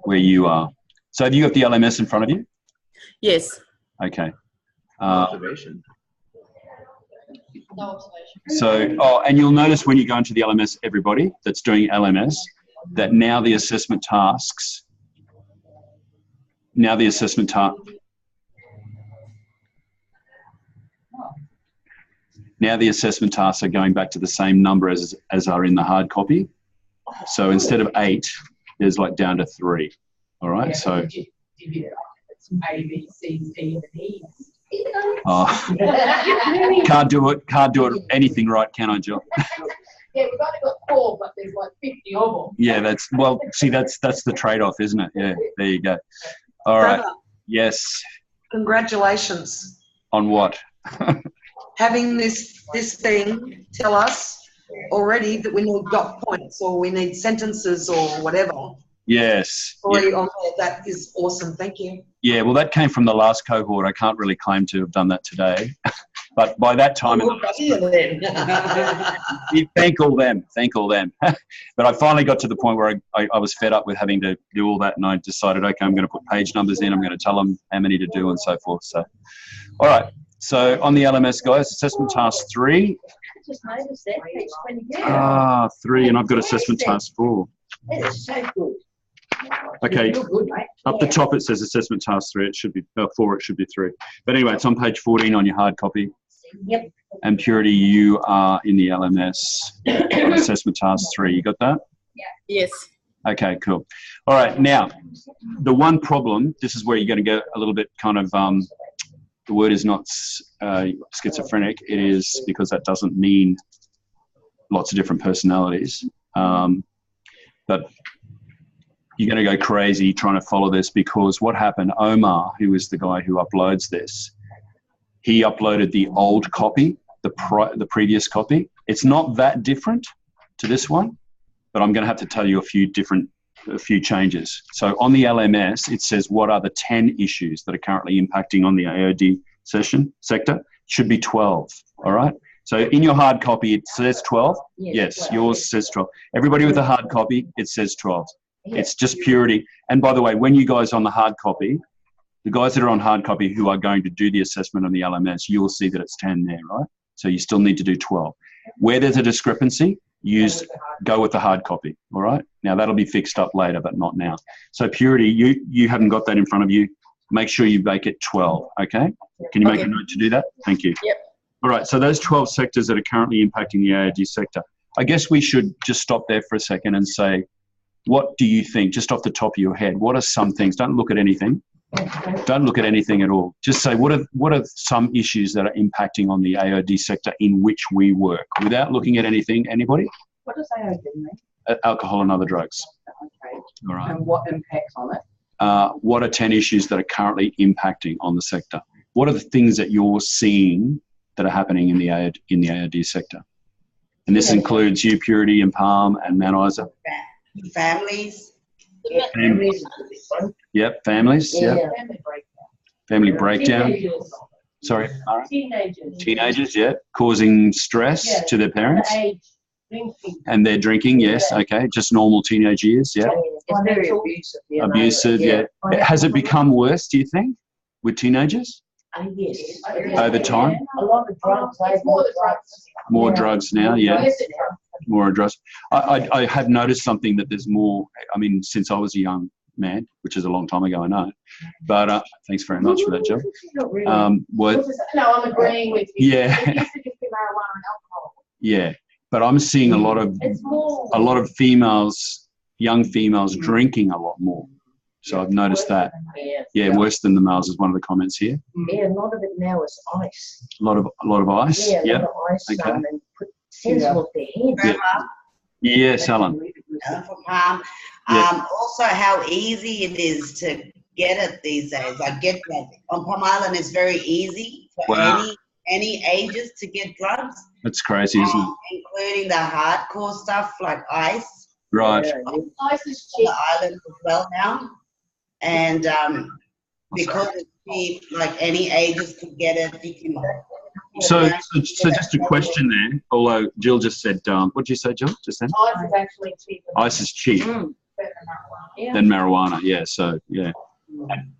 where you are. So have you got the LMS in front of you? Yes. Okay. Observation. No observation. So, and you'll notice when you go into the LMS, everybody that's doing LMS, that now the assessment tasks, now the assessment tasks are going back to the same number as are in the hard copy. So instead of 8, there's like down to 3. All right. Yeah, so it's A, B, C, D, and E. can't do it anything right, can I, Jill? Yeah, we've only got 4, but there's like 50 of them. Yeah, that's the trade-off, isn't it? Yeah, there you go. All right. Brother, Yes. congratulations. On what? Having this thing tell us already that we need dot points or we need sentences or whatever. Yes. Already on there. That is awesome. Thank you. Yeah, well, that came from the last cohort. I can't really claim to have done that today. But by that time, thank all them. But I finally got to the point where I was fed up with having to do all that, and I decided, okay, I'm going to put page numbers in. I'm going to tell them how many to do and so forth. So, all right. So on the LMS, guys, assessment task 3. I just noticed that, page 22. 3, and I've got assessment task 4. That is so good. Okay. You're good, mate. Up the top it says assessment task 3. It should be 4. It should be 3. But anyway, it's on page 14 on your hard copy. Yep. And Purity, you are in the LMS on assessment task 3. You got that? Yes. Okay, cool. All right. Now, the one problem. This is where you're going to get a little bit kind of. The word is not schizophrenic. It is because that doesn't mean lots of different personalities. But you're going to go crazy trying to follow this, because what happened, Omar, who is the guy who uploads this, he uploaded the old copy, the previous copy. It's not that different to this one, but I'm going to have to tell you a few changes. So on the LMS, it says what are the 10 issues that are currently impacting on the AOD sector. Should be 12, all right? So in your hard copy, it says 12. Yes, 12. Yours says 12. Everybody with a hard copy, it says 12. It's just Purity. And by the way, when you guys on the hard copy, the guys that are on hard copy who are going to do the assessment on the LMS, you'll see that it's 10 there, right? So you still need to do 12. Where there's a discrepancy, go with the hard copy, all right? Now, that'll be fixed up later, but not now. So Purity, you haven't got that in front of you. Make sure you make it 12, okay? Can you make a note to do that? Thank you. Yep. All right, so those 12 sectors that are currently impacting the AOD sector, I guess we should just stop there for a second and say, what do you think, just off the top of your head, what are some things? Don't look at anything. Don't look at anything at all. Just say, what are some issues that are impacting on the AOD sector in which we work, without looking at anything? Anybody? What does AOD mean? Alcohol and other drugs. Okay. All right. And what impacts on it? What are 10 issues that are currently impacting on the sector? What are the things that you're seeing that are happening in the AOD sector? And this includes you, Purity, and Palm, and Mount Isa. Families. Families. Yep, families. Yeah. Yep. Family breakdown. Family breakdown. Teenagers. Sorry. Teenagers. Teenagers, yeah. Causing stress to their parents. Age, drinking. And they're drinking, yes, okay. Just normal teenage years, yeah. It's very abusive. Abusive, yeah. Has it become worse, do you think, with teenagers? Yes. Over time? A lot of drugs. More the drugs. More drugs now, yeah. Yes. More drugs. I have noticed something that there's more, I mean, since I was a young man, which is a long time ago, I know. But thanks very much for that, Jill. Not really. No, I'm agreeing with you. Yeah. It used to just be marijuana and alcohol. Yeah. But I'm seeing a lot of females, young females drinking a lot more. So I've noticed that. Yeah, worse than the males is one of the comments here. Yeah, a lot of it now is ice. A lot of ice. Yeah, Yeah. a lot of ice. Okay. And put sensible things. Grandma, Yes, Alan. from Palm. Yeah. Also, how easy it is to get it these days. I get that. On Palm Island, it's very easy for any ages to get drugs. That's crazy, isn't it? Including the hardcore stuff like ice. Right. Ice is cheap. The island as well now. And because it's cheap, like any ages can get it. You can. So just a question there, although Jill just said, what did you say, Jill, just then? Ice is actually cheaper. Ice is cheap. better than marijuana. Yeah. than marijuana. Yeah, so, yeah.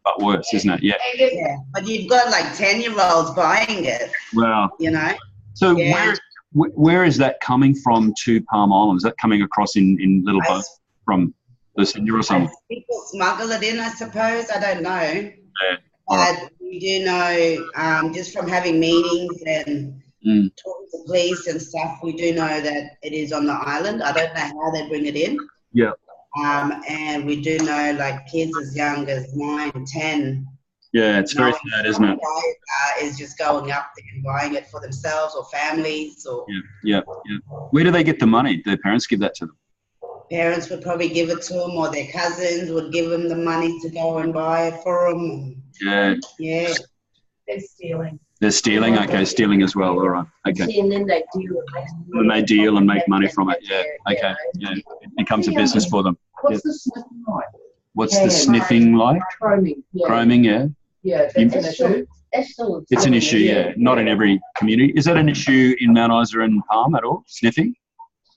But worse, isn't it? Yeah. I guess Yeah, but you've got like 10-year-olds buying it, Well, you know? so Yeah. where is that coming from to Palm Island? Is that coming across in little I- boats from Lucinda or something? People smuggle it in, I suppose. I don't know. Yeah. But we do know, just from having meetings and talking to police and stuff, we do know that it is on the island. I don't know how they bring it in. Yeah. And we do know, like, kids as young as 9, 10. Yeah, it's very sad, isn't it? Is just going up there and buying it for themselves or families, or Yeah. Where do they get the money? Do their parents give that to them? parents would probably give it to them, or their cousins would give them the money to go and buy it for them. Yeah. Yeah. they're stealing. They're stealing. Okay, stealing as well. All right. Okay. See, and then they deal and make And they deal and make money from it. Yeah. Okay. Yeah. It becomes a business for them. What's the sniffing like? What's Yeah, the sniffing like? Chroming. Yeah. Chroming, yeah. Yeah, that's You- an That's issue. still, that's still. It's an issue, yeah. Not in every community. Is that an issue in Mount Isa and Palm at all? Sniffing,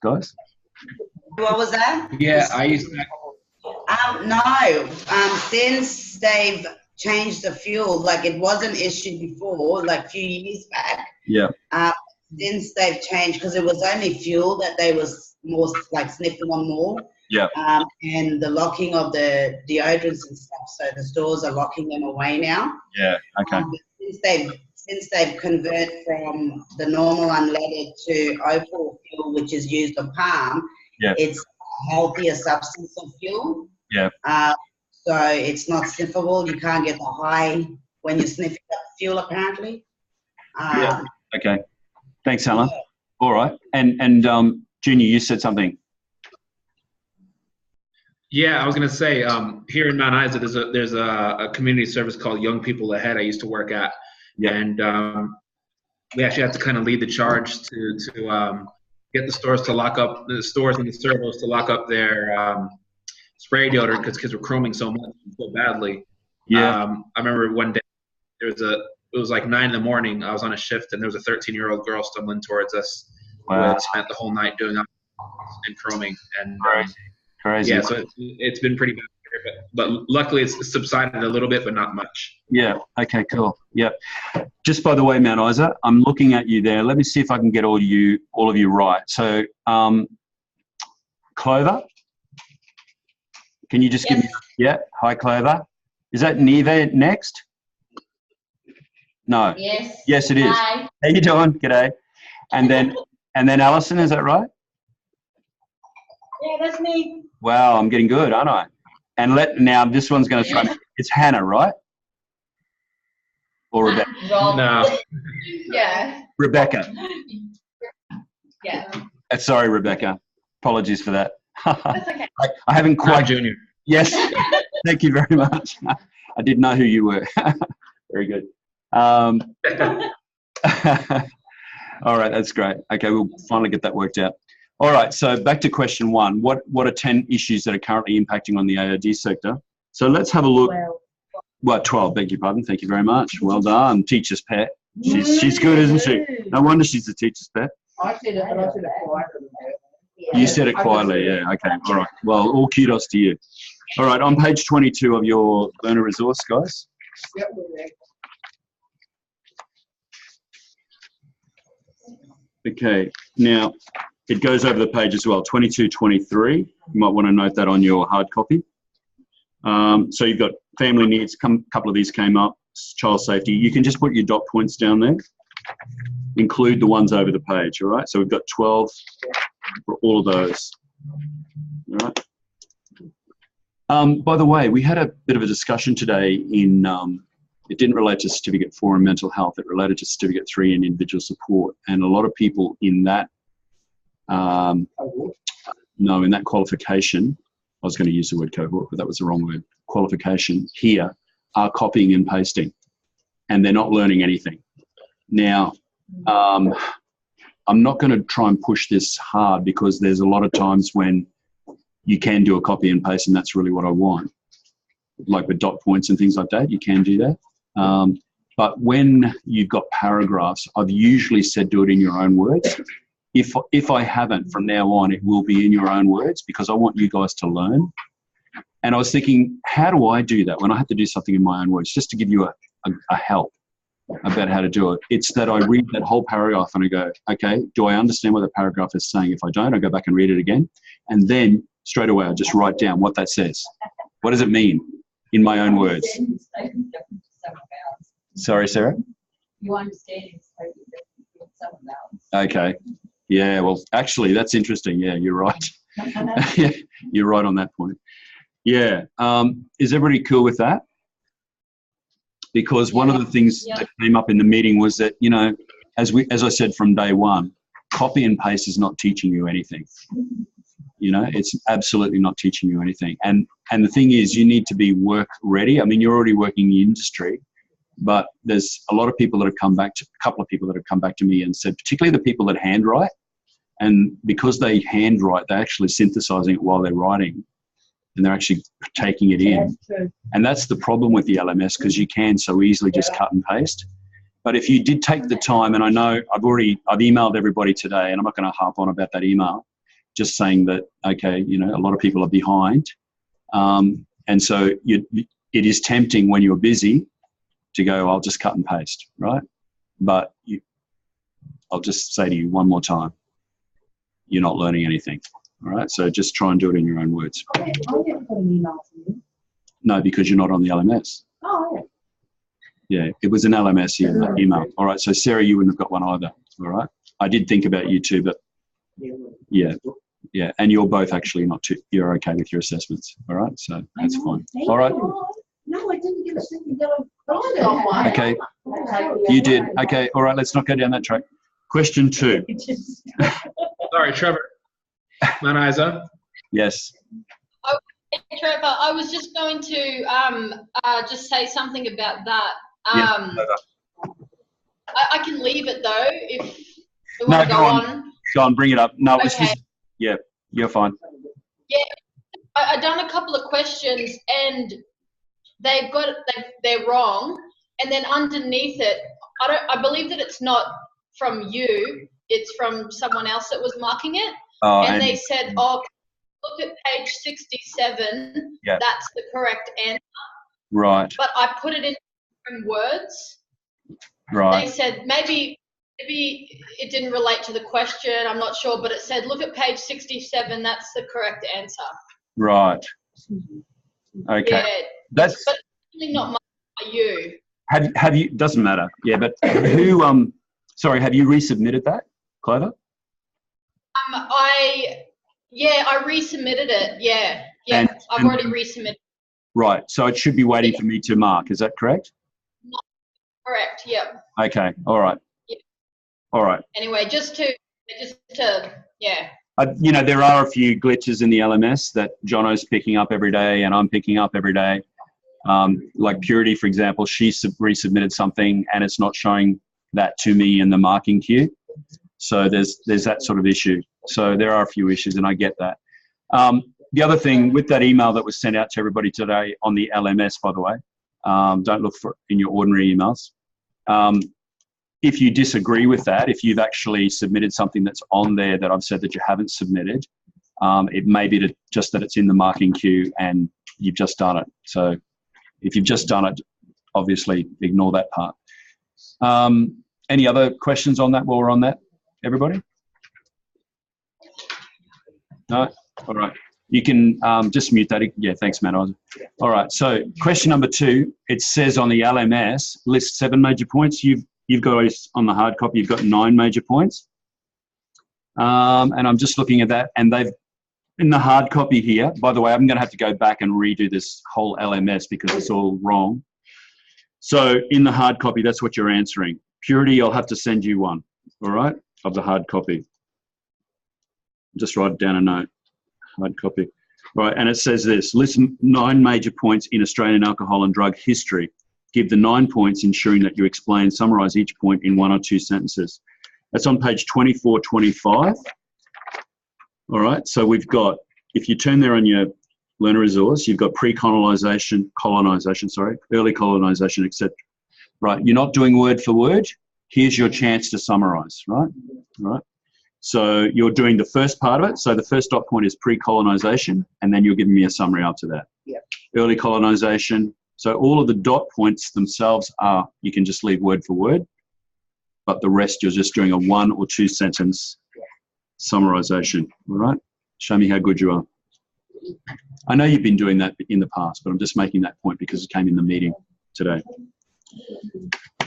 guys? What was that? Yeah, I used to. No. Since they've changed the fuel, like it was an issue before, like a few years back. Yeah. Since they've changed, because it was only fuel that they was more like sniffing on more. Yeah. And the locking of the deodorants and stuff, so the stores are locking them away now. Yeah. Okay. But since they've converted from the normal unleaded to opal fuel, which is used on palm, Yeah. it's a healthier substance of fuel. Yeah. So it's not sniffable. You can't get the high when you're sniffing up fuel, apparently. Yeah. Okay. Thanks, Helen. All right. And Junior, you said something. Yeah, I was gonna say, here in Mount Isa, there's a community service called Young People Ahead I used to work at, and we actually had to kind of lead the charge to get the stores to lock up, the stores and the servos to lock up their spray deodorant because kids were chroming so much and so badly. Yeah. I remember one day it was like 9 a.m. I was on a shift and there was a 13-year-old girl stumbling towards us who Wow. had spent the whole night doing and chroming, and Crazy. yeah, so it's been pretty bad here, but luckily it's subsided a little bit, but not much. Yeah. Okay, cool. Yeah. Just by the way, Mount Isa, I'm looking at you there. Let me see if I can get all of you right. So, Clover, can you just give me? Yeah. Hi, Clover. Is that Neve next? No. Yes. Yes, it is. Hi. How you doing? G'day. And then Alison, is that right? Yeah, that's me. Wow, I'm getting good, aren't I? And now this one's going to throw me. It's Hannah, right? Or Rebecca? Rob. No. Yeah. Rebecca. Yeah. Sorry, Rebecca. Apologies for that. That's okay. I haven't Not quite. Junior. Yes. Thank you very much. I didn't know who you were. Very good. All right, that's great. Okay, we'll finally get that worked out. All right, so back to question 1. What are 10 issues that are currently impacting on the AOD sector? So let's have a look. Well, 12, beg your pardon. Thank you very much. Well done. Teacher's pet. She's good, isn't she? No wonder she's the teacher's pet. I said it, but I said it quietly. You said it quietly, yeah. Okay, all right. Well, all kudos to you. All right, on page 22 of your learner resource, guys. Yep, we're there. Okay, now it goes over the page as well, 22, 23. You might want to note that on your hard copy. So you've got family needs, a couple of these came up, child safety. You can just put your dot points down there. Include the ones over the page, all right? So we've got 12 for all of those, all right? By the way, we had a bit of a discussion today in, it didn't relate to Certificate 4 in mental health, it related to Certificate 3 in individual support. And a lot of people in that, in that qualification, I was going to use the word cohort, but that was the wrong word, qualification here, are copying and pasting, and they're not learning anything. Now, I'm not going to try and push this hard because there's a lot of times when you can do a copy and paste, and that's really what I want. Like with dot points and things like that, you can do that. But when you've got paragraphs, I've usually said do it in your own words. If I haven't, from now on, it will be in your own words because I want you guys to learn And I was thinking, how do I do that when I have to do something in my own words, just to give you a help about how to do it? It's that I read that whole paragraph and I go, okay, do I understand what the paragraph is saying? If I don't, I go back and read it again. And then straight away, I just write down what that says. What does it mean in my own words? Sorry, Sarah? You understand it's totally different from someone else. Okay. Yeah, well, actually, that's interesting. Yeah, you're right. Yeah, you're right on that point. Yeah. Is everybody cool with that? Because one of the things that came up in the meeting was that, you know, as I said from day one, copy and paste is not teaching you anything. You know, it's absolutely not teaching you anything. And the thing is, you need to be work ready. I mean, you're already working in the industry, but there's a lot of people that have come back to, a couple of people that have come back to me and said, particularly the people that handwrite, and because they handwrite, they're actually synthesizing it while they're writing, and they're actually taking it in. That's true. And that's the problem with the LMS, because you can so easily just cut and paste. But if you did take the time, and I know I've emailed everybody today, and I'm not going to harp on about that email, just saying that, okay, you know, a lot of people are behind. And so it is tempting when you're busy to go, I'll just cut and paste, right? But I'll just say to you one more time, you're not learning anything, all right? So just try and do it in your own words. I never got an email from you. No, because you're not on the LMS. Oh, Yeah, it was an LMS email. All right, so Sarah, you wouldn't have got one either, all right? I did think about you too, but yeah, and you're both actually you're okay with your assessments, all right? So that's fine. All right. no, I didn't get a single yellow. But I got one. Okay, you did. Okay, all right, let's not go down that track. Question 2. Sorry, Trevor. Mount Isa. Yes. Hey, Trevor, I was just going to just say something about that. I can leave it though if we want to go on. Go on, bring it up. No, it's Okay. just, yeah, you're fine. Yeah, I've done a couple of questions and they're wrong. And then underneath it, I believe that it's not from you, it's from someone else that was marking it. And they said, oh, look at page 67, that's the correct answer. Right. But I put it in different words. Right. They said maybe it didn't relate to the question, I'm not sure, but it said, look at page 67, that's the correct answer. Right. Okay. Yeah, That's. but really not marked by you. Have you? Doesn't matter. Yeah, but who? Sorry, have you resubmitted that, Clover? I resubmitted it. Yeah, I've already resubmitted. Right. So it should be waiting for me to mark. Is that correct? Correct. Yep. Okay. All right. Yeah. All right. Anyway, just to yeah. You know, there are a few glitches in the LMS that Jono's picking up every day and I'm picking up every day. Like Purity, for example, she resubmitted something and it's not showing that to me in the marking queue. So there's that sort of issue. So there are a few issues and I get that. The other thing with that email that was sent out to everybody today on the LMS, by the way, don't look for in your ordinary emails. If you disagree with that, if you've actually submitted something that's on there that I've said that you haven't submitted, it may be just that it's in the marking queue and you've just done it. So if you've just done it, obviously ignore that part. Any other questions on that while we're on that, everybody? No? All right. You can just mute that. Yeah, thanks, Matt. All right. So question number 2, it says on the LMS, list 7 major points. You've got, on the hard copy, you've got 9 major points. And I'm just looking at that, and they've, in the hard copy here, by the way, I'm going to have to go back and redo this whole LMS because it's all wrong. So in the hard copy, that's what you're answering. Purity, I'll have to send you one, all right, of the hard copy. Just write down a note, hard copy. Right, and it says this, list 9 major points in Australian alcohol and drug history. Give the 9 points, ensuring that you explain, summarise each point in 1 or 2 sentences. That's on page 24, 25. All right, so we've got, if you turn there on your learner resource, you've got pre-colonisation, early colonisation, etc. Right, you're not doing word for word. Here's your chance to summarise, right? All right. So you're doing the first part of it. So the first dot point is pre-colonisation, and then you're giving me a summary after that. Yeah. Early colonisation. So all of the dot points themselves are, you can just leave word for word, but the rest you're just doing a 1 or 2 sentence summarisation. All right? Show me how good you are. I know you've been doing that in the past, but I'm just making that point because it came in the meeting today.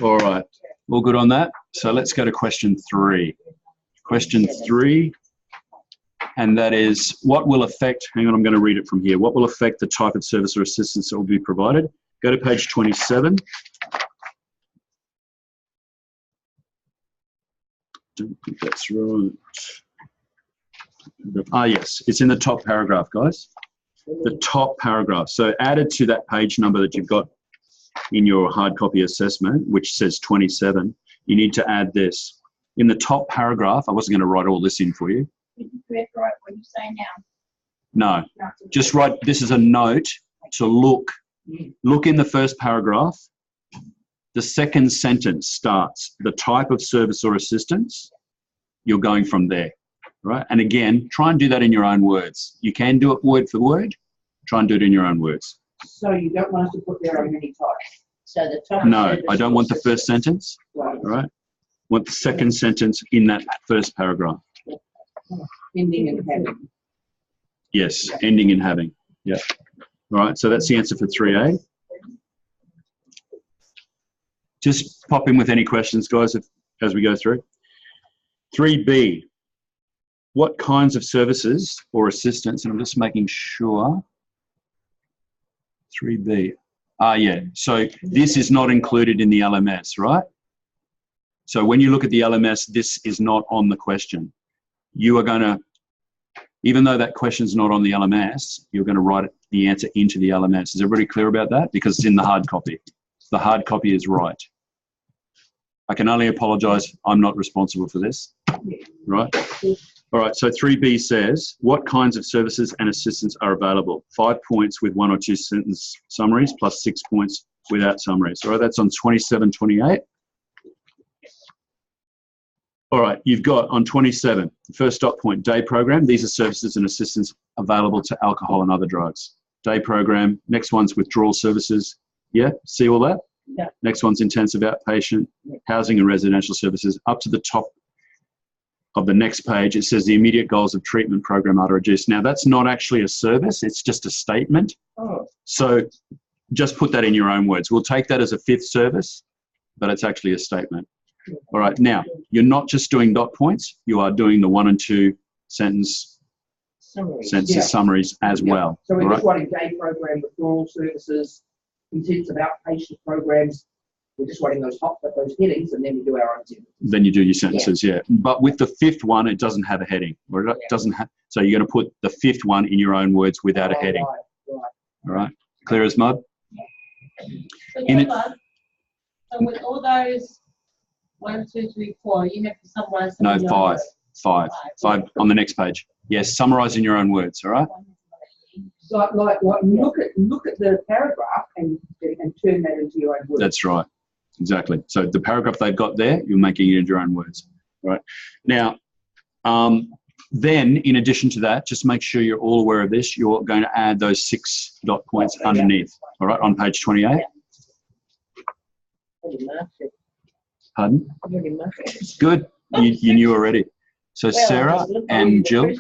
All right. All good on that? So let's go to question 3. Question 3, and that is, what will affect, hang on, I'm going to read it from here. What will affect the type of service or assistance that will be provided? Go to page 27. Don't think that's right. Ah, yes, it's in the top paragraph, guys. The top paragraph. So added to that page number that you've got in your hard copy assessment, which says 27, you need to add this. In the top paragraph, I wasn't going to write all this in for you. Did you correct right what you say now? No, just write, this is a note to look. Look in the first paragraph. The second sentence starts, the type of service or assistance. You're going from there, right? And again, try and do that in your own words. You can do it word for word. Try and do it in your own words. So you don't want us to put there are many types. So the top. No, I don't want the first sentence, Right. all right? I want the second sentence in that first paragraph. Ending and having. Yes, ending in having. Yeah. All right, so that's the answer for 3A. Just pop in with any questions, guys, as we go through. 3B, what kinds of services or assistance, and I'm just making sure. 3B. Ah, yeah, so this is not included in the LMS, right? So when you look at the LMS, this is not on the question. You are going to, even though that question is not on the LMS, you're going to write the answer into the LMS. Is everybody clear about that? Because it's in the hard copy. The hard copy is right. I can only apologise. I'm not responsible for this, right? All right, so 3B says, what kinds of services and assistance are available? 5 points with 1 or 2 sentence summaries plus 6 points without summaries. All right, that's on 27, 28. All right, you've got on 27, the first dot point, day program. These are services and assistance available to alcohol and other drugs. Day program. Next one's withdrawal services. Yeah, see all that? Yeah. Next one's intensive outpatient, housing and residential services. Up to the top of the next page, it says the immediate goals of treatment program are to reduce. Now, that's not actually a service. It's just a statement. Oh. So just put that in your own words. We'll take that as a 5th service, but it's actually a statement. All right, now, you're not just doing dot points, you are doing the 1 and 2 sentence summaries as well. So we're all just writing day program, withdrawal services, intensive outpatient programs. We're just writing those headings, and then we do our own sentences. Then you do your sentences, yeah. But with the 5th one, it doesn't have a heading. Or it doesn't have, so you're going to put the 5th one in your own words without a heading. Right. All right, clear as mud? So In it- with all those 1, 2, 3, 4, you have to summarize. No, 5 on the next page. Yes, summarise in your own words, all right? Like look at the paragraph and turn that into your own words. That's right, exactly. So the paragraph they've got there, you're making it into your own words, right? Now, then in addition to that, just make sure you're all aware of this. You're going to add those 6 dot points underneath, all right, on page 28. Pardon? Good. You knew already. So Sarah and Jill.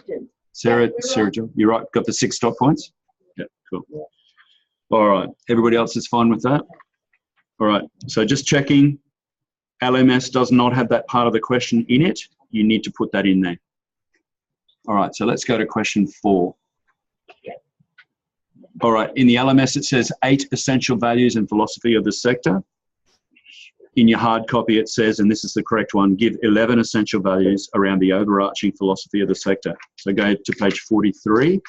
Sarah, Jill, you're right. Got the 6 dot points? Yeah, cool. All right. Everybody else is fine with that? All right. So just checking. LMS does not have that part of the question in it. You need to put that in there. All right. So let's go to question 4. All right. In the LMS, it says 8 essential values and philosophy of the sector. In your hard copy, it says, and this is the correct one, give 11 essential values around the overarching philosophy of the sector. So go to page 43.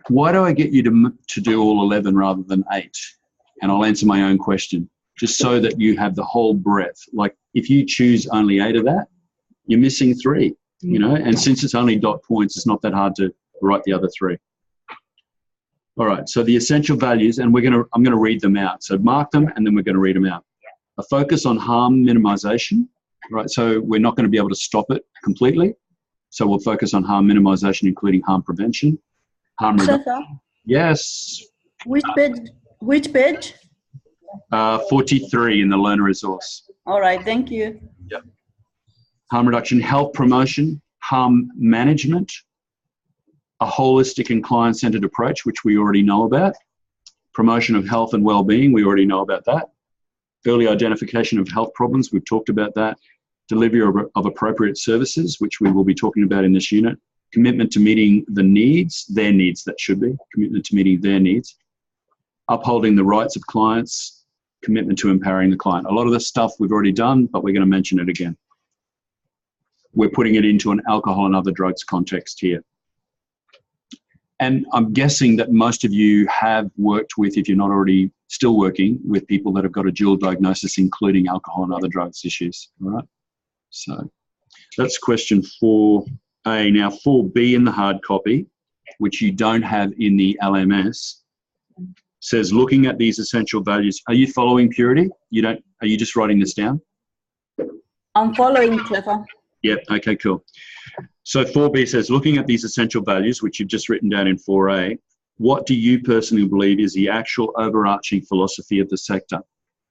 Why do I get you to do all 11 rather than 8? And I'll answer my own question, just so that you have the whole breadth. Like if you choose only 8 of that, you're missing 3, you know, and since it's only dot points, it's not that hard to write the other 3. All right, so the essential values, and I'm going to read them out. So mark them, and then we're going to read them out. A focus on harm minimization, right? So we're not going to be able to stop it completely. So we'll focus on harm minimization, including harm prevention. Harm reduction. Yes. Which page? Which page? 43 in the learner resource. All right, thank you. Yep. Harm reduction, health promotion, harm management, a holistic and client-centered approach, which we already know about. Promotion of health and well-being, we already know about that. Early identification of health problems, we've talked about that. Delivery of appropriate services, which we will be talking about in this unit. Commitment to meeting the needs, their needs, that should be. Commitment to meeting their needs. Upholding the rights of clients, commitment to empowering the client. A lot of this stuff we've already done, but we're going to mention it again. We're putting it into an alcohol and other drugs context here. And I'm guessing that most of you have worked with, if you're not already still working, with people that have got a dual diagnosis, including alcohol and other drugs issues. All right. So that's question 4A. Now 4B in the hard copy, which you don't have in the LMS, says looking at these essential values. Are you following Purity? Are you just writing this down? I'm following, Trevor. Yep, okay, cool. So 4B says, looking at these essential values, which you've just written down in 4A, what do you personally believe is the actual overarching philosophy of the sector?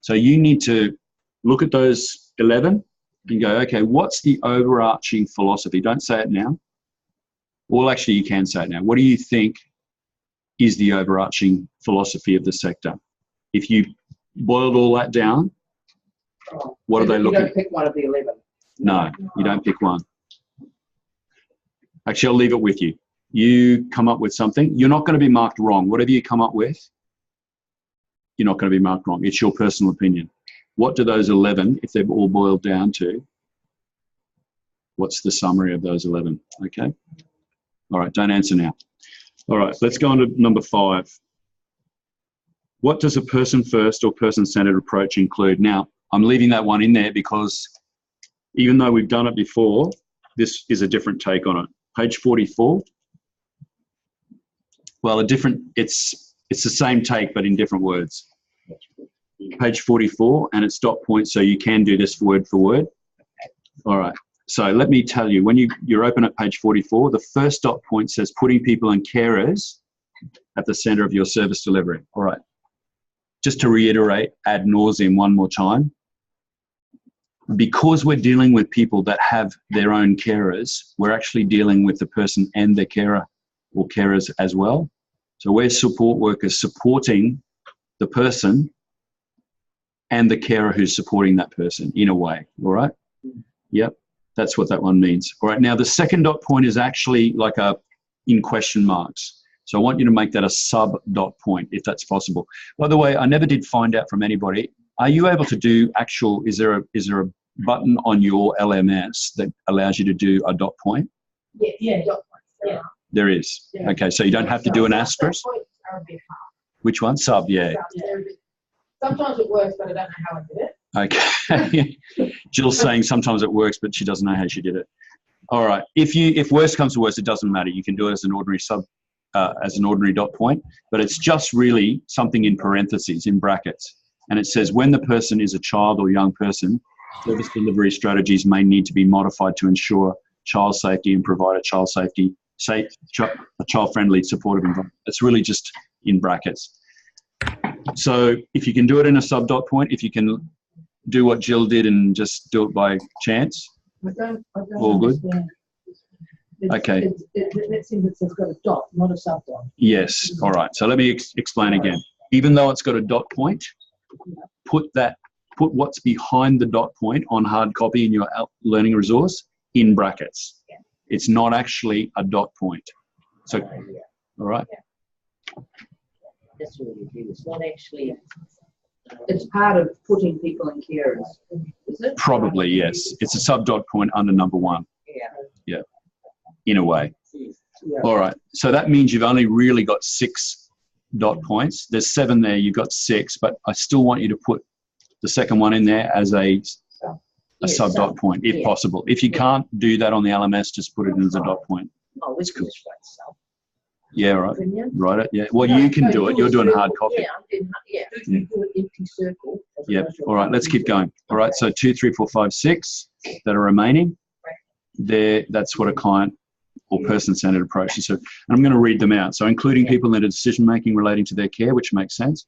So you need to look at those 11 and go, okay, what's the overarching philosophy? Don't say it now. Well, actually, you can say it now. What do you think is the overarching philosophy of the sector? If you boiled all that down, what are they looking at? You don't pick one of the 11. No, you don't pick one. Actually, I'll leave it with you. You come up with something. You're not going to be marked wrong. Whatever you come up with, you're not going to be marked wrong. It's your personal opinion. What do those 11, if they've all boiled down to, what's the summary of those 11? Okay. All right, don't answer now. All right, let's go on to number 5. What does a person-first or person-centered approach include? Now, I'm leaving that one in there because even though we've done it before, this is a different take on it. Page 44. Well, it's the same take, but in different words. Page 44, and it's dot point, so you can do this word for word. All right. So let me tell you, when you're open at page 44, the first dot point says putting people and carers at the center of your service delivery. All right. Just to reiterate ad nauseum one more time, because we're dealing with people that have their own carers, we're actually dealing with the person and their carer or carers as well. So we're support workers supporting the person and the carer who's supporting that person in a way. All right. Yep. That's what that one means. All right. Now the second dot point is actually like in question marks. So I want you to make that a sub dot point if that's possible. By the way, I never did find out from anybody. Are you able to do is there a button on your LMS that allows you to do a dot point? Yeah, dot point. Yeah. There is. Yeah. Okay, so you don't have to do an asterisk? Which one? Sub, yeah. Sometimes it works, but I don't know how I did it. Okay. Jill's saying sometimes it works, but she doesn't know how she did it. All right. If worse comes to worse, it doesn't matter. You can do it as an ordinary as an ordinary dot point, but it's just really something in parentheses, in brackets. And it says when the person is a child or young person, service delivery strategies may need to be modified to ensure child safety and provide a child-friendly, supportive environment. It's really just in brackets. So if you can do it in a sub dot point, if you can do what Jill did and just do it by chance, all good. Okay. That sentence has got a dot, not a sub dot. Yes. All right. So let me explain again. Even though it's got a dot point, put what's behind the dot point on hard copy in your learning resource in brackets. Yeah. It's not actually a dot point. So, all right. That's what we do. It's not actually. It's part of putting people in carers, is it? Probably, yes. It's a sub dot point under number 1. Yeah. Yeah. In a way. Yeah. All right. So that means you've only really got 6 dot points. There's 7 there. You've got 6, but I still want you to put the second one in there as a sub dot point, if possible. If you can't do that on the LMS, just put it as a dot point. Oh, it's cool. Yeah, right. Write it. Yeah. Well, you can do it. You're doing hard copy. Yeah, you do an empty circle Yep. All right, let's keep going. All right, so 2, 3, 4, 5, 6 that are remaining. That's what a client or person-centered approach is. So, and I'm going to read them out. So including people in a decision-making relating to their care, which makes sense.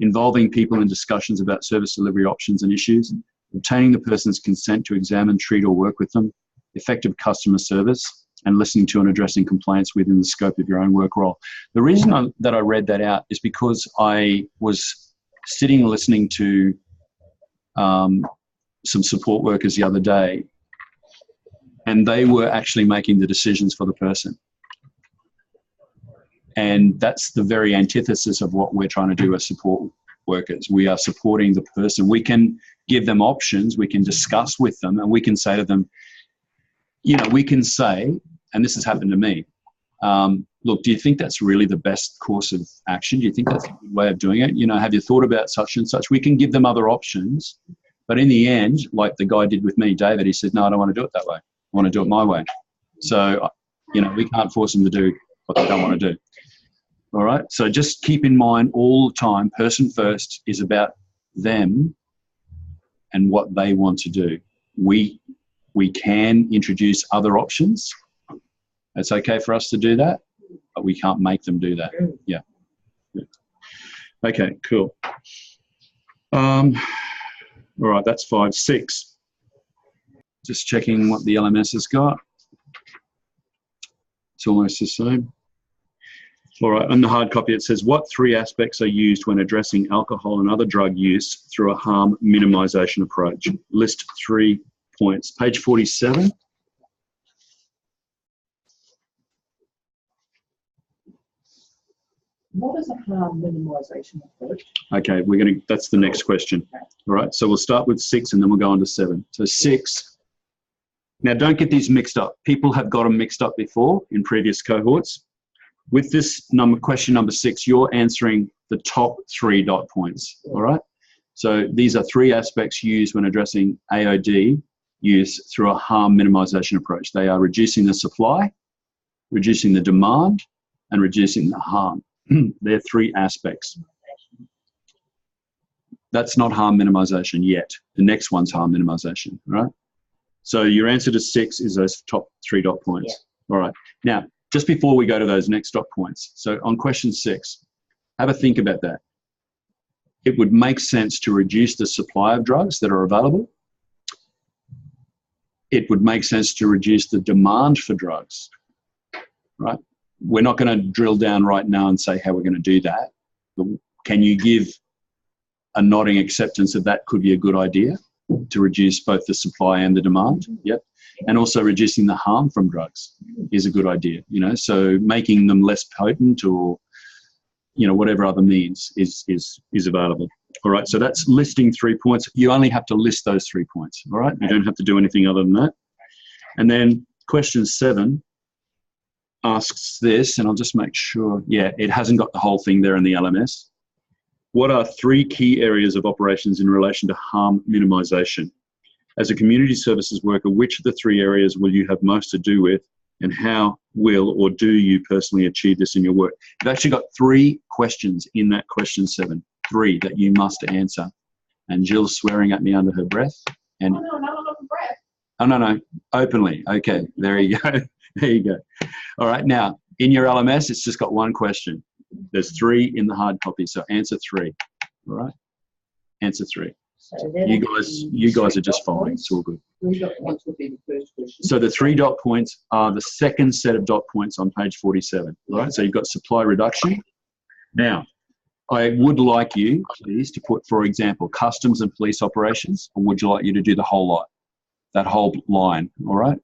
Involving people in discussions about service delivery options and issues. Obtaining the person's consent to examine, treat, or work with them. Effective customer service. And listening to and addressing complaints within the scope of your own work role. The reason that I read that out is because I was sitting listening to some support workers the other day, and they were actually making the decisions for the person. And that's the very antithesis of what we're trying to do as support workers. We are supporting the person. We can give them options, we can discuss with them, and we can say to them, you know, we can say, and this has happened to me, look, do you think that's really the best course of action? Do you think that's a good way of doing it? You know, have you thought about such and such? We can give them other options. But in the end, like the guy did with me, David, he said, no, I don't want to do it that way. I want to do it my way. So, you know, we can't force them to do what they don't want to do. All right? So just keep in mind all the time, person first is about them and what they want to do. We can introduce other options. It's okay for us to do that, but we can't make them do that. Yeah. Okay, cool. All right, that's 5, 6. Just checking what the LMS has got. It's almost the same. All right, on the hard copy it says, what 3 aspects are used when addressing alcohol and other drug use through a harm minimisation approach? List 3 points. Page 47. What is a harm minimisation approach? Okay, that's the next question. All right, so we'll start with 6 and then we'll go on to 7. So 6, now don't get these mixed up. People have got them mixed up before in previous cohorts. With this question number 6, you're answering the top 3 dot points, all right? So these are 3 aspects used when addressing AOD use through a harm minimisation approach. They are reducing the supply, reducing the demand, and reducing the harm. They're 3 aspects. That's not harm minimisation yet. The next one's harm minimisation, right? So your answer to 6 is those top 3 dot points. Yeah. All right. Now, just before we go to those next dot points, so on question 6, have a think about that. It would make sense to reduce the supply of drugs that are available. It would make sense to reduce the demand for drugs, right? We're not going to drill down right now and say how we're going to do that. But can you give a nodding acceptance that that could be a good idea to reduce both the supply and the demand? Yep. And also reducing the harm from drugs is a good idea, you know, so making them less potent or, you know, whatever other means is available. All right, so that's listing 3 points. You only have to list those 3 points, all right? You don't have to do anything other than that. And then question 7 asks this, and I'll just make sure, yeah, it hasn't got the whole thing there in the LMS. What are 3 key areas of operations in relation to harm minimisation? As a community services worker, which of the 3 areas will you have most to do with, and how will or do you personally achieve this in your work? You've actually got 3 questions in that question 7, 3 that you must answer. And Jill's swearing at me under her breath. And Oh, no, not under breath. oh, no, openly. Okay, there you go. There you go. All right, now, in your LMS, it's just got 1 question. There's 3 in the hard copy, so answer 3. All right? Answer 3. So You guys are just following. It's all good. 3 dot points would be the first question. So the 3 dot points are the second set of dot points on page 47. All right, so you've got supply reduction. Now, I would like you, please, to put, for example, customs and police operations, or would you like you to do the whole lot, that whole line, all right?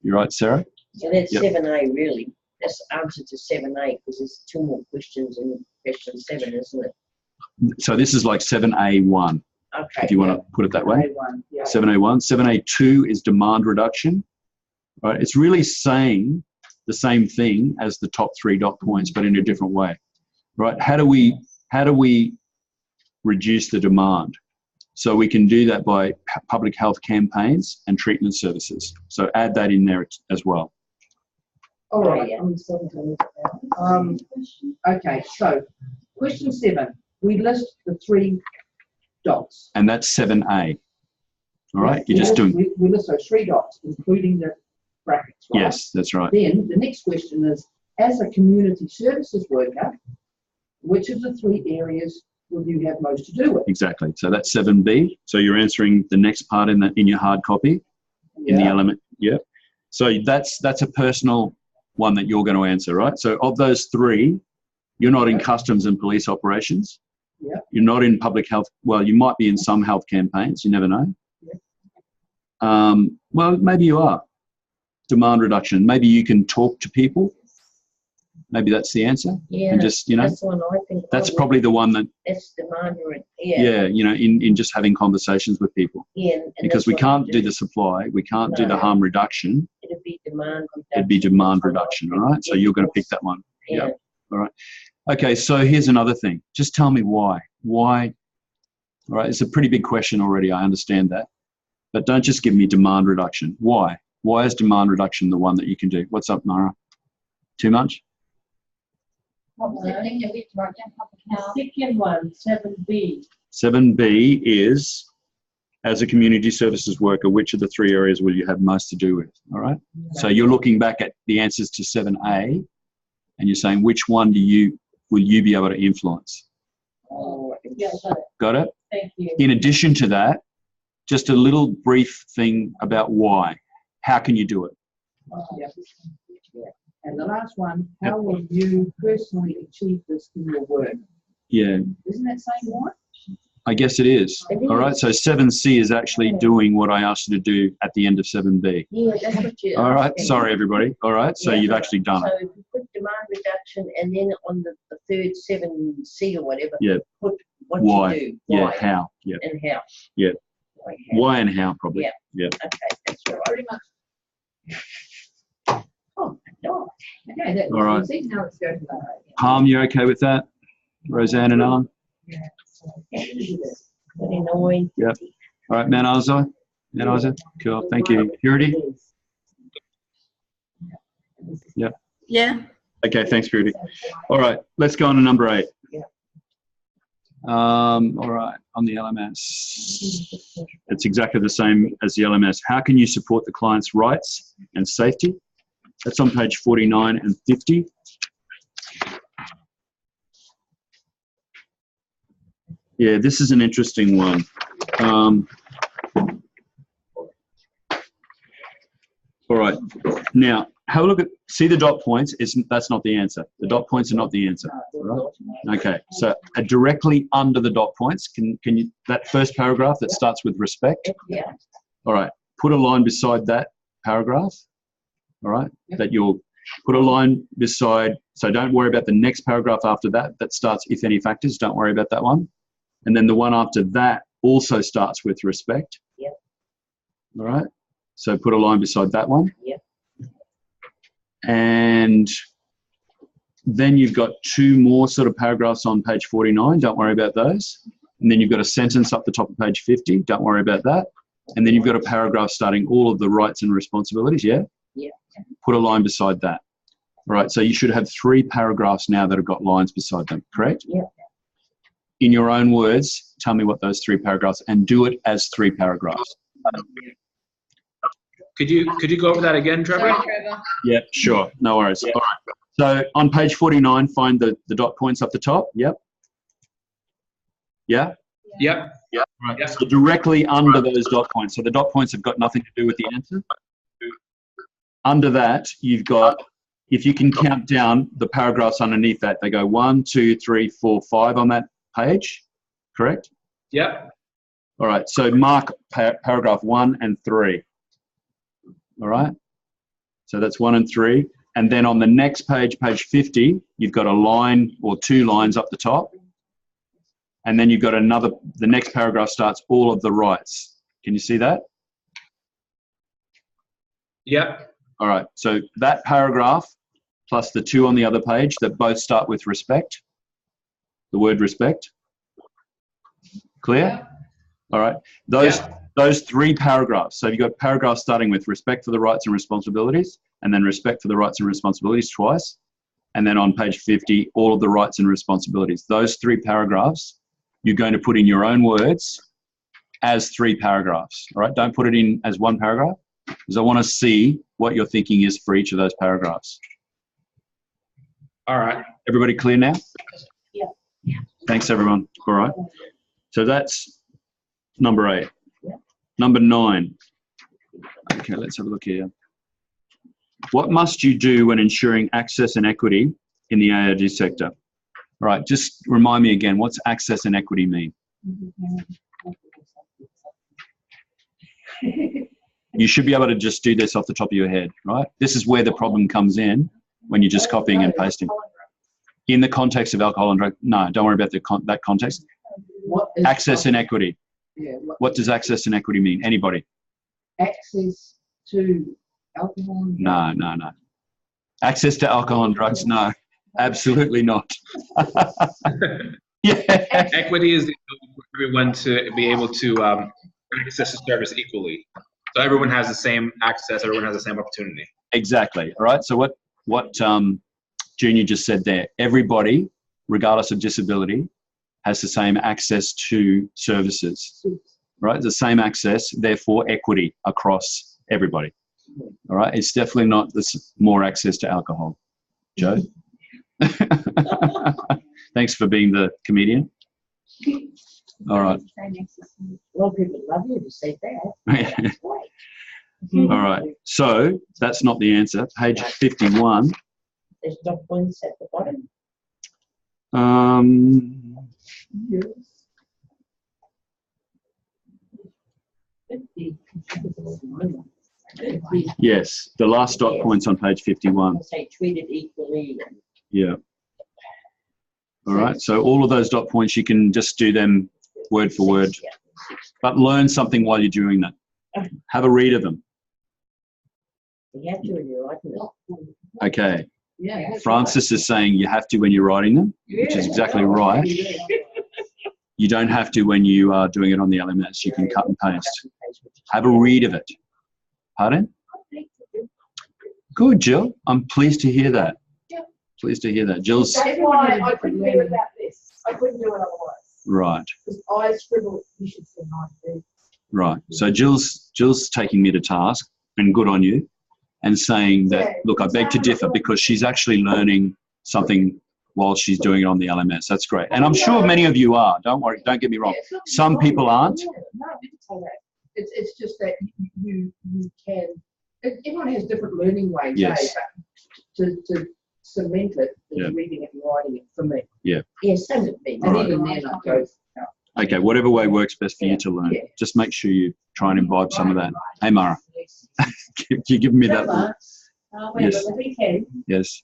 You right, Sarah? So that's Yep. 7A really. That's the answer to 7A because there's 2 more questions in question 7, isn't it? So this is like 7A1, Okay. if you want to put it that way. 7A1, yeah. 7A1. 7A2 is demand reduction. Right? It's really saying the same thing as the top 3 dot points, but in a different way. Right? How do we reduce the demand? So we can do that by public health campaigns and treatment services. So add that in there as well. All right. Yeah. Okay, so question 7. We list the 3 dots. And that's 7A. All right, you're just doing. We list those 3 dots, including the brackets, right? Yes, that's right. Then the next question is, as a community services worker, which of the 3 areas will you have most to do with? Exactly. So that's 7B. So you're answering the next part in your hard copy, in the element. Yep. So that's a personal one that you're going to answer, right? So of those 3, you're not in customs and police operations. Yeah. You're not in public health. Well, you might be in some health campaigns. You never know. Well, maybe you are. Demand reduction. Maybe you can talk to people. Maybe that's the answer. Yeah, and just, that's one I think. That's probably the one that. That's demand. Yeah, in just having conversations with people. Yeah. Because we can't do the supply, we can't do the harm reduction. It'd be demand reduction. It'd be demand reduction, all right? So you're going to pick that one. Yeah. All right. Okay, so here's another thing. Just tell me why. Why? All right, it's a pretty big question already, I understand that. But don't just give me demand reduction. Why? Why is demand reduction the one that you can do? What's up, Nara? Too much? The second one, 7B. 7B is, as a community services worker, which of the 3 areas will you have most to do with? All right. So you're looking back at the answers to 7A, and you're saying which one will you be able to influence? Oh, yeah, got it. Got it? Thank you. In addition to that, just a little brief thing about why. How can you do it? Yeah. And the last one, how will you personally achieve this in your work? Yeah. Isn't that saying why? I guess it is. All right. So 7C is actually doing what I asked you to do at the end of 7B. Yeah, that's what you. All right. Sorry, everybody. All right. So you've actually done so it. if you put demand reduction and then on the third 7C or whatever, Yeah. put what Why? you do. Yeah. Why How? Yeah. and how. Yeah. Why, how. Why and how, probably. Yeah. Yeah. Okay, that's right. Pretty much. Oh, no. Okay, that All right. was easy. Now let's go to that. Palm, you okay with that? Roseanne and Alan? But annoying. Yep. All right, Mount Isa? Mount Isa? Cool. Thank you. Purity? Yep. Yeah. Okay, thanks, Purity. All right, let's go on to number 8. All right, on the LMS. It's exactly the same as the LMS. How can you support the client's rights and safety? That's on page 49 and 50. Yeah, this is an interesting one. All right, now have a look at, see the dot points, that's not the answer. The dot points are not the answer, all right? Okay, so directly under the dot points, can you, that first paragraph that starts with respect? Yeah. All right, put a line beside that paragraph, all right? That you'll put a line beside, so don't worry about the next paragraph after that, that starts if any factors, don't worry about that one. And then the one after that also starts with respect. Yep. All right, so put a line beside that one. Yep. And then you've got 2 more sort of paragraphs on page 49, don't worry about those. And then you've got a sentence up the top of page 50, don't worry about that. And then you've got a paragraph starting all of the rights and responsibilities, yeah? Yeah. Put a line beside that. All right, so you should have 3 paragraphs now that have got lines beside them, correct? Yeah. In your own words, tell me what those 3 paragraphs, and do it as 3 paragraphs. Could you go over that again, Trevor? Sorry, Trevor. Yeah, sure, no worries. All right. So on page 49, find the dot points up the top. Yep. Yeah? Yep. Right. Yep. So directly under those dot points. So the dot points have got nothing to do with the answer. Under that, you've got, if you can count down the paragraphs underneath that, they go 1, 2, 3, 4, 5 on that page, correct? Yep. All right, so mark paragraph 1 and 3. All right, so that's 1 and 3. And then on the next page, page 50, you've got a line or 2 lines up the top. And then you've got another, the next paragraph starts all of the rights. Can you see that? Yep. All right, so that paragraph plus the 2 on the other page that both start with respect, the word respect. Clear? Yeah. All right, those 3 paragraphs. So you've got paragraphs starting with respect for the rights and responsibilities, and then respect for the rights and responsibilities twice. And then on page 50, all of the rights and responsibilities. Those 3 paragraphs you're going to put in your own words as 3 paragraphs, all right? Don't put it in as 1 paragraph, because I want to see what your thinking is for each of those paragraphs. All right. Everybody clear now? Yeah. Thanks, everyone. All right. So that's number 8. Yeah. Number 9. Okay, let's have a look here. What must you do when ensuring access and equity in the ARG sector? All right, just remind me again, what's access and equity mean? You should be able to just do this off the top of your head, right? This is where the problem comes in when you're just copying and pasting. In the context of alcohol and drug, no, don't worry about that context. Access and equity. Yeah. What does access and equity mean? Anybody? Access to alcohol and No, no, no. Access to alcohol and drugs? No, absolutely not. Yeah. Equity is the ability for everyone to be able to access the service equally. So everyone has the same access, everyone has the same opportunity. Exactly. All right. So what Junior just said there, everybody, regardless of disability, has the same access to services, right? The same access, therefore equity across everybody. All right. It's definitely not this more access to alcohol. Joe? Thanks for being the comedian. All right. Well, people love you to say that. That's great. All right. So that's not the answer. Page 51. There's dot points at the bottom. Yes, the last dot points on page 51. Say treated equally. Yeah. All right. So all of those dot points, you can just do them word for word, but learn something while you're doing that. Have a read of them. You have to when you're writing it. Okay. yeah. Francis is saying you have to when you're writing them, which is exactly right. You don't have to when you are doing it on the LMS. You can cut and paste. Have a read of it. Pardon? Good, Jill. I'm pleased to hear that. Pleased to hear that. Jill's... That's why I couldn't do it without this. I couldn't do it otherwise. Right. Because I scribble, you should see mine too. Right. So Jill's taking me to task, and good on you, and saying that, look, I beg to differ, because she's actually learning something while she's doing it on the LMS. That's great. And I'm sure many of you are. Don't worry. Don't get me wrong. Some people aren't. No, I didn't say that. It's just that you can, everyone has different learning ways, Yes. but to cement it, Yeah. reading it and writing it for me. Yeah. Yes, same with me. And Right. even then I go, Okay, whatever way works best for you to learn. Yeah. Just make sure you try and imbibe some of that. Hey, Mara, you giving me that look? Wait, Yes. on the weekend, Yes.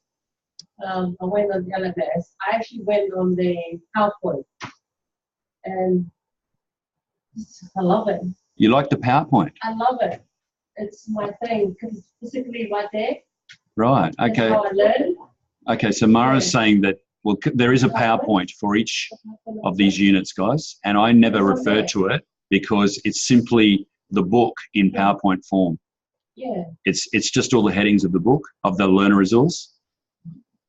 I went on the LMS. I actually went on the PowerPoint, and I love it. You like the PowerPoint? I love it. It's my thing because it's physically right there. Right. That's Okay. how I learn. Okay. So Mara's saying that, well, there is a PowerPoint for each of these units, guys, and I never refer to it because it's simply the book in PowerPoint form. Yeah. It's just all the headings of the book, of the learner resource.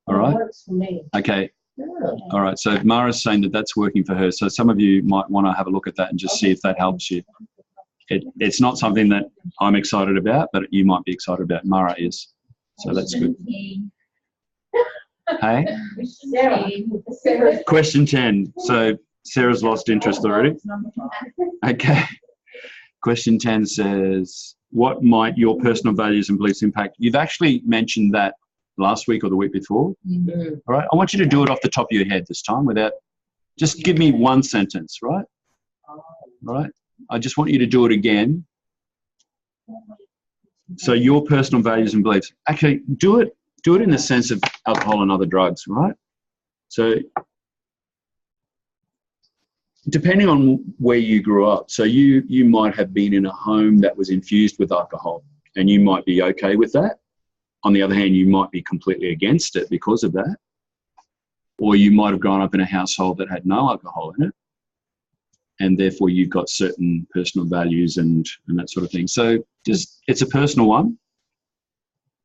All It right. works for me. Okay. Yeah. All right. So Mara's saying that that's working for her. So some of you might want to have a look at that and just see if that helps you. It's not something that I'm excited about, but you might be excited about. Mara is. So that's good. Hey? Sarah. Question 10. So Sarah's lost interest already. Okay. Question 10 says, what might your personal values and beliefs impact? You've actually mentioned that last week or the week before. Mm. All right. I want you to do it off the top of your head this time without, just give me one sentence, right? All right. I just want you to do it again. So your personal values and beliefs. Actually, do it in the sense of alcohol and other drugs, right? So depending on where you grew up, so you might have been in a home that was infused with alcohol, and you might be okay with that. On the other hand, you might be completely against it because of that. Or you might have grown up in a household that had no alcohol in it, and therefore you've got certain personal values and that sort of thing. So just, it's a personal one.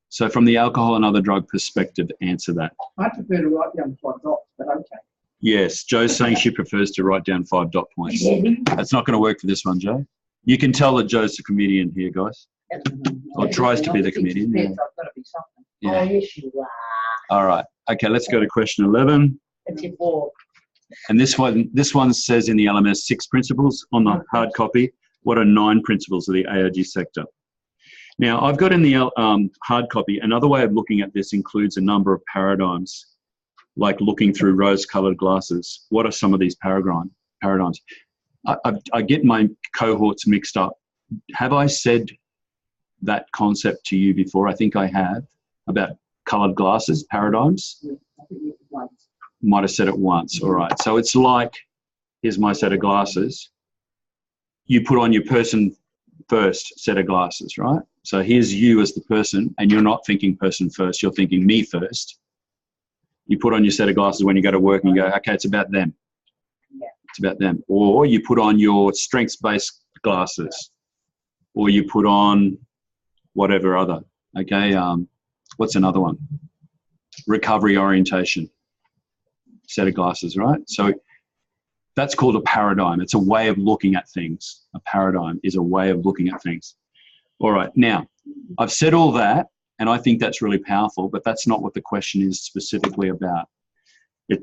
So from the alcohol and other drug perspective, answer that. I prefer to write down 5 dots, but okay. Yes, Joe's saying she prefers to write down 5 dot points. That's not going to work for this one, Joe. You can tell that Joe's the comedian here, guys. Or tries to be the comedian. Yeah. Yeah. Oh, yes, you are. All right. Okay, let's go to question 11. And this one says in the LMS 6 principles on the hard copy. What are 9 principles of the AOG sector? Now, I've got in the hard copy, another way of looking at this includes a number of paradigms, like looking through rose-coloured glasses. What are some of these paradigms? I get my cohorts mixed up. Have I said that concept to you before? I think I have, about coloured glasses, paradigms. Might have said it once. All right. So it's like, here's my set of glasses. You put on your person first set of glasses, right? So here's you as the person, and you're not thinking person first, you're thinking me first. You put on your set of glasses when you go to work and you go, okay, it's about them. It's about them. Or you put on your strengths-based glasses, or you put on whatever other, okay? What's another one? Recovery orientation set of glasses, right? So that's called a paradigm. It's a way of looking at things. A paradigm is a way of looking at things. All right, now, I've said all that, and I think that's really powerful, but that's not what the question is specifically about.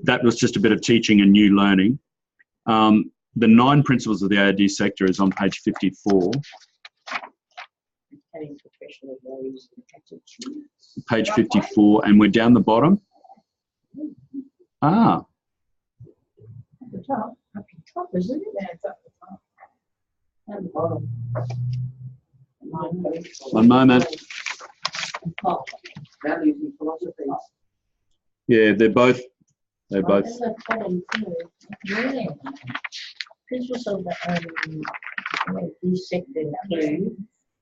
That was just a bit of teaching and new learning. The 9 principles of the AOD sector is on page 54. Page 54, and we're down the bottom. Ah. The top, up the top, isn't it? Yeah, it's up the top. And the bottom. One moment. Values and philosophies. Yeah, they're both. And the bottom too. Yeah. Principles of the AOD sector include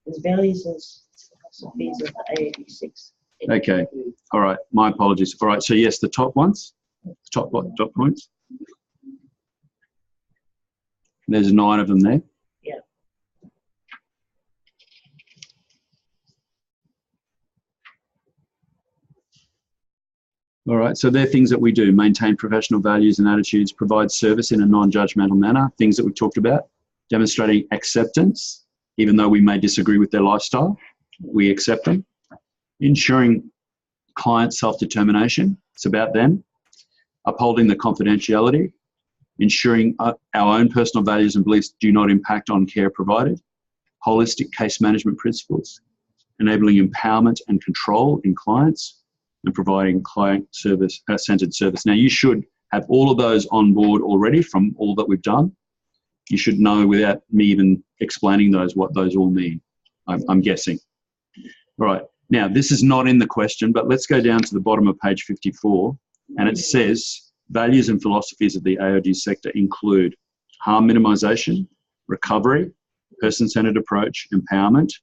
its values and philosophies of the AOD 6. Okay. All right. My apologies. All right. So yes, the top ones, top points. There's 9 of them there. Yeah. All right. So they're things that we do: maintain professional values and attitudes, provide service in a non-judgmental manner. Things that we talked about: demonstrating acceptance, even though we may disagree with their lifestyle, we accept them. Ensuring client self-determination, it's about them. Upholding the confidentiality, ensuring our own personal values and beliefs do not impact on care provided. Holistic case management principles, enabling empowerment and control in clients, and providing client-centered service. Now, you should have all of those on board already from all that we've done. You should know without me even explaining those what those all mean, I'm guessing. All right. Now, this is not in the question, but let's go down to the bottom of page 54, and it says, values and philosophies of the AOD sector include harm minimisation, recovery, person-centred approach, empowerment,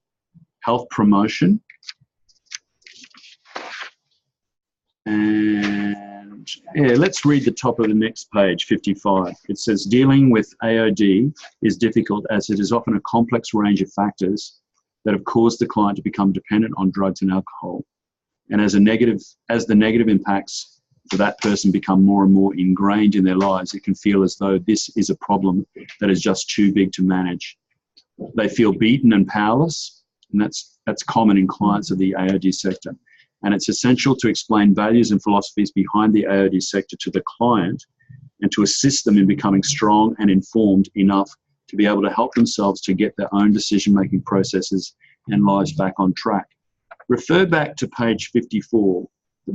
health promotion, and yeah, let's read the top of the next page, 55. It says, dealing with AOD is difficult as it is often a complex range of factors that have caused the client to become dependent on drugs and alcohol. And as the negative impacts for that person become more and more ingrained in their lives, it can feel as though this is a problem that is just too big to manage. They feel beaten and powerless, and that's common in clients of the AOD sector. And it's essential to explain values and philosophies behind the AOD sector to the client and to assist them in becoming strong and informed enough to be able to help themselves to get their own decision-making processes and lives back on track. Refer back to page 54,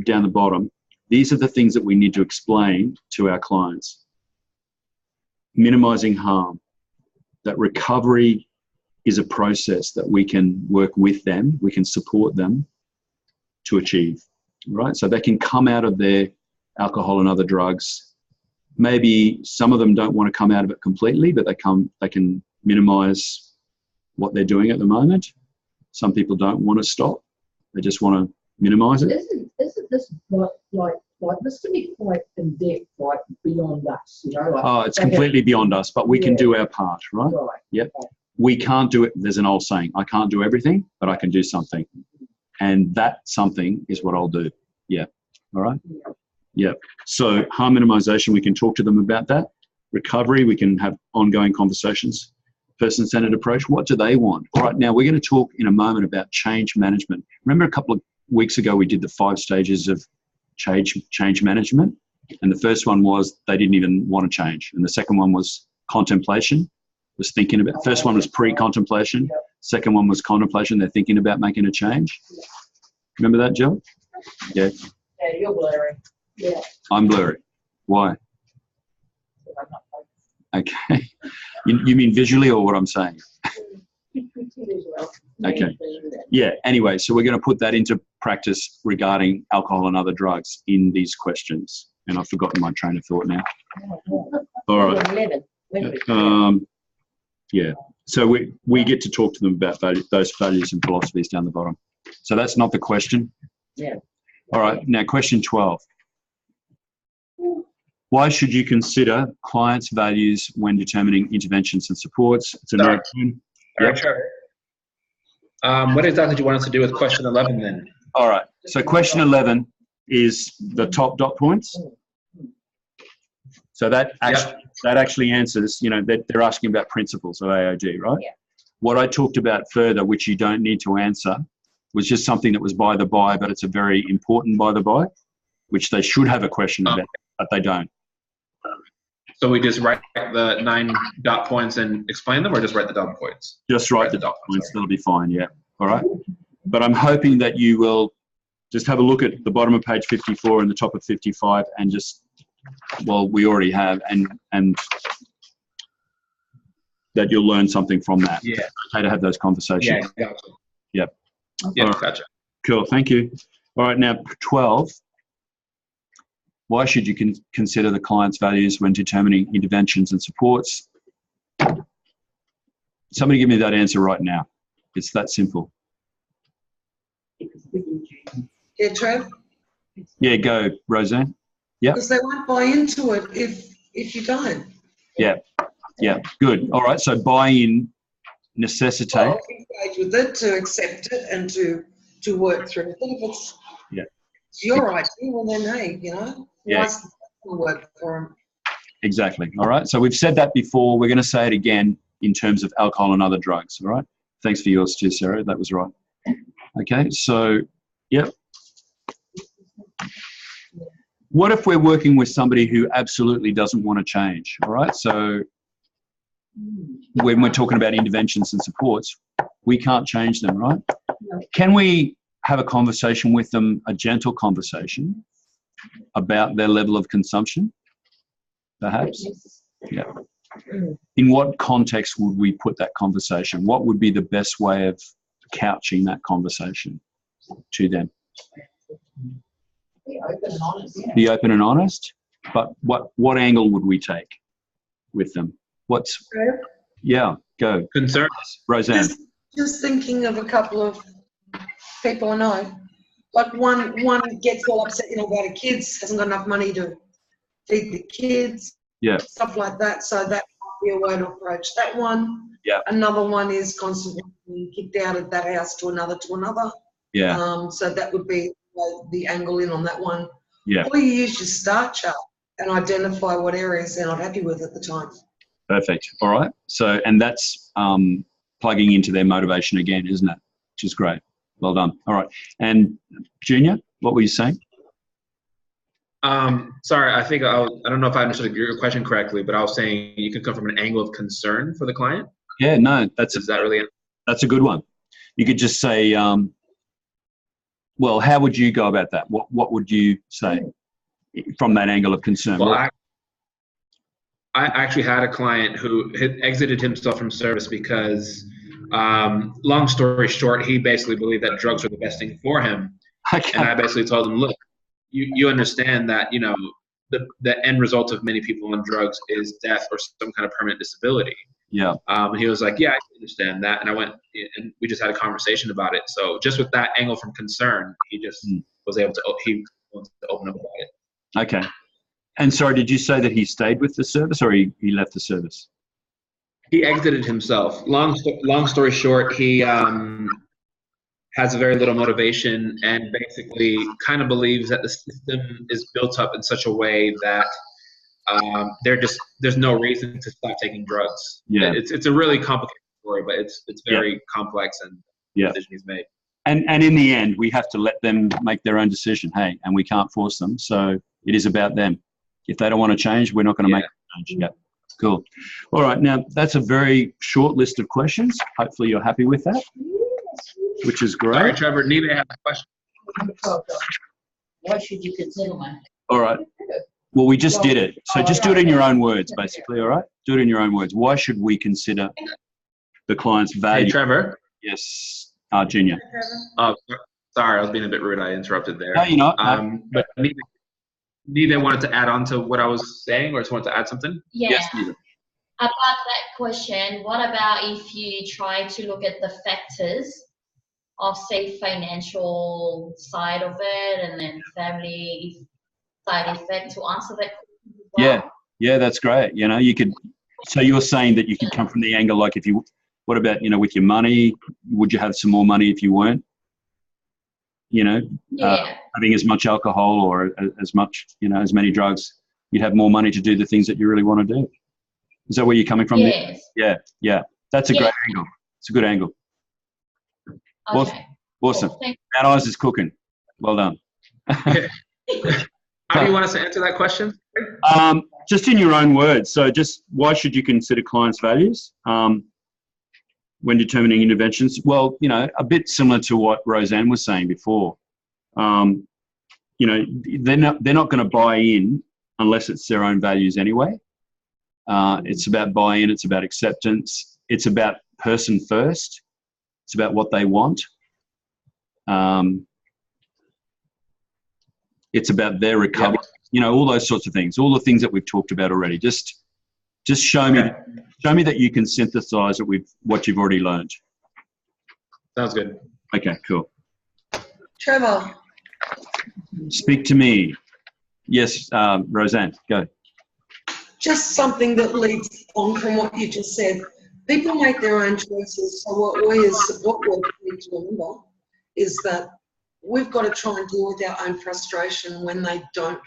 down the bottom. These are the things that we need to explain to our clients. Minimizing harm, that recovery is a process that we can work with them, we can support them to achieve, right? So they can come out of their alcohol and other drugs. Maybe some of them don't want to come out of it completely, but they can minimize what they're doing at the moment. Some people don't want to stop. They just want to minimize it. Isn't this like this can be quite in depth, like beyond us, you know? Like, it's completely beyond us, but we can do our part, right? Right. Yep. We can't do it. There's an old saying, I can't do everything, but I can do something. And that something is what I'll do. Yeah. All right. Yeah. So harm minimization, we can talk to them about that. Recovery, we can have ongoing conversations. Person-centered approach, what do they want? All right, now we're going to talk in a moment about change management. Remember a couple of weeks ago we did the 5 stages of change management, and the first one was they didn't even want to change, and the second one was contemplation, was thinking about. First one was pre-contemplation, second one was contemplation, they're thinking about making a change. Remember that, Jill? Yeah. Yeah, you're blurry. Yeah. I'm blurry. Why? Okay. You mean visually or what I'm saying? Okay. Yeah, anyway, so we're going to put that into practice regarding alcohol and other drugs in these questions. And I've forgotten my train of thought now. All right. Yeah. So we get to talk to them about those values and philosophies down the bottom. So that's not the question. Yeah. All right. Now, question 12. Why should you consider clients' values when determining interventions and supports? It's a no. Yep. Sure. What exactly do you want us to do with question 11 then? All right. So question 11 is the top dot points. So that actually answers, you know, they're asking about principles of AOG, right? Yeah. What I talked about further, which you don't need to answer, was just something that was by the by, but it's a very important by the by, which they should have a question about, but they don't. So we just write the 9 dot points and explain them, or just write the dot points? Just write the dot points. That'll be fine, yeah. All right. But I'm hoping that you will just have a look at the bottom of page 54 and the top of 55 and just, well, we already have, and that you'll learn something from that. Yeah. How to have those conversations. Yeah, gotcha. Yep. Yeah, right. Gotcha. Cool, thank you. All right, now 12. Why should you consider the client's values when determining interventions and supports? Somebody give me that answer right now. It's that simple. Yeah, Trev? Yeah, go, Roseanne. Yeah. Because they won't buy into it if you don't. Yeah, yeah, good. All right, so buy-in necessitate. Well, engage with it, to accept it and to work through it. If it's your idea, well then, hey, you know, why's it going to work for them? Exactly. All right. So we've said that before. We're going to say it again in terms of alcohol and other drugs. All right. Thanks for yours too, Sarah. That was right. Okay. So, yep. What if we're working with somebody who absolutely doesn't want to change? All right. So when we're talking about interventions and supports, we can't change them, right? Can we have a conversation with them, a gentle conversation about their level of consumption, perhaps? Yeah. In what context would we put that conversation? What would be the best way of couching that conversation to them? Be open and honest. Yeah. Be open and honest, but what angle would we take with them? Yeah, go. Concerns. Roseanne. Just thinking of a couple of people I know. Like one gets all upset, you know, about her kids, hasn't got enough money to feed the kids. Yeah. Stuff like that. So that might be a way to approach that one. Yeah. Another one is constantly being kicked out of that house to another. Yeah. So that would be the angle in on that one. Yeah. Or you use your star chart and identify what areas they're not happy with at the time. Perfect. All right. So, and that's plugging into their motivation again, isn't it? Which is great. Well done. All right. And Junior, what were you saying? Sorry, I don't know if I understood your question correctly, but I was saying you can come from an angle of concern for the client. Yeah, no, that's a good one. You could just say, well, how would you go about that? What would you say from that angle of concern? Well, I actually had a client who had exited himself from service because, long story short, he basically believed that drugs were the best thing for him. Okay. And I basically told him, look, you understand that, you know, the end result of many people on drugs is death or some kind of permanent disability. Yeah. And he was like, yeah, I understand that. And I went, and we just had a conversation about it. So just with that angle from concern, he just was able to, he wanted to open up about it. Okay. And sorry, did you say that he stayed with the service or he left the service? He exited himself. Long story short, he has very little motivation and basically kind of believes that the system is built up in such a way that there's no reason to stop taking drugs. Yeah. It's a really complicated story, but it's very complex, and the decision he's made. And in the end, we have to let them make their own decision, hey, and we can't force them. So it is about them. If they don't want to change, we're not going to make them change. Yeah, cool. All right, now that's a very short list of questions. Hopefully you're happy with that, which is great. Sorry, Trevor, Nina had a question. Why should you consider one? All right. Well, we just did it. So just do it in your own words, basically, all right? Do it in your own words. Why should we consider the client's value? Hey, Trevor. Yes, Junior. Oh, sorry, I was being a bit rude. I interrupted there. No, you're not. But Nina wanted to add on to what I was saying, or just wanted to add something? Yeah. Yes, Nina. About that question, what about if you try to look at the factors of, say, financial side of it, and then family side effect to answer that question as well? Yeah, that's great. You know, you could, so you're saying that you could come from the angle, like if you, what about, you know, with your money, would you have some more money if you weren't, you know, having as much alcohol or as much, you know, as many drugs, you'd have more money to do the things that you really want to do. Is that where you're coming from? Yes. Yeah. That's a great angle. It's a good angle. Okay. Awesome. Cool. Mount Eyes is cooking. Well done. How do you want us to answer that question? Just in your own words. So just why should you consider clients' values when determining interventions? Well, you know, a bit similar to what Roseanne was saying before. You know, they're not going to buy in unless it's their own values anyway. It's about buy-in. It's about acceptance. It's about person first. It's about what they want. It's about their recovery. Yep. You know, all those sorts of things. All the things that we've talked about already. Just show me that you can synthesize it with what you've already learned. Sounds good. Okay, cool. Trevor. Speak to me. Yes, Roseanne, go. Just something that leads on from what you just said. People make their own choices. So what we as support workers need to remember is that we've got to try and deal with our own frustration when they don't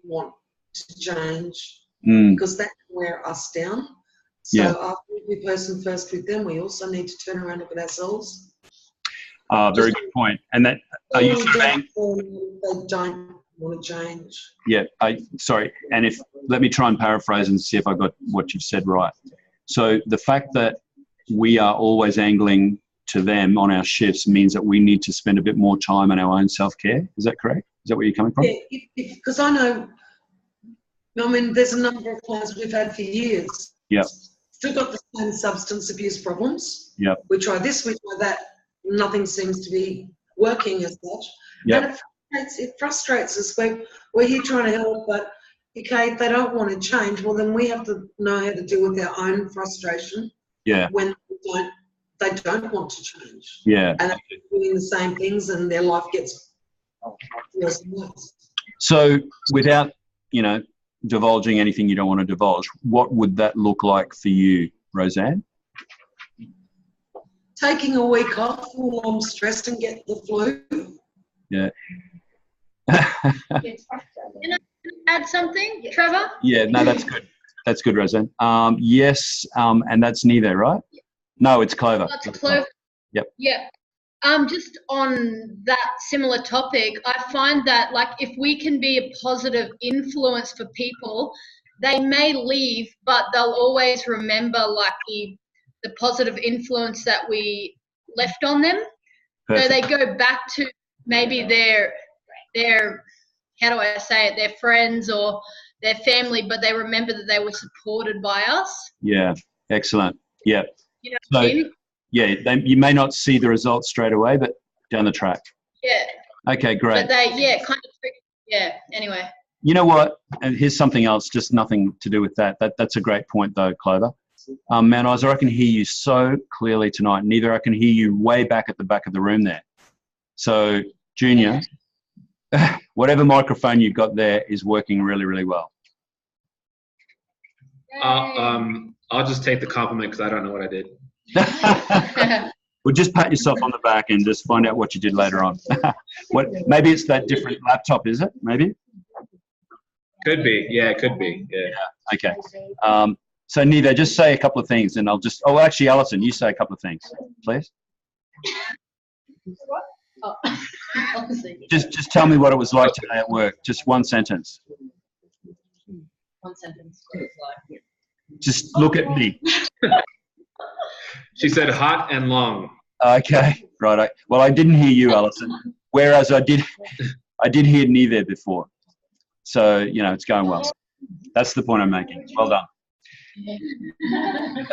want to change, because that can wear us down. So after we be person first with them, we also need to turn around and look at ourselves. Very good point. And that, are you saying they don't want to change? Yeah, sorry. And let me try and paraphrase and see if I got what you've said right. So the fact that we are always angling to them on our shifts means that we need to spend a bit more time on our own self-care. Is that correct? Is that where you're coming from? Yeah, because I mean, there's a number of clients we've had for years. Yeah. Still got the same substance abuse problems. Yeah. We try this, we try that. Nothing seems to be working as such. Yeah. And it frustrates us. We're here trying to help, but okay, if they don't want to change, well, then we have to know how to deal with our own frustration. Yeah. When they don't want to change. Yeah. And they're doing the same things, and their life gets worse and worse. So without, you know, divulging anything you don't want to divulge, what would that look like for you, Roseanne? Taking a week off while I'm stressed and get the flu. Yeah. Can I add something, Trevor? Yeah, no, that's good. That's good, Roseanne. Yes, and that's neither, right? No, it's Clover. That's Clover. Yep. Yeah. Just on that similar topic, I find that, like, if we can be a positive influence for people, they may leave, but they'll always remember, like, the positive influence that we left on them. Perfect. So they go back to maybe their how do I say it, their friends or their family, but they remember that they were supported by us. Yeah, excellent. Yeah. You know what I mean? Yeah, you may not see the results straight away, but down the track. Yeah. Okay, great. But anyway. You know what? And here's something else, just nothing to do with that. That's a great point though, Clover. Mount Isa, I can hear you so clearly tonight. Neither I can hear you way back at the back of the room there. So, Junior, whatever microphone you've got there is working really, really well. I'll just take the compliment because I don't know what I did. Well, just pat yourself on the back and just find out what you did later on. Maybe it's that different laptop, is it? Maybe? Could be. Yeah, it could be. Yeah. Okay. So Neva, just say a couple of things and I'll just, oh, actually, Alison, you say a couple of things, please. Oh. Just tell me what it was like today at work. Just one sentence. One sentence. Just look at me. She said hot and long. Okay, right. Well, I didn't hear you, Alison. Whereas I did hear Neve before. So, it's going well. That's the point I'm making. Well done.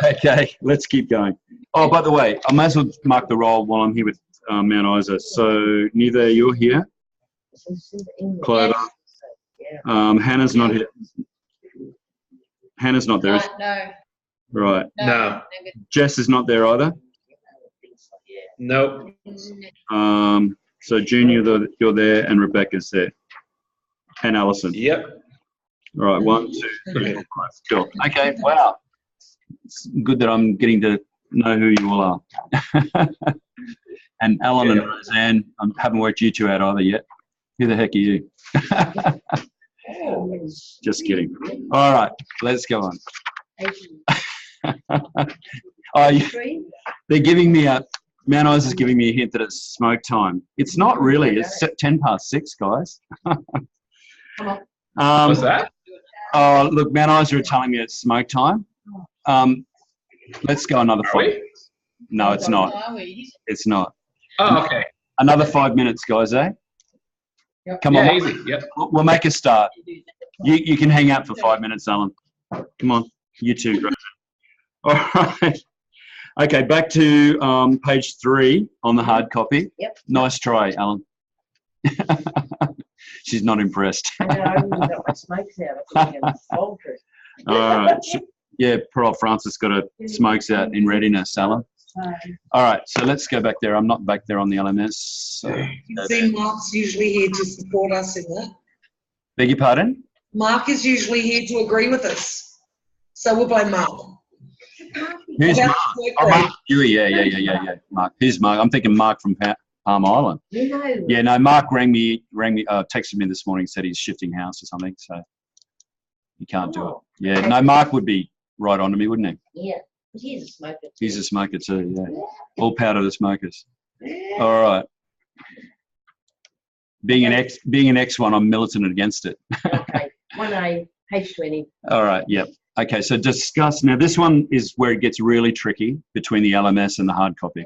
Okay, let's keep going. Oh, by the way, I may as well mark the roll while I'm here with Mount Isa. So, Neve, you're here. Clover. Hannah's not here. Hannah's not there. No. Right. No. Jess is not there either. Nope. So Junior, you're there, and Rebecca's there, and Alison. Yep. All right. 1, 2, 3, 4, 5. Cool. Okay. Wow. It's good that I'm getting to know who you all are. And Alan and Roseanne, I haven't worked you two out either yet. Who the heck are you? Just kidding. All right. Let's go on. They're giving me Mount Isa is giving me a hint that it's smoke time. It's not really. It's 6:10, guys. What's that? Oh, look, Mount Isa are telling me it's smoke time. Let's go another 5 minutes. No, it's not. It's not. Oh, okay. Another 5 minutes, guys, eh? Come on. Easy. Yep. We'll make a start. You can hang out for 5 minutes, Alan. Come on. You too, Greg. All right. Okay, back to page 3 on the hard copy. Yep. Nice try, Alan. She's not impressed. I know, I haven't got my smokes out. All right. Yeah, poor old Francis got her smokes out in readiness, Alan. All right, so let's go back there. I'm not back there on the LMS. So You see, Mark's usually here to support us in that. beg your pardon? Mark is usually here to agree with us. So we'll blame Mark. Who's Mark? Oh, Mark Dewey. Yeah. Mark. Who's Mark? I'm thinking Mark from Palm Island. Yeah, no, Mark rang me, texted me this morning, said he's shifting house or something, so he can't do it. Yeah, no, Mark would be right on to me, wouldn't he? Yeah, but he's a smoker. He's a smoker too, yeah. All power to the smokers. All right. Being an ex one, I'm militant against it. Okay, 1A, page 20. All right, yep. Okay, so discuss. Now, this one is where it gets really tricky between the LMS and the hard copy.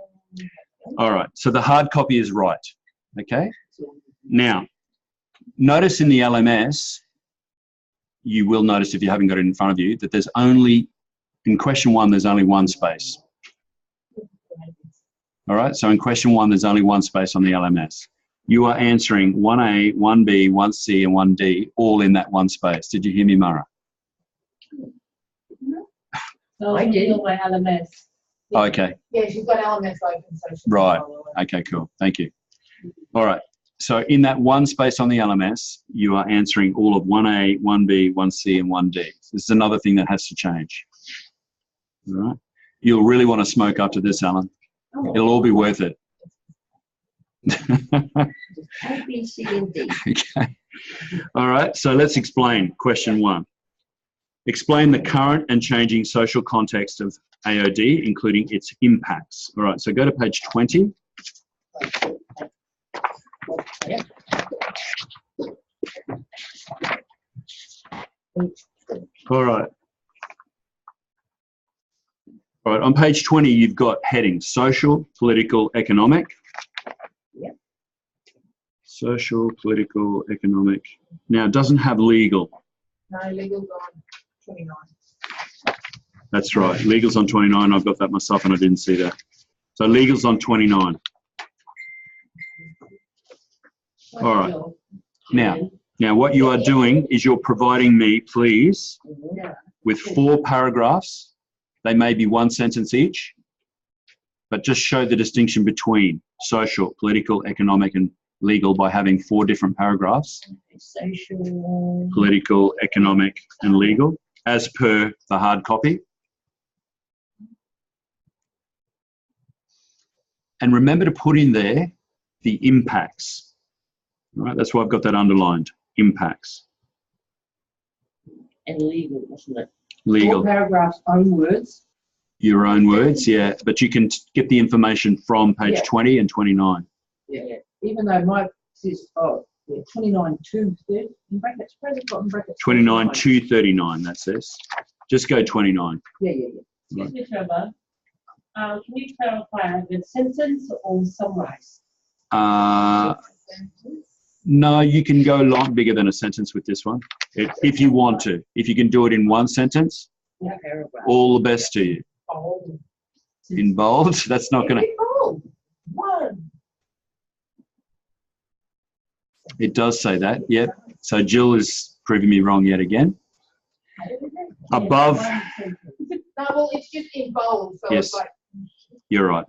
All right, so the hard copy is right, okay? Now, notice in the LMS, you will notice if you haven't got it in front of you, that there's only, in question 1, there's only 1 space. All right, so in question 1, there's only 1 space on the LMS. You are answering 1A, 1B, 1C, and 1D, all in that 1 space. Did you hear me, Mara? So I did my LMS. Okay. Yeah, she's got LMS open. So she's Right. Okay, cool. Thank you. All right. So in that 1 space on the LMS, you are answering all of 1A, 1B, 1C, and 1D. This is another thing that has to change. All right. You'll really want to smoke after this, Alan. It'll all be worth it. A, B, C, and D. Okay. All right. So let's explain question 1. Explain the current and changing social context of AOD, including its impacts. All right, so go to page 20. All right. All right, on page 20, you've got headings: social, political, economic. Yep. Social, political, economic. Now, it doesn't have legal. No, legal's on 29. That's right. Legal's on 29. I've got that myself and I didn't see that. So legal's on 29. All right. Now what you are doing is you're providing me, please, with 4 paragraphs. They may be 1 sentence each, but just show the distinction between social, political, economic, and legal by having 4 different paragraphs. Social, political, economic, and legal, as per the hard copy. And remember to put in there the impacts. All right, that's why I've got that underlined, impacts. And legal, isn't it? Legal. All paragraphs, own words. Your own words, yeah. But you can get the information from page 20 and 29. Yeah. Even though mine says, 29 to 30, in brackets, where's it got in brackets? 29 to 39, that says. Just go 29. Yeah. Excuse me, Trevor. Can you clarify the sentence or summarize? No, you can go a lot bigger than a sentence with this one, if you want to. If you can do it in one sentence, all the best to you. Bold. In bold, that's not going to... Bold. One. It does say that, yep. So Jill is proving me wrong yet again. Above... No, well, it's just in bold, so yes, it's like... You're right.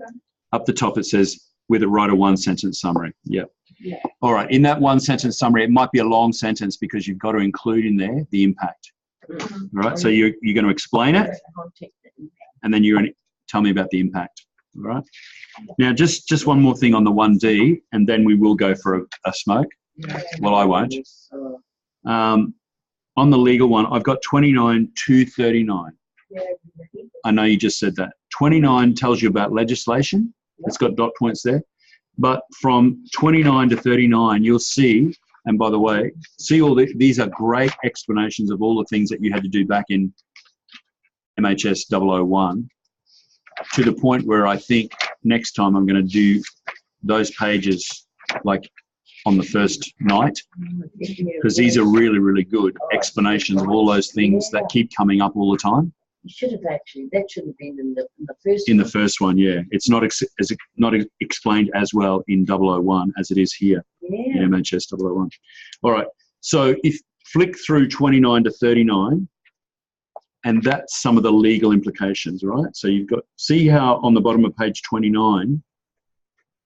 Up the top it says, with a write a one-sentence summary. Yep. Yeah. All right, in that one-sentence summary, it might be a long sentence because you've got to include in there the impact. All right, so you're going to explain it, and then you're going to tell me about the impact. All right. Now, just one more thing on the 1D, and then we will go for a smoke. Well, I won't. On the legal one, I've got 29 to 39. I know you just said that. 29 tells you about legislation. It's got dot points there. But from 29 to 39, you'll see, and by the way, see all these are great explanations of all the things that you had to do back in MHS 001, to the point where I think next time I'm going to do those pages like on the first night, because these are really, really good explanations of all those things that keep coming up all the time. You should have actually, that should have been in the first one. In the first one, yeah. It's not explained as well in 001 as it is here in MHS 001. All right, so if flick through 29 to 39, and that's some of the legal implications, right? So you've got, see how on the bottom of page 29,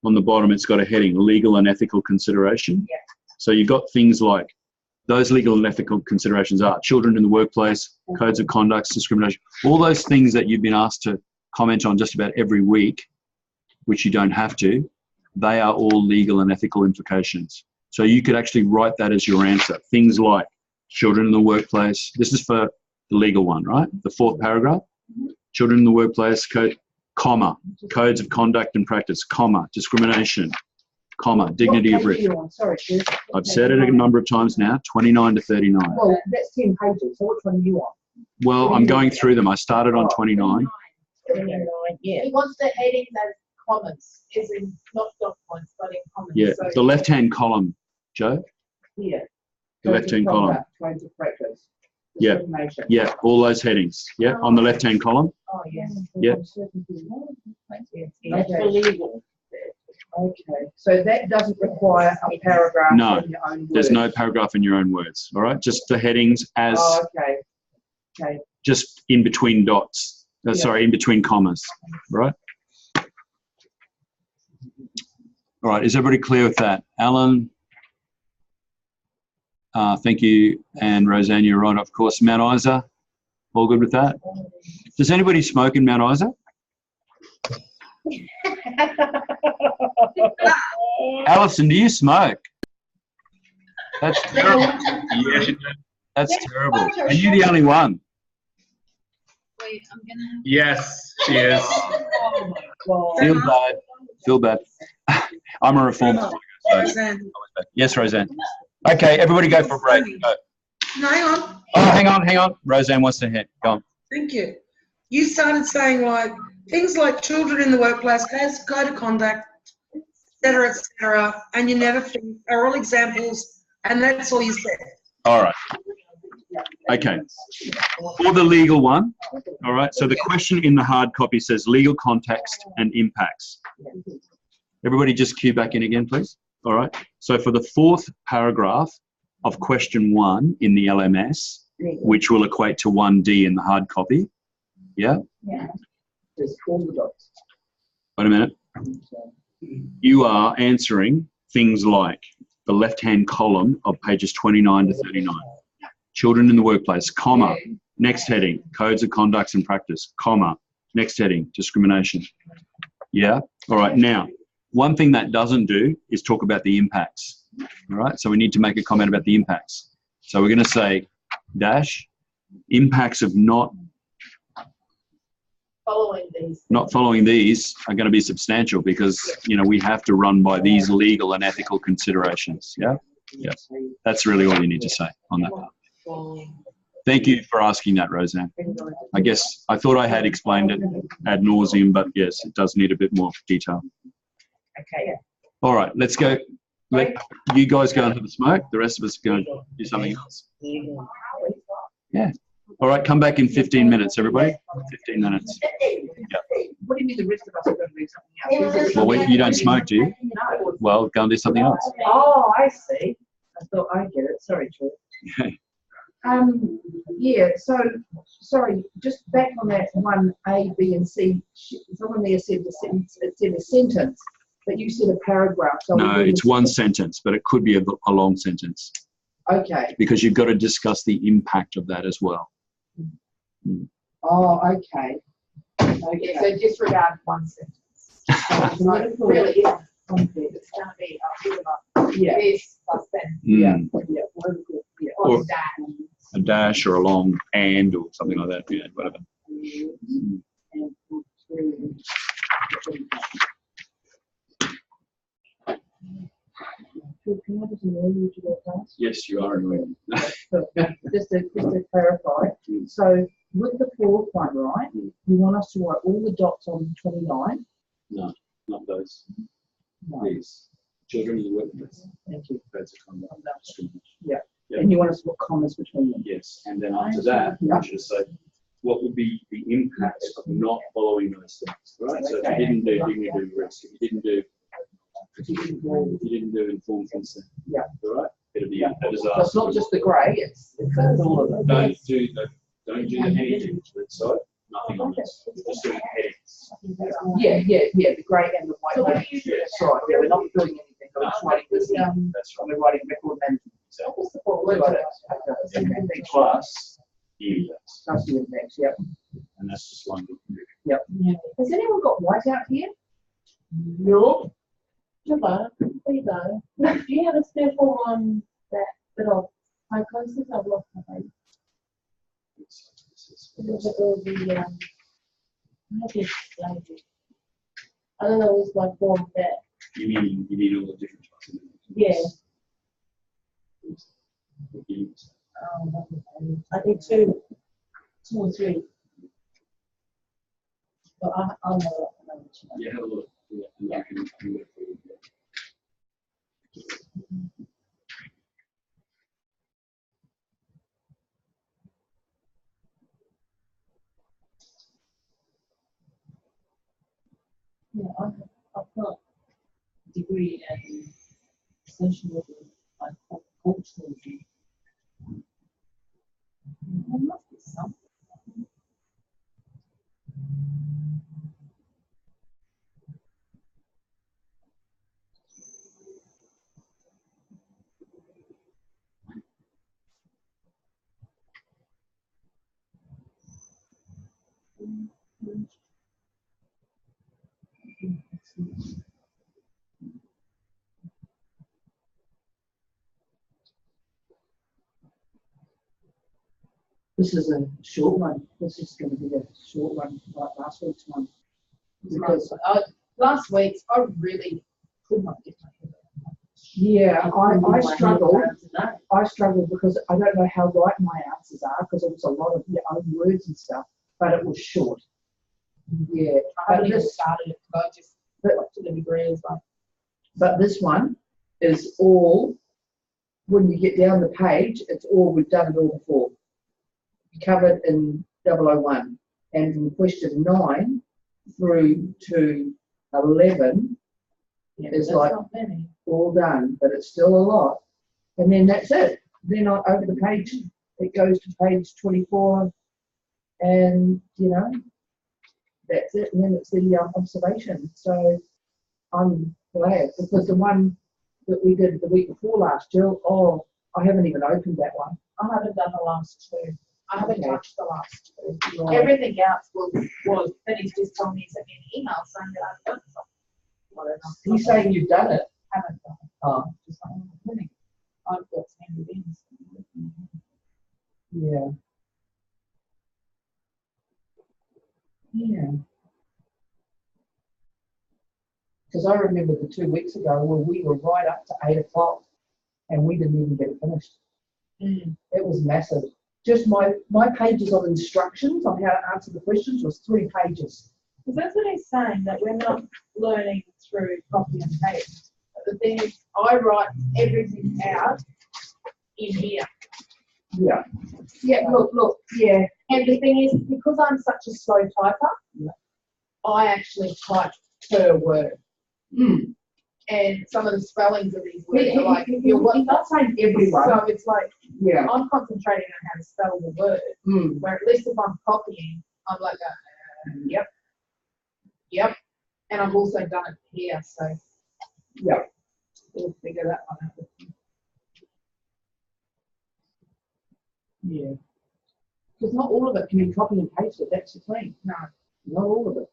on the bottom it's got a heading, legal and ethical consideration. Yeah. So you've got things like, those legal and ethical considerations are children in the workplace, codes of conduct, discrimination, all those things that you've been asked to comment on just about every week, which you don't have to, they are all legal and ethical implications. So you could actually write that as your answer. Things like children in the workplace, this is for the legal one, right? The fourth paragraph, children in the workplace, comma, codes of conduct and practice, comma, discrimination, comma, dignity of risk. I've said it a number of times now, 29 to 39. Well, that's 10 pages, so which one are you on? Well, I'm going through them. I started on 29. Yeah. He wants the heading as comments, as in not dot points, but in comments. Yeah, so the left-hand column, Joe. Here. The left-hand column. Codes of practice. Yeah, yeah, all those headings. Yeah, on the left-hand column. Oh, yes. Yeah. That's for legal. Okay, so that doesn't require a paragraph No, in your own words. There's no paragraph in your own words. All right, just the headings as. Oh, okay. Okay. Just in between dots. Sorry, in between commas. Right. All right. Is everybody clear with that? Alan. Thank you, and Roseanne, you're right. Of course, Mount Isa. All good with that? Does anybody smoke in Mount Isa? Alison, do you smoke? That's terrible. Yeah, she does. That's terrible. Are you the only one? Wait, I'm gonna have... Yes, she is. Feel bad. Feel bad. I'm a reformer. So. Yes, Roseanne. Okay, everybody go for a break. Go. No, hang on. Oh, hang on. Roseanne wants to hit. Go on. Thank you. You started saying like things like children in the workplace, code of conduct, et cetera, and you never think are all examples, and that's all you said. All right. Okay. For the legal one, all right, so the question in the hard copy says legal context and impacts. Everybody just cue back in again, please. All right. So for the fourth paragraph of question 1 in the LMS, which will equate to 1D in the hard copy, yeah? Yeah. Just all the dots. Wait a minute. You are answering things like the left-hand column of pages 29 to 39. Children in the workplace, comma, next heading, codes of conduct and practice, comma, next heading, discrimination. Yeah. All right. Now, one thing that doesn't do is talk about the impacts. All right. So we need to make a comment about the impacts. So we're going to say dash impacts of not following these are going to be substantial because, you know, we have to run by these legal and ethical considerations. Yeah. Yeah. That's really all you need to say on that part. Thank you for asking that, Roseanne. I guess I thought I had explained it ad nauseum, but yes, it does need a bit more detail. Okay. All right, let's go. Let you guys go and have a smoke. The rest of us are going to do something else. Yeah. All right, come back in 15 minutes, everybody. 15 minutes. Yeah. What do you mean the rest of us are going to do something else? Well, you don't smoke, do you? No. Well, go and do something else. Oh, I see. I thought I get it. Sorry, Troy. Yeah, so, sorry, just back on that one A, B, and C, someone there said it said a sentence, but you said a paragraph. So no, it's one sentence, but it could be a long sentence. Okay. Because you've got to discuss the impact of that as well. Oh, okay. Okay. So disregard one sentence. Really, yeah. It's going to be this plus then. Yeah. Yeah. Or a dash or a long and or something like that. Yeah, whatever. Yes, you are annoying. Just to clarify, so with the fourth one, right, you want us to write all the dots on 29? No, not those. No. These. Children of the workplace. Thank you. That's a conduct discrimination. Yeah. Yeah. And you want us to put commas between them? Yes, and then after that, I want you to say, what would be the impact of not following those things, right? So if you didn't do dignity risk, if you didn't do informed consent, yeah, all right, it'll be a disaster. So it's not just the grey; it's all of them. Don't do the heading side. Nothing on this. Just doing headings. Yeah, the grey and the white. So that's right. Yeah, we're not doing anything. We're just writing this down. That's right. We're writing record management. Plus the index. Plus the index, yep. And that's just one. Yep. Has anyone got white out here? No. Hello. There you go. Do you have a spare form on that bit of psychosis? I've lost my phone. I don't know what's my form there. You need all the different types of them. Yeah. I think two or three. But I'll know. Yeah, have a look. Yeah. I can do it for you. Yeah, I've got a degree in social work, like cultural. There must be something. This is a short one. This is going to be a short one, like last week's one. Because last week's, I really could not get my head around. Yeah, I struggled because I don't know how right my answers are because it was a lot of your own words and stuff, but it was short. Yeah, I haven't even started it because I just got to the degree as well. But this one is all, when you get down the page, it's all, we've done it all before. Covered in 001, and from question 9 through to 11 is like all done, but it's still a lot. And then that's it. Then over the page, it goes to page 24, and that's it. And then it's the observation. So I'm glad because the one that we did the week before last, Jill, I haven't even opened that one. I haven't done the last two. I haven't Okay. touched the last two. Right. Everything else was Penny's just told me, sent me an email saying that I've done something. Whatever. He's saying you've done it. Haven't done it. Oh, Just like, Penny, I've got handed in. yeah. Yeah. Because I remember the 2 weeks ago where we were right up to 8 o'clock and we didn't even get it finished. Mm. It was massive. Just my pages of instructions on how to answer the questions was 3 pages. Because that's what he's saying, that we're not learning through copy and paste. But the thing is, I write everything out in here. Yeah. Yeah, look, yeah. And the thing is, because I'm such a slow typer, I actually type per word. Mm. And some of the spellings of these words are like, you're not saying everyone. So it's like, yeah. I'm concentrating on how to spell the word. Mm. Where at least if I'm copying, I'm like, yep. Yep. And I've also done it here, so yep. We'll figure that one out. Yeah. Because not all of it can be copy and pasted, that's the thing. No. Not all of it.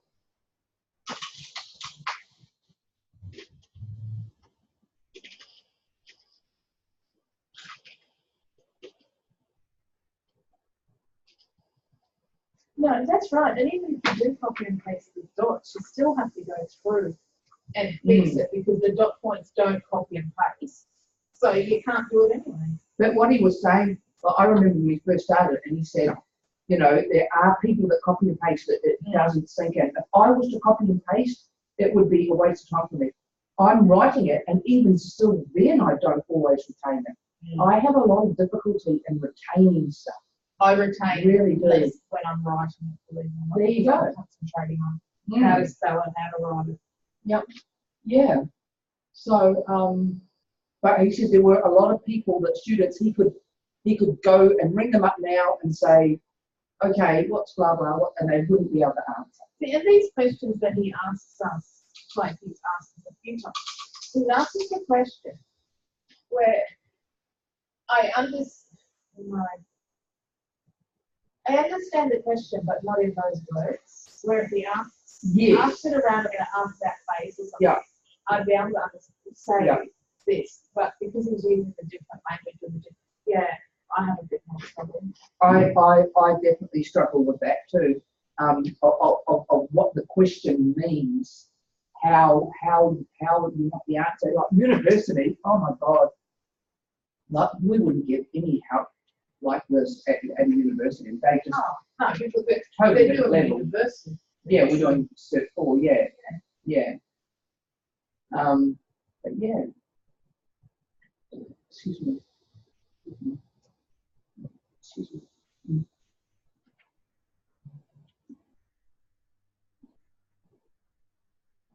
No, that's right. And even if you do copy and paste the dots, you still have to go through and fix it because the dot points don't copy and paste. So you can't do it anyway. But what he was saying, well, I remember when we first started and he said, you know, there are people that copy and paste it, it doesn't sink in. If I was to copy and paste, it would be a waste of time for me. I'm writing it and even still then I don't always retain it. I have a lot of difficulty in retaining stuff. I retain really less when I'm writing it. There you go. I'm concentrating on how to spell it, how to write it. Yep. Yeah. So, but he said there were a lot of people that students he could go and ring them up now and say, okay, what's blah blah, what, and they wouldn't be able to answer. See, and these questions that he asks us, like he's asked us a few times, he asks us a question where I understand the question, but not in those words. Where if he asks it around in an ask that face or something, I'd be able to say this. But because he's using a different language or the different, I have a bit more trouble. I definitely struggle with that too. Of what the question means, how you have the answer. Like university, oh my God, like we wouldn't get any help like this at a university. They just because they're totally doing level. University. Yeah, we're doing Cert 4. Yeah. But yeah. Excuse me. Excuse me.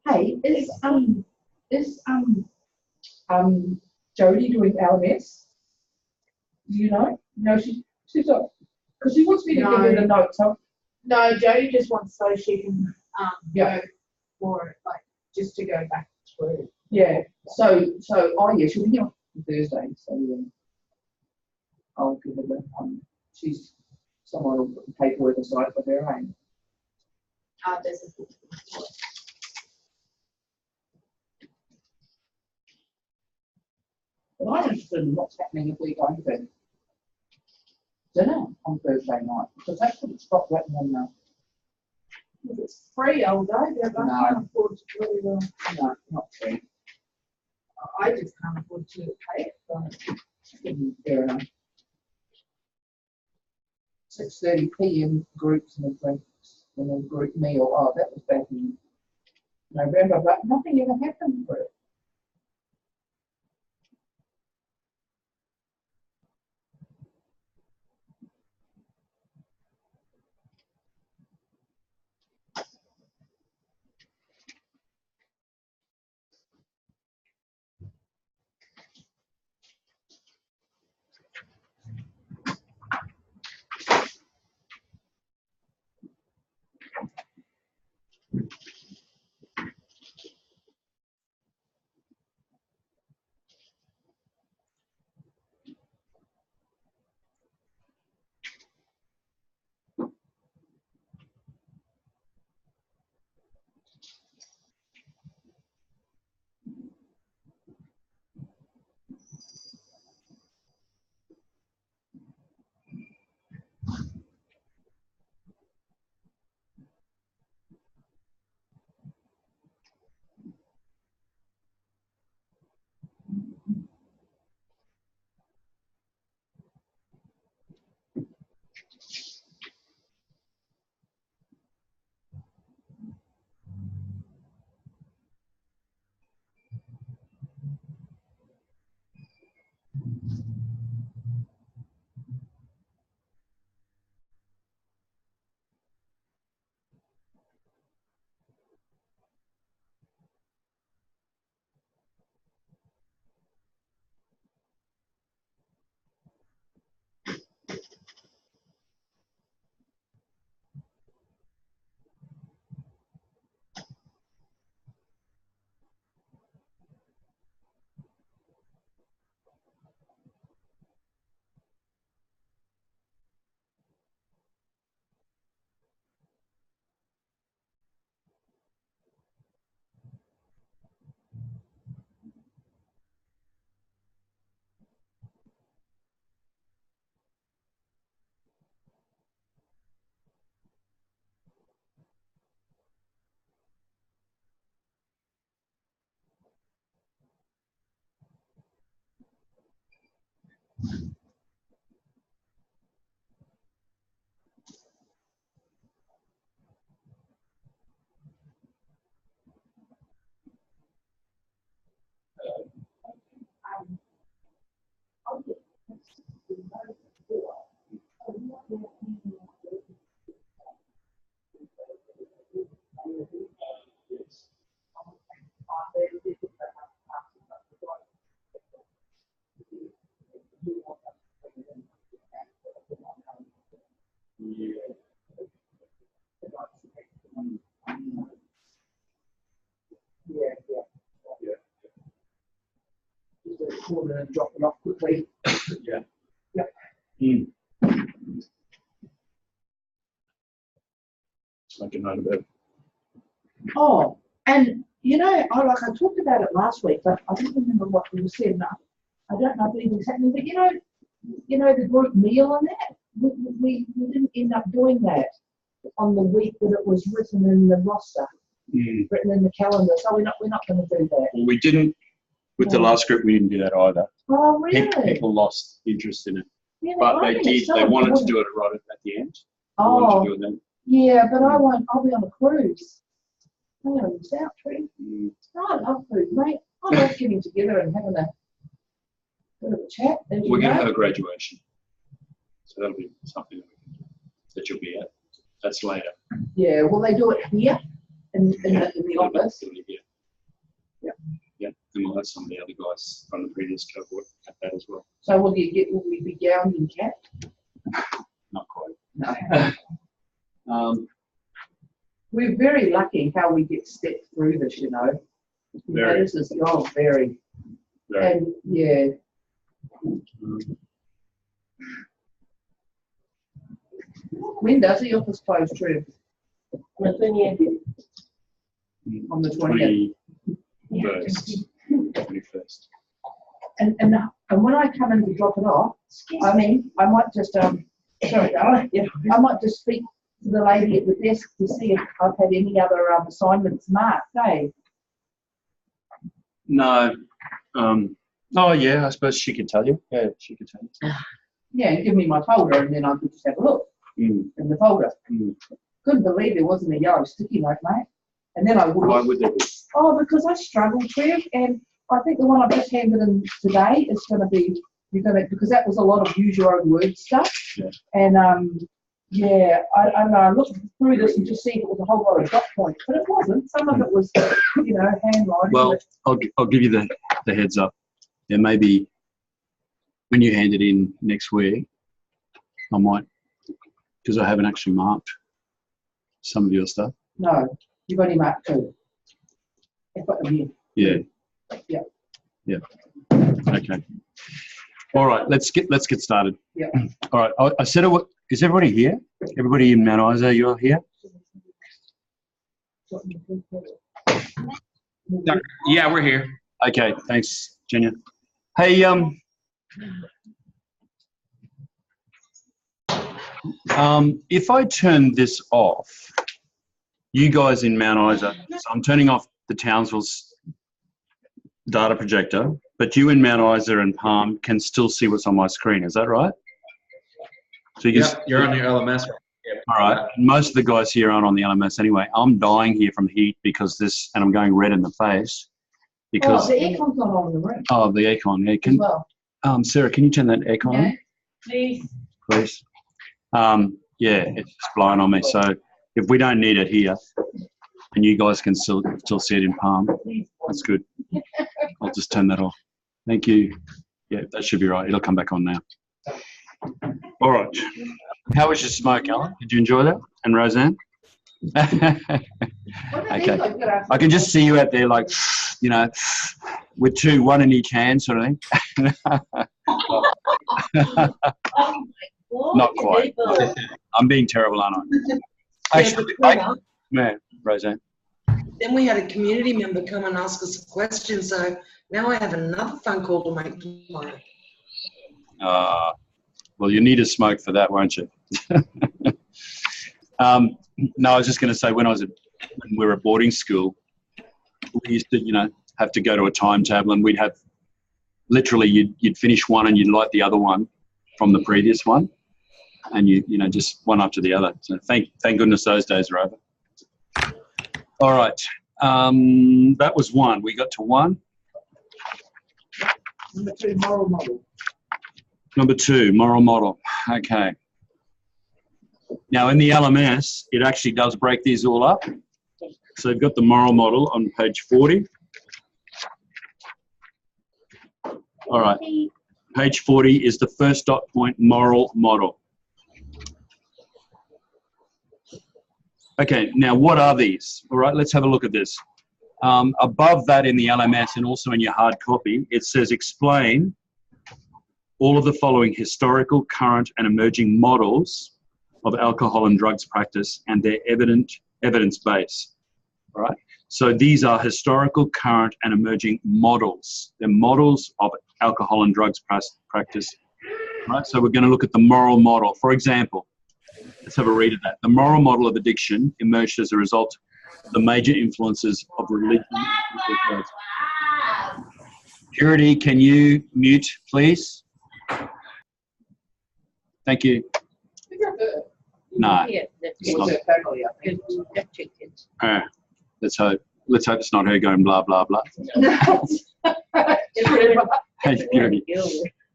Hey, is Jodie doing LMS? Do you know? No, she's not. Because she wants me to give her the notes. Huh? No, Jodie just wants so she can go for it, like just to go back through. Yeah. So oh yeah, she'll be here on Thursday. So I'll give her the she's someone will put the paperwork aside for her aim. But I'm interested in what's happening if we're going to dinner on Thursday night, because that could stop that one now. If it's free, I'll go, but I can't afford to really well. No, not free. I just can't afford to pay it. So. Fair enough. 6:30 p.m. groups and drinks and then group meal. Oh, that was back in November, but nothing ever happened for it. and drop it off quickly. Yeah. Yep. Mm. Let's make a note of it. Oh, and you know, I talked about it last week, but I don't remember what we said. No, I don't know if anything's happening, but you know the group meal and that, we didn't end up doing that on the week that it was written in the roster, written in the calendar. So we're not going to do that. Well, we didn't with the last group. We didn't do that either. Oh, really? People lost interest in it, Yeah, but I they think did. it's so They wanted to important. do it right at the end. They Oh, wanted to do it then. yeah, but I won't. I'll be on a cruise. I'm going to miss out, Tree. I love food, mate. I love getting together and having a bit of a chat. We're going to have a graduation, so that'll be something that you'll be at. That's later. Yeah, will they do it here in the office? Yeah. Yeah. Yeah, and we'll have some of the other guys from the previous cohort at that as well. So will we be gowned and capped? Not quite. No. We're very lucky how we get stepped through this, you know. Very. This is very. And yeah. When does the office close, Trev? On the 20th. On the 20th. 21st. And when I come in to drop it off, I might just sorry, I might just speak to the lady at the desk to see if I've had any other assignments marked, eh? No. Oh yeah, I suppose she could tell you. Yeah, she could tell you. Yeah, give me my folder and then I could just have a look in the folder. Couldn't believe there wasn't a yellow sticky note, mate. And then I would. Why would there be? Oh, because I struggled, Trev, and I think the one I've just handed in today is going to be, because that was a lot of use your own words stuff. Yeah. And yeah, I don't know, I looked through this and just see if it was a whole lot of dot points, but it wasn't. Some of it was, handwriting. Well, I'll give you the heads up. There may be, when you hand it in next week, I might, because I haven't actually marked some of your stuff. No, you've only marked 2. I've got them here. Yeah. Yeah. Yeah. Okay. All right. Let's get started. Yeah. All right. I said, is everybody here? Everybody in Mount Isa, you're here? Yeah, we're here. Okay. Thanks, Jenya. Hey, if I turn this off, you guys in Mount Isa, so I'm turning off the Townsville's data projector, but you in Mount Isa and Palm can still see what's on my screen. Is that right? So you're on your LMS. Yeah. All right. Most of the guys here aren't on the LMS anyway. I'm dying here from heat because and I'm going red in the face. Because the aircon's not on in the room. Oh, the aircon. Yeah. Sarah, can you turn that aircon on? Please. Please. Yeah, it's blowing on me. So if we don't need it here, and you guys can still see it in Palm, that's good. I'll just turn that off. Thank you. Yeah, that should be right. It'll come back on now. All right. How was your smoke, Alan? Did you enjoy that? And Roseanne? Okay. I can just see you out there like, with 2, 1 in each hand sort of thing. Not quite. I'm being terrible, aren't I? Actually, man, Roseanne. Then we had a community member come and ask us a question, so now I have another phone call to make tomorrow. Well, you need a smoke for that, won't you? No, I was just going to say, when we were at boarding school, we used to, have to go to a timetable, and we'd have literally you'd finish one and you'd light the other one from the previous one, and just one after the other. So thank goodness those days are over. All right, that was 1. We got to 1. Number 2, moral model. Number 2, moral model. Okay. Now in the LMS, it actually does break these all up. So you've got the moral model on page 40. All right. Page 40 is the first dot point moral model. Okay, now what are these? All right, let's have a look at this. Above that in the LMS and also in your hard copy, it says explain all of the following historical, current, and emerging models of alcohol and drugs practice and their evidence base. All right. So these are historical, current, and emerging models. They're models of alcohol and drugs practice. Right. So we're going to look at the moral model. For example, let's have a read of that. The moral model of addiction emerged as a result of the major influences of religion. Purity, can you mute, please? Thank you. No. It's not. Let's hope it's not her going blah, blah, blah. Hey, Purity.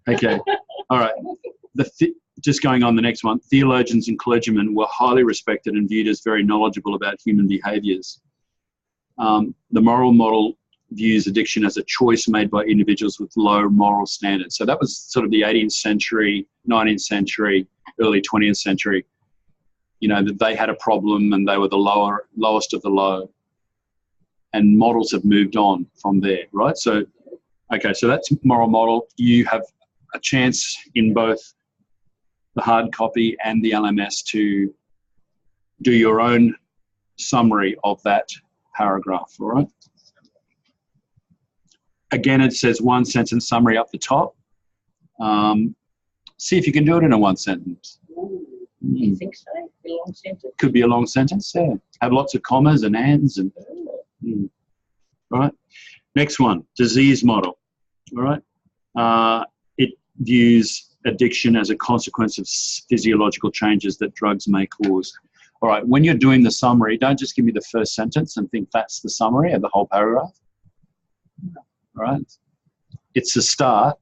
Okay. All right. Just going on the next one. Theologians and clergymen were highly respected and viewed as very knowledgeable about human behaviours. The moral model views addiction as a choice made by individuals with low moral standards. So that was sort of the 18th century, 19th century, early 20th century. You know, that they had a problem and they were the lowest of the low. And models have moved on from there, right? So, okay, so that's moral model. You have a chance in both the hard copy and the LMS to do your own summary of that paragraph, all right? Again, it says one sentence summary up the top. See if you can do it in a one sentence. You think so? A long sentence? Could be a long sentence, yeah. Have lots of commas and ands and... All right. Next one, disease model. All right. It views addiction as a consequence of physiological changes that drugs may cause. All right. When you're doing the summary, don't just give me the first sentence and think that's the summary of the whole paragraph. All right. It's a start.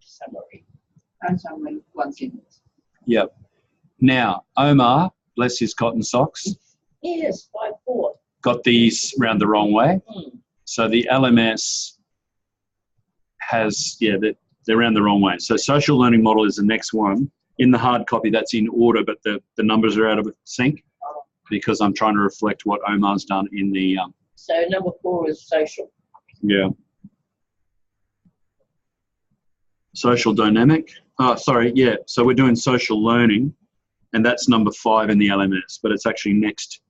Summary. Summary, one sentence. Yep. Now, Omar, bless his cotton socks. Yes, 5-4. Got these round the wrong way. So the LMS has, yeah, they're round the wrong way. So social learning model is the next one. In the hard copy, that's in order, but the numbers are out of sync because I'm trying to reflect what Omar's done in the... So number 4 is social. Yeah. Social dynamic. Oh, sorry, yeah. So we're doing social learning, and that's number 5 in the LMS, but it's actually next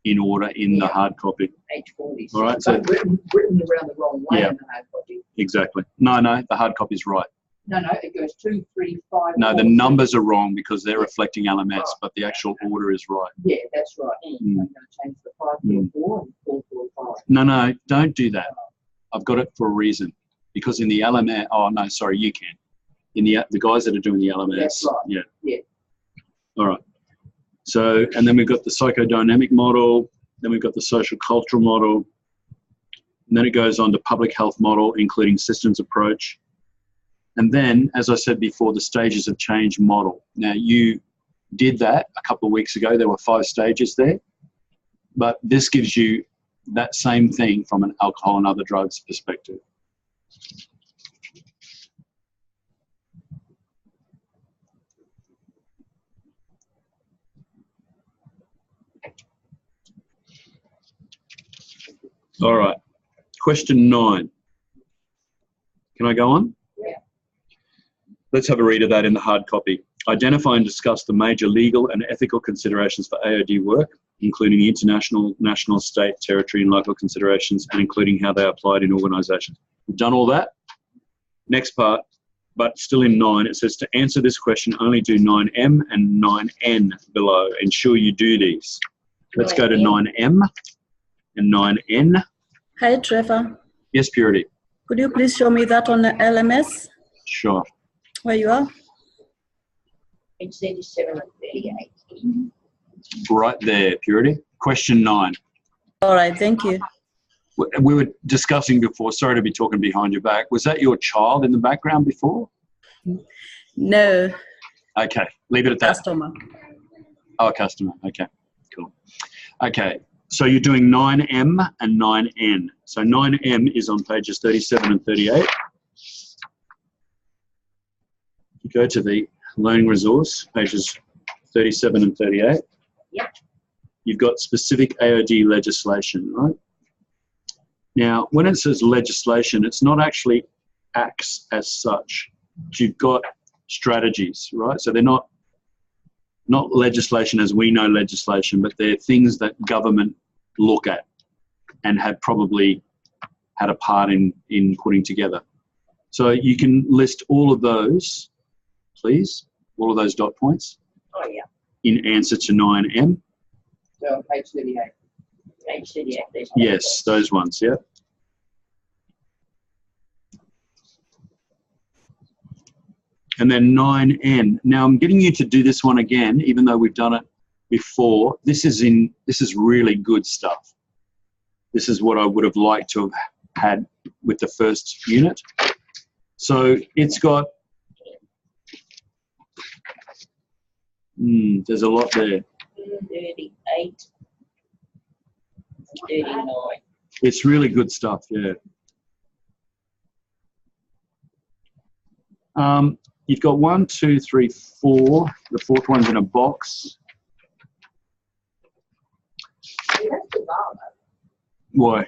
in order in the hard copy. Page 40. All right. So written around the wrong way in the hard copy. Exactly. No, the hard copy is right. No, it goes 2, 3, 5. No, the numbers are wrong because they're reflecting LMS, but the actual order is right. Yeah, that's right. I'm going to change the 5, 4, 4 and 4, 4, 5. No, don't do that. I've got it for a reason. Because in the LMS, oh no, sorry, you can. In the guys that are doing the LMS, that's right. Yeah. All right. So, and then we've got the psychodynamic model, then we've got the social cultural model, and then it goes on to public health model, including systems approach. And then, as I said before, the stages of change model. Now, you did that a couple of weeks ago. There were 5 stages there, but this gives you that same thing from an alcohol and other drugs perspective. All right. Question 9. Can I go on? Yeah. Let's have a read of that in the hard copy. Identify and discuss the major legal and ethical considerations for AOD work, including international, national, state, territory, and local considerations, and including how they are applied in organisations. We've done all that. Next part, but still in 9, it says to answer this question, only do 9M and 9N below. Ensure you do these. Let's go to 9M and 9N. Hi, Trevor. Yes, Purity. Could you please show me that on the LMS? Sure. Where you are? Page 37 and 38. Right there, Purity. Question 9. All right, thank you. We were discussing before, sorry to be talking behind your back. Was that your child in the background before? No. Okay, leave it at that. Customer. Oh, customer. Okay, cool. Okay, so you're doing 9M and 9N. So 9M is on pages 37 and 38. You go to the learning resource, pages 37 and 38. Yep. You've got specific AOD legislation, right? Now, when it says legislation, it's not actually acts as such. You've got strategies, right? So they're not legislation as we know legislation, but they're things that government look at and have probably had a part in putting together. So you can list all of those, please, all of those dot points. Oh, yeah. In answer to 9M. So on page 38. Page 38. Yes, those ones, yeah. And then 9N. Now I'm getting you to do this one again, even though we've done it before. This is really good stuff. This is what I would have liked to have had with the first unit. So it's got, there's a lot there. 38. 39. It's really good stuff, yeah. You've got 1, 2, 3, 4. The fourth one's in a box. Yeah, that's bizarre, though. Why?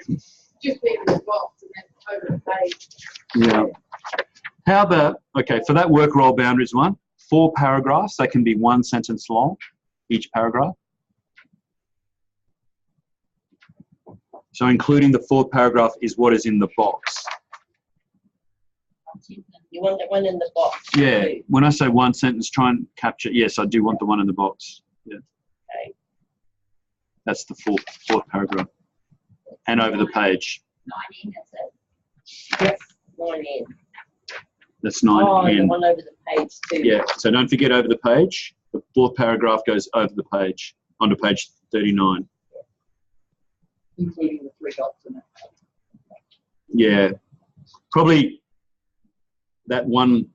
Just being in the box and then over the page. Yeah. How about, okay, for that work role boundaries one, 4 paragraphs, they can be 1 sentence long, each paragraph. So including the 4th paragraph is what is in the box. You want the one in the box? Yeah, Too. when I say 1 sentence, try and capture, yes, I do want the one in the box. Yeah. Okay. That's the fourth paragraph. And over the page. 9N, that's it? Yes, 9N. That's 9N. Oh, the one over the page too. Yeah, so don't forget over the page. The 4th paragraph goes over the page, onto page 39. Including the 3 dots in it. Yeah, probably that 1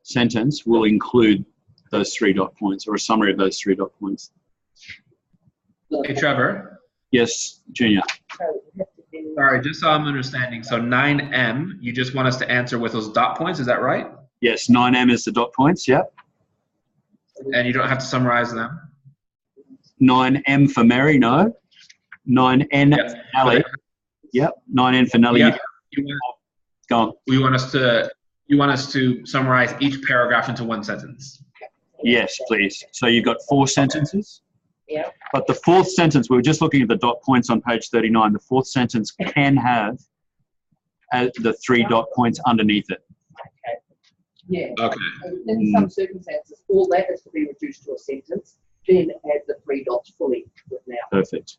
sentence will include those 3 dot points or a summary of those 3 dot points. Hey, Trevor. Yes, Junior. Sorry, just so I'm understanding. So 9M, you just want us to answer with those dot points, is that right? Yes, 9M is the dot points, yep. And you don't have to summarize them? 9M for Mary, no. 9N for Nelly. Yep, 9N for Nelly. Yep. Go on. You want us to summarize each paragraph into 1 sentence? Yes, please. So you've got 4 sentences. Yeah. But the 4th sentence, we were just looking at the dot points on page 39. The 4th sentence can have the 3 dot points underneath it. Okay. Yeah. Okay. In some circumstances, all that has to be reduced to a sentence, then add the 3 dots fully written out. Perfect.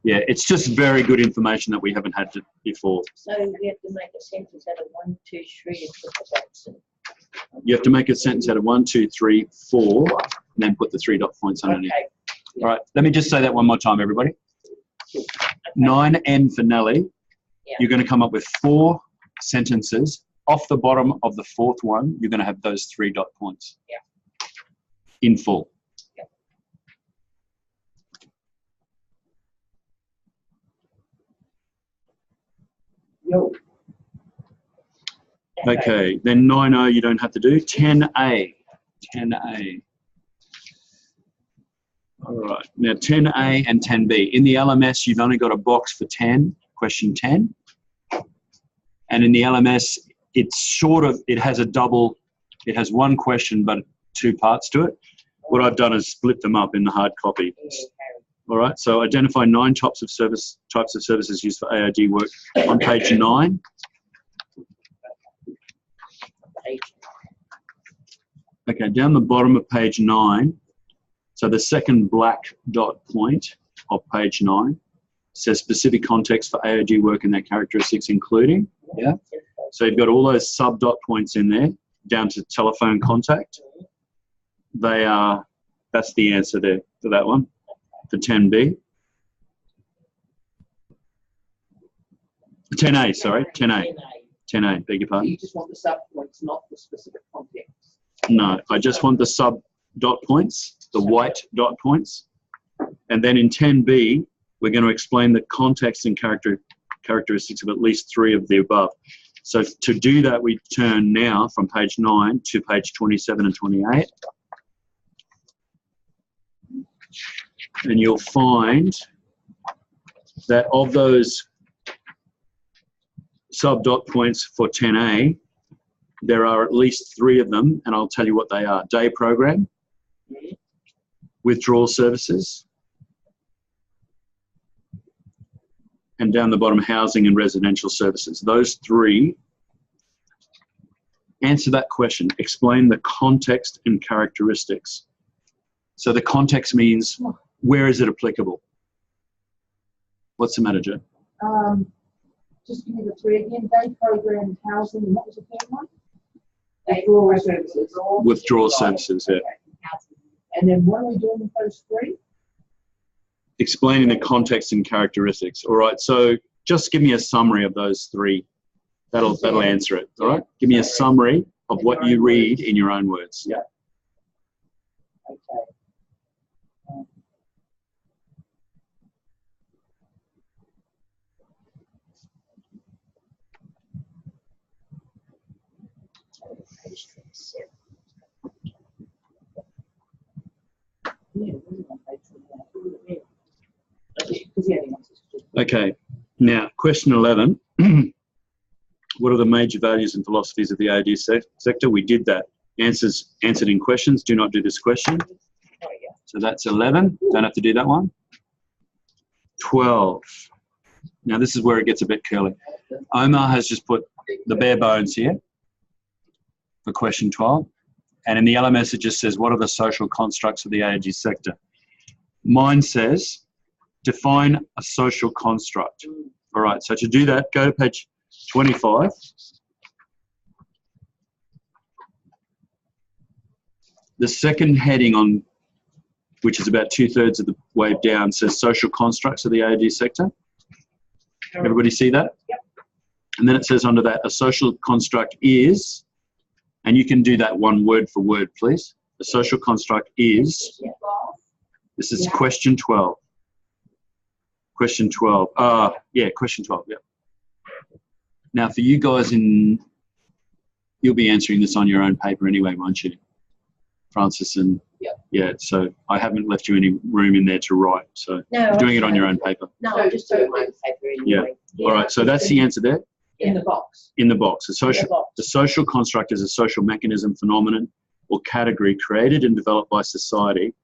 Yeah, it's just very good information that we haven't had before. So we have to make a sentence out of 1, 2, 3 and put the dots in. You have to make a sentence out of 1, 2, 3, 4, and then put the 3 dot points underneath. Okay. All right, let me just say that one more time, everybody. Okay. 9N for Nelly. Yeah. You're going to come up with 4 sentences. Off the bottom of the 4th one, you're going to have those 3 dot points. Yeah. In full. Yeah. Yo. Okay, then 9O you don't have to do. 10A. 10A. All right, now 10A and 10B. In the LMS, you've only got a box for 10, question 10. And in the LMS, it's sort of, it has 1 question, but 2 parts to it. What I've done is split them up in the hard copy. All right, so identify 9 types of services used for AOD work on page 9. Okay, down the bottom of page 9, so the second black dot point of page 9 says specific context for AOD work and their characteristics including, yeah? So you've got all those sub dot points in there, down to telephone contact. That's the answer there for that one, for 10B. 10A, sorry, 10A. 10A, beg your pardon. You just want the sub points, not the specific context. No, I just want the sub dot points, the white dot points. And then in 10B, we're going to explain the context and characteristics of at least 3 of the above. So to do that, we turn now from page 9 to page 27 and 28. And you'll find that of those sub-dot points for 10A, there are at least 3 of them, and I'll tell you what they are. Day program, withdrawal services, and down the bottom, housing and residential services. Those 3, answer that question. Explain the context and characteristics. So the context means, where is it applicable? What's the matter, Joe? Just give me the 3 again. Day program, housing, and what was the third one? Withdrawal services. Withdrawal services, yeah. And then what are we doing with those 3? Explaining the context and characteristics. All right, so just give me a summary of those 3. That'll answer it, all right? Give me a summary of what you read in your own words. Yeah. Okay. Okay, now question 11. What are the major values and philosophies of the AD sector? We did that. Answered in questions. Do not do this question. So that's 11. Don't have to do that one. 12. Now this is where it gets a bit curly. Omar has just put the bare bones here for question 12. And in the LMS it just says, what are the social constructs of the AG sector? Mine says, define a social construct. All right, so to do that, go to page 25. The second heading on, which is about 2/3 of the way down, says social constructs of the AD sector. Everybody see that? Yep. And then it says under that, a social construct is, and you can do that one word for word, please. A social construct is, this is question 12. Question 12. Yeah, question 12, yeah. Now for you guys you'll be answering this on your own paper anyway, won't you? Francis and, yeah, so I haven't left you any room in there to write, so you're doing it on your own paper. No, I'm just doing my paper anyway. Yeah. All right, so that's the answer there. In the box. In the box. The social construct is a social mechanism, phenomenon, or category created and developed by society,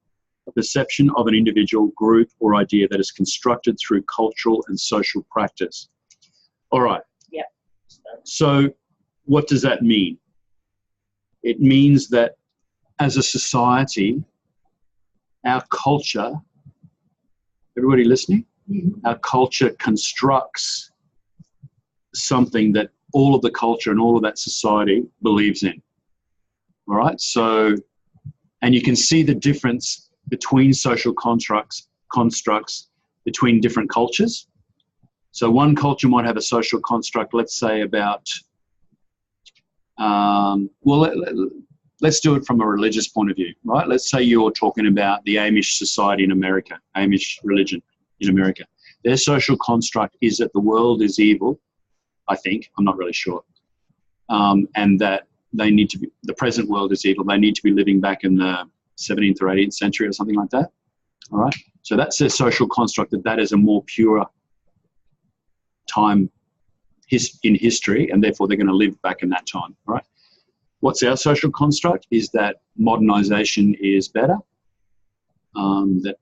a perception of an individual, group, or idea that is constructed through cultural and social practice. All right. Yeah. So what does that mean? It means that as a society, our culture, everybody listening? Mm-hmm. Our culture constructs something that all of the culture and all of that society believes in. All right, so, and you can see the difference between social constructs between different cultures. So one culture might have a social construct, let's say about, let's do it from a religious point of view, right? Let's say you're talking about the Amish society in America, Amish religion in America. Their social construct is that the world is evil, I think, I'm not really sure, and that they need to be, the present world is evil, they need to be living back in the 17th or 18th century or something like that, all right? So that's their social construct, that is a more pure time in history, and therefore they're going to live back in that time, all right? What's our social construct is that modernisation is better, that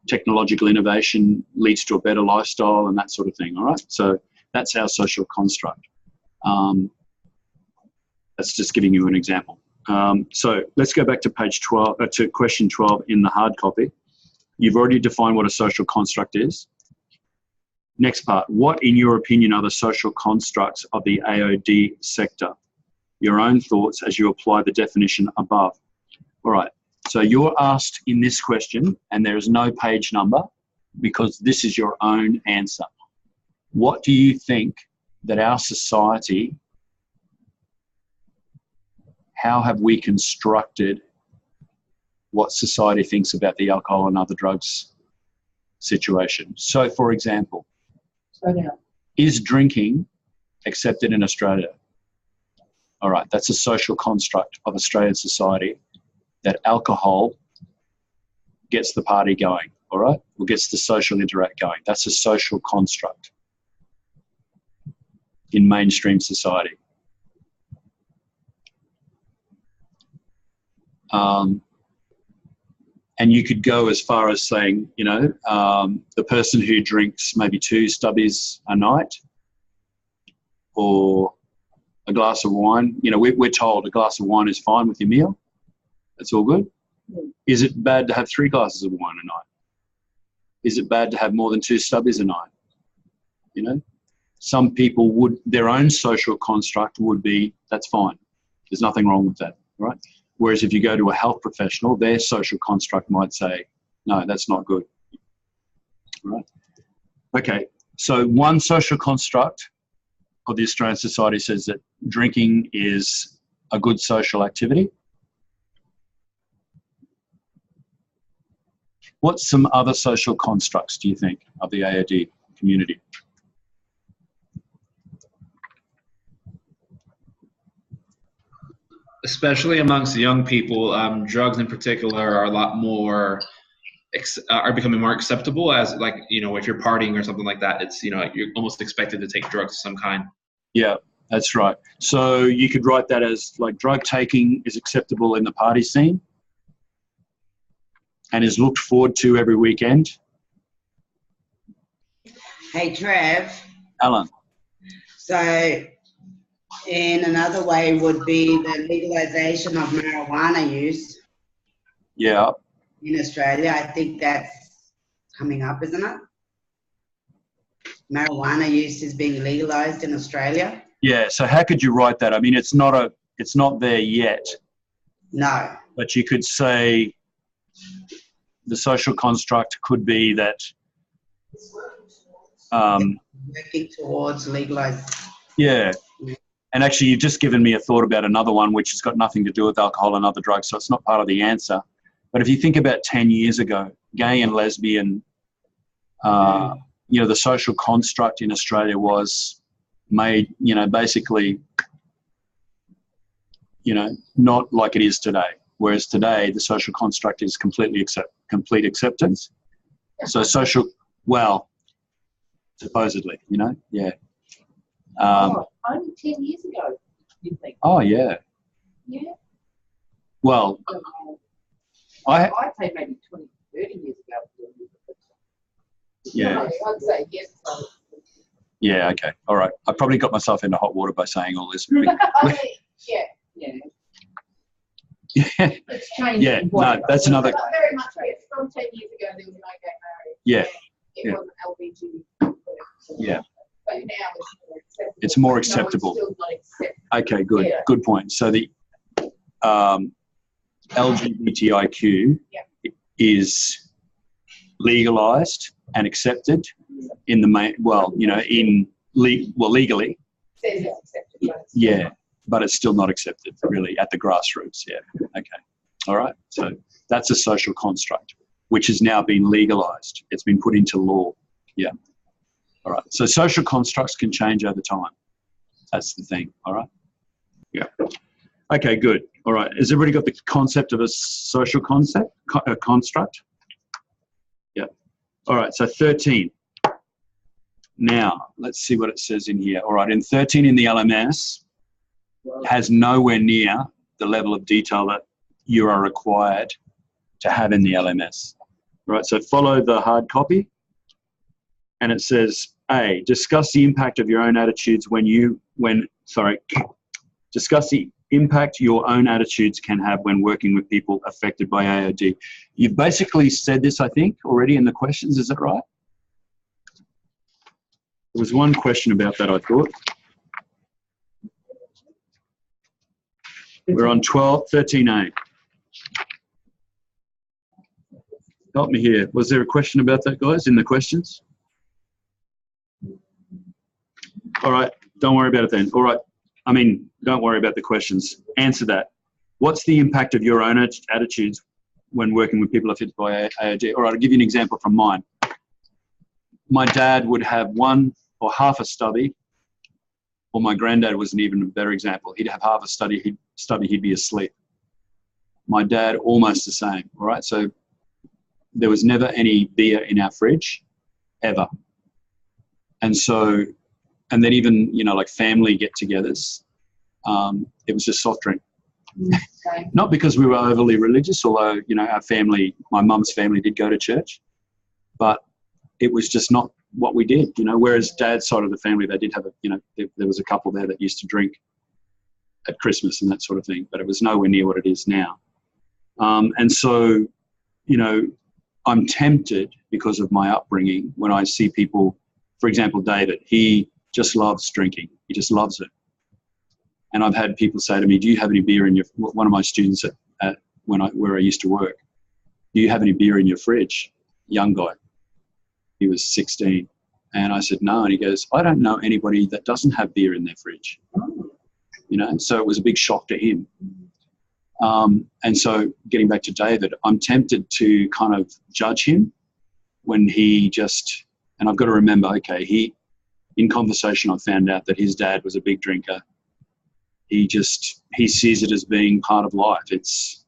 technological innovation leads to a better lifestyle and that sort of thing, all right? So that's our social construct. That's just giving you an example. So let's go back to page 12, to question 12 in the hard copy. You've already defined what a social construct is. Next part, what in your opinion are the social constructs of the AOD sector? Your own thoughts as you apply the definition above. All right, so you're asked in this question, and there is no page number because this is your own answer. What do you think that our society, how have we constructed what society thinks about the alcohol and other drugs situation? So, for example, is drinking accepted in Australia? All right, that's a social construct of Australian society, that alcohol gets the party going, all right? Or gets the social interact going. That's a social construct. in mainstream society. And you could go as far as saying, you know, the person who drinks maybe 2 stubbies a night or a glass of wine, you know, we're told a glass of wine is fine with your meal. That's all good. Is it bad to have 3 glasses of wine a night? Is it bad to have more than 2 stubbies a night? You know, some people would, their own social construct would be, that's fine. There's nothing wrong with that, right? Whereas if you go to a health professional, their social construct might say, no, that's not good, right? Okay, so one social construct of the Australian Society says that drinking is a good social activity. What's some other social constructs, do you think, of the AOD community? Especially amongst young people, drugs in particular are a lot more, are becoming more acceptable as, like, you know, if you're partying or something like that, it's, you know, you're almost expected to take drugs of some kind. Yeah, that's right. So you could write that as, like, drug taking is acceptable in the party scene and is looked forward to every weekend. Hey, Trev. Alan. So, and another way would be the legalisation of marijuana use. Yeah. In Australia, I think that's coming up, isn't it? Marijuana use is being legalised in Australia. Yeah. So how could you write that? I mean, it's not there yet. No. But you could say the social construct could be that working towards legalising. Yeah. And actually, you've just given me a thought about another one which has got nothing to do with alcohol and other drugs, so it's not part of the answer. But if you think about 10 years ago, gay and lesbian, you know, the social construct in Australia was made, you know, basically, you know, not like it is today. Whereas today, the social construct is complete acceptance. So social, well, supposedly, you know, yeah. Only 10 years ago, you think? Oh, yeah. Yeah. Well, I'd say maybe 20, 30 years ago. Yeah. I'd say yes. Yeah, okay. All right. I probably got myself into hot water by saying all this. Yeah. It's changed. Yeah, no, that's another. Not very much. From 10 years ago, there was no gay marriage. Yeah. It wasn't LBG. Yeah. But now it's more acceptable. No, it's still not acceptable. Okay, good. Yeah. Good point. So the LGBTIQ is legalised and accepted in the main, well, you know, legally. Says it's accepted. Yeah, but it's still not accepted really at the grassroots. Yeah. Okay. All right. So that's a social construct which has now been legalised. It's been put into law. Yeah. All right. So social constructs can change over time. That's the thing. All right. Yeah. Okay, good. All right. Has everybody got the concept of a social construct? Yeah. All right. So 13. Now, let's see what it says in here. All right. In 13 in the LMS has nowhere near the level of detail that you are required to have in the LMS. All right. So follow the hard copy. And it says, A, discuss the impact of your own attitudes discuss the impact your own attitudes can have when working with people affected by AOD. You've basically said this, I think, already in the questions. Is that right? There was one question about that, I thought. We're on 13A. Help me here. Was there a question about that, guys, in the questions? All right, don't worry about it then. All right, I mean, don't worry about the questions. Answer that. What's the impact of your own attitudes when working with people affected by AOD? All right, I'll give you an example from mine. My dad would have one or half a stubby, or my granddad was an even better example. He'd have half a stubby, he'd be asleep. My dad, almost the same, all right? So there was never any beer in our fridge, ever. And so And then even, you know, like family get-togethers, it was just soft drink. Okay. Not because we were overly religious, although, you know, our family, my mum's family did go to church, but it was just not what we did, you know, whereas Dad's side of the family, they did have a, you know, there was a couple there that used to drink at Christmas and that sort of thing, but it was nowhere near what it is now. And so, you know, I'm tempted because of my upbringing when I see people, for example, David, he just loves drinking. He just loves it. And I've had people say to me, do you have any beer in your, one of my students where I used to work, do you have any beer in your fridge? Young guy. He was 16. And I said, no. And he goes, I don't know anybody that doesn't have beer in their fridge. You know, so it was a big shock to him. And so getting back to David, I'm tempted to kind of judge him when he just, and I've got to remember, okay, in conversation I found out that his dad was a big drinker. He sees it as being part of life. It's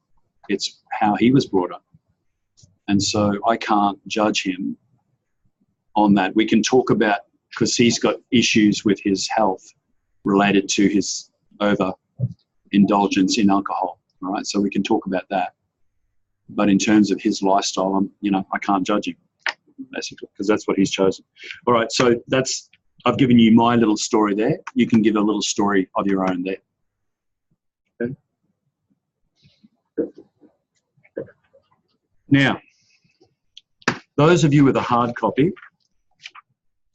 how he was brought up. And so I can't judge him on that. We can talk about, because he's got issues with his health related to his overindulgence in alcohol, all right? So we can talk about that. But in terms of his lifestyle, you know, I can't judge him, basically, because that's what he's chosen. All right, so I've given you my little story there. You can give a little story of your own there. Okay. Now, those of you with a hard copy,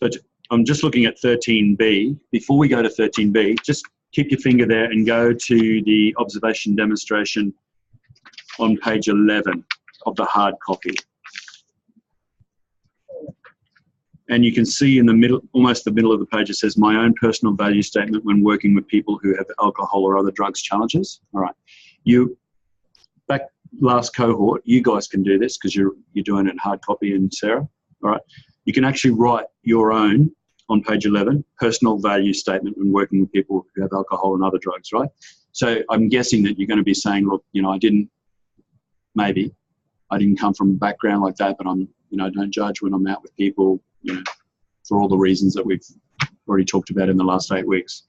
so I'm just looking at 13B. Before we go to 13B, just keep your finger there and go to the observation demonstration on page 11 of the hard copy. And you can see in the middle, almost the middle of the page, it says, my own personal value statement when working with people who have alcohol or other drugs challenges. All right. Back last cohort, you guys can do this because you're doing it in hard copy, and Sarah. All right. You can actually write your own on page 11, personal value statement when working with people who have alcohol and other drugs, right? So I'm guessing that you're going to be saying, look, you know, I didn't come from a background like that, but I'm, you know, don't judge when I'm out with people, you know, for all the reasons that we've already talked about in the last 8 weeks.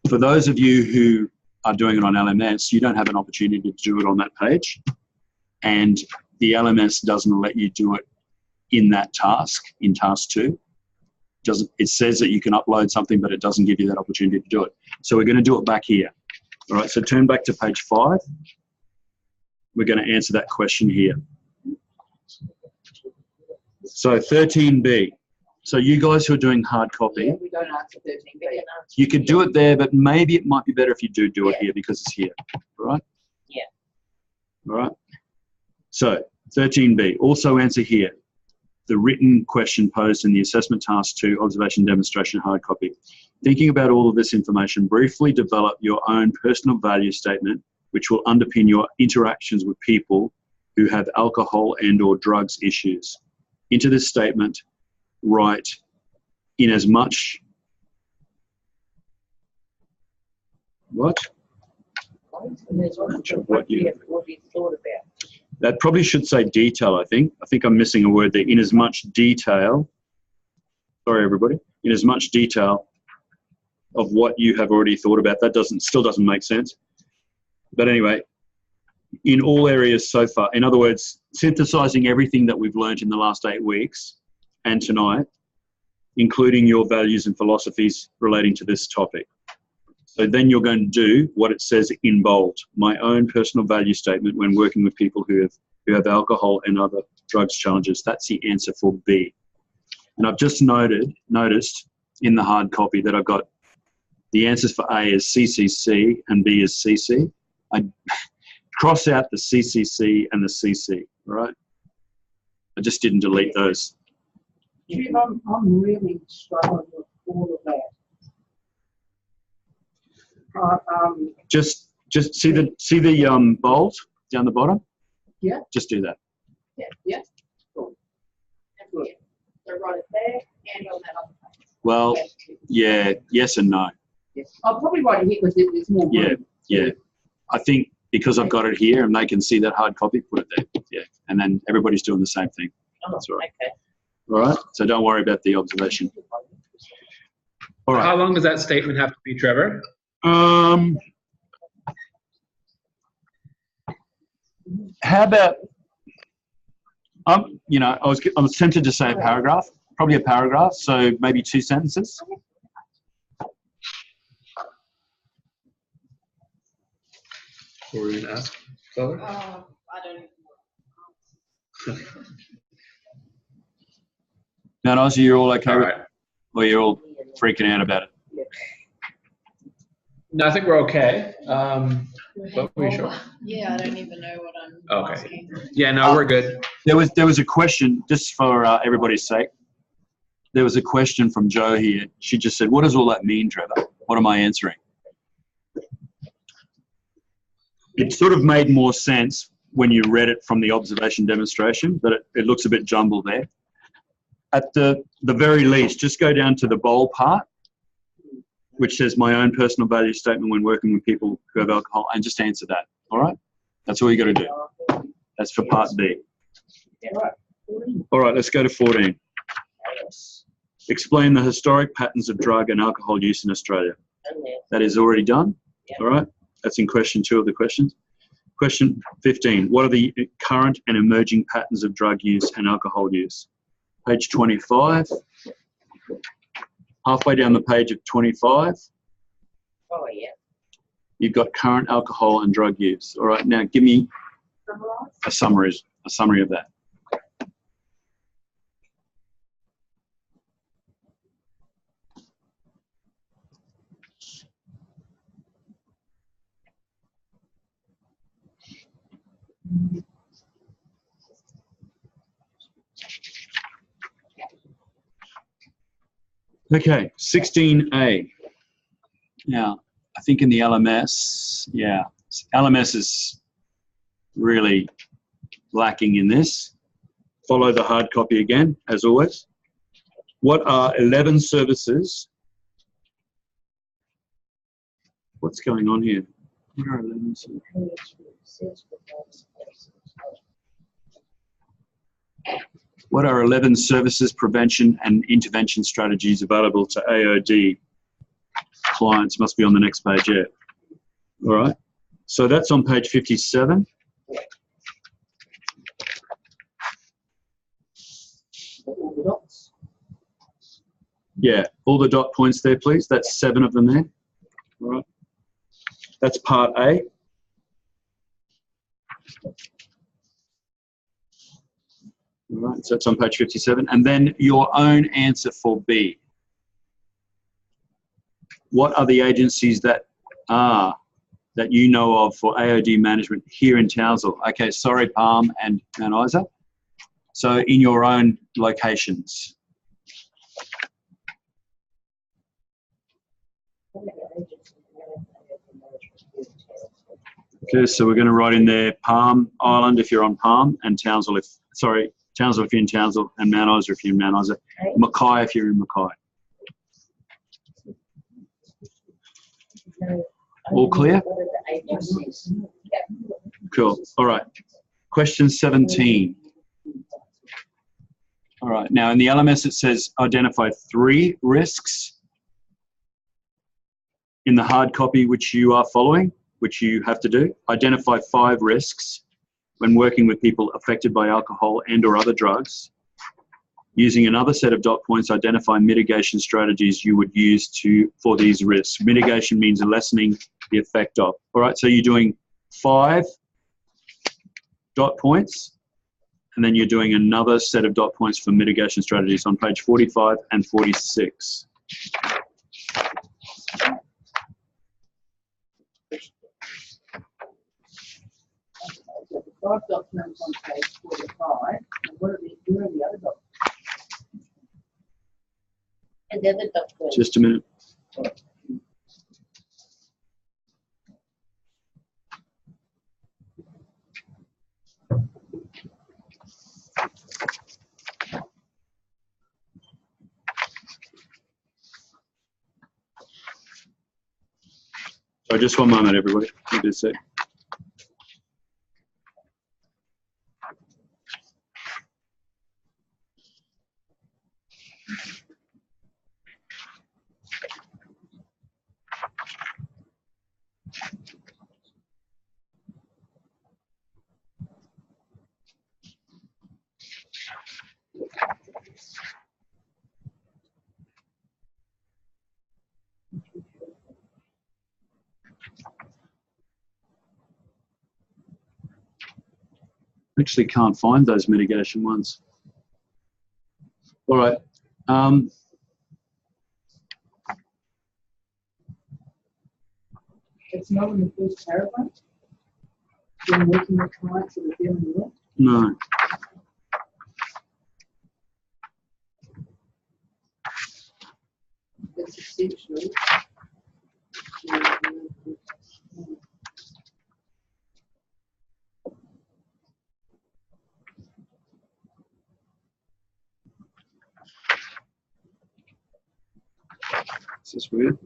For those of you who are doing it on LMS, you don't have an opportunity to do it on that page, and the LMS doesn't let you do it in that task, in task 2. It says that you can upload something, but it doesn't give you that opportunity to do it. So we're going to do it back here. All right, so turn back to page 5. We're going to answer that question here. So 13B. So you guys who are doing hard copy, Yeah, we don't answer 13B. you could do it there, but maybe it might be better if you do it here because it's here. All right? Yeah. All right. So 13B, also answer here. The written question posed in the assessment task 2, observation demonstration hard copy. Thinking about all of this information, briefly develop your own personal value statement, which will underpin your interactions with people who have alcohol and or drugs issues. Into this statement, write in as much, what? And there's also what you thought about. That probably should say detail, I think. I think I'm missing a word there. In as much detail, sorry everybody, in as much detail of what you have already thought about. That still doesn't make sense. But anyway, in all areas so far, in other words, synthesizing everything that we've learned in the last 8 weeks and tonight, including your values and philosophies relating to this topic. So then you're going to do what it says in bold, my own personal value statement when working with people who have alcohol and other drugs challenges. That's the answer for B. And I've just noticed in the hard copy that I've got the answers for A is CCC and B is CC. I cross out the CCC and the CC, all right? I just didn't delete those. I'm really struggling with all of that. Just see the bold down the bottom? Yeah. Just do that. Yeah. Cool. Good. So write it there and on that other page. Well, yeah, yes and no. Yes. I'll probably write it here because it's more room. Yeah. I think because I've got it here and they can see that hard copy, put it there. Yeah. And then everybody's doing the same thing. Oh, that's right. Okay. All right. So don't worry about the observation. All right. How long does that statement have to be, Trevor? How about, you know, I was tempted to say a paragraph, probably a paragraph, so maybe 2 sentences. What were you going to ask, Chloe? I don't. Now, Ozzy, you're all okay? All right. Or you're all freaking out about it? No, I think we're okay. But we're sure. Yeah, I don't even know what I'm Okay. asking. Yeah, no, we're good. There was a question, just for everybody's sake. There was a question from Joe here. She just said, what does all that mean, Trevor? What am I answering? It sort of made more sense when you read it from the observation demonstration, but it looks a bit jumbled there. At the very least, just go down to the bold part, which says my own personal value statement when working with people who have alcohol, and just answer that, all right? That's all you got to do. That's for part B. All right, let's go to 14. Explain the historic patterns of drug and alcohol use in Australia. That is already done, all right? That's in question 2 of the questions. Question 15, what are the current and emerging patterns of drug use and alcohol use? Page 25. Halfway down the page of 25. Oh, yeah. You've got current alcohol and drug use. All right, now give me a summary of that. Okay, 16A. Now, I think in the LMS, yeah, LMS is really lacking in this. Follow the hard copy again, as always. What are 11 services? What's going on here? What are 11 services? What are 11 services, prevention and intervention strategies available to AOD clients? Must be on the next page, yeah. All right. So that's on page 57. Yeah, all the dot points there, please. That's 7 of them there. All right. That's part A. All right, so that's on page 57. And then your own answer for B. What are the agencies that you know of for AOD management here in Townsville? Okay, sorry, Palm and Mount Isa. So in your own locations. Okay, so we're going to write in there Palm Island if you're on Palm, and Townsville if, sorry, Townsville if you're in Townsville, and Mount Isa if you're in Mount Isa. Mackay if you're in Mackay. All clear? Cool. All right. Question 17. All right. Now in the LMS it says identify 3 risks. In the hard copy which you are following, which you have to do, identify 5 risks when working with people affected by alcohol and or other drugs. Using another set of dot points, identify mitigation strategies you would use for these risks. Mitigation means lessening the effect of. All right, so you're doing 5 dot points, and then you're doing another set of dot points for mitigation strategies on page 45 and 46. Five documents on page 45. And where are the other documents? And the other documents. Just a minute. So just one moment, everybody. Give me a sec. Actually can't find those mitigation ones. All right. It's not in the first paragraph. Been working with clients that are dealing with it. No. It's essentially. Is this weird?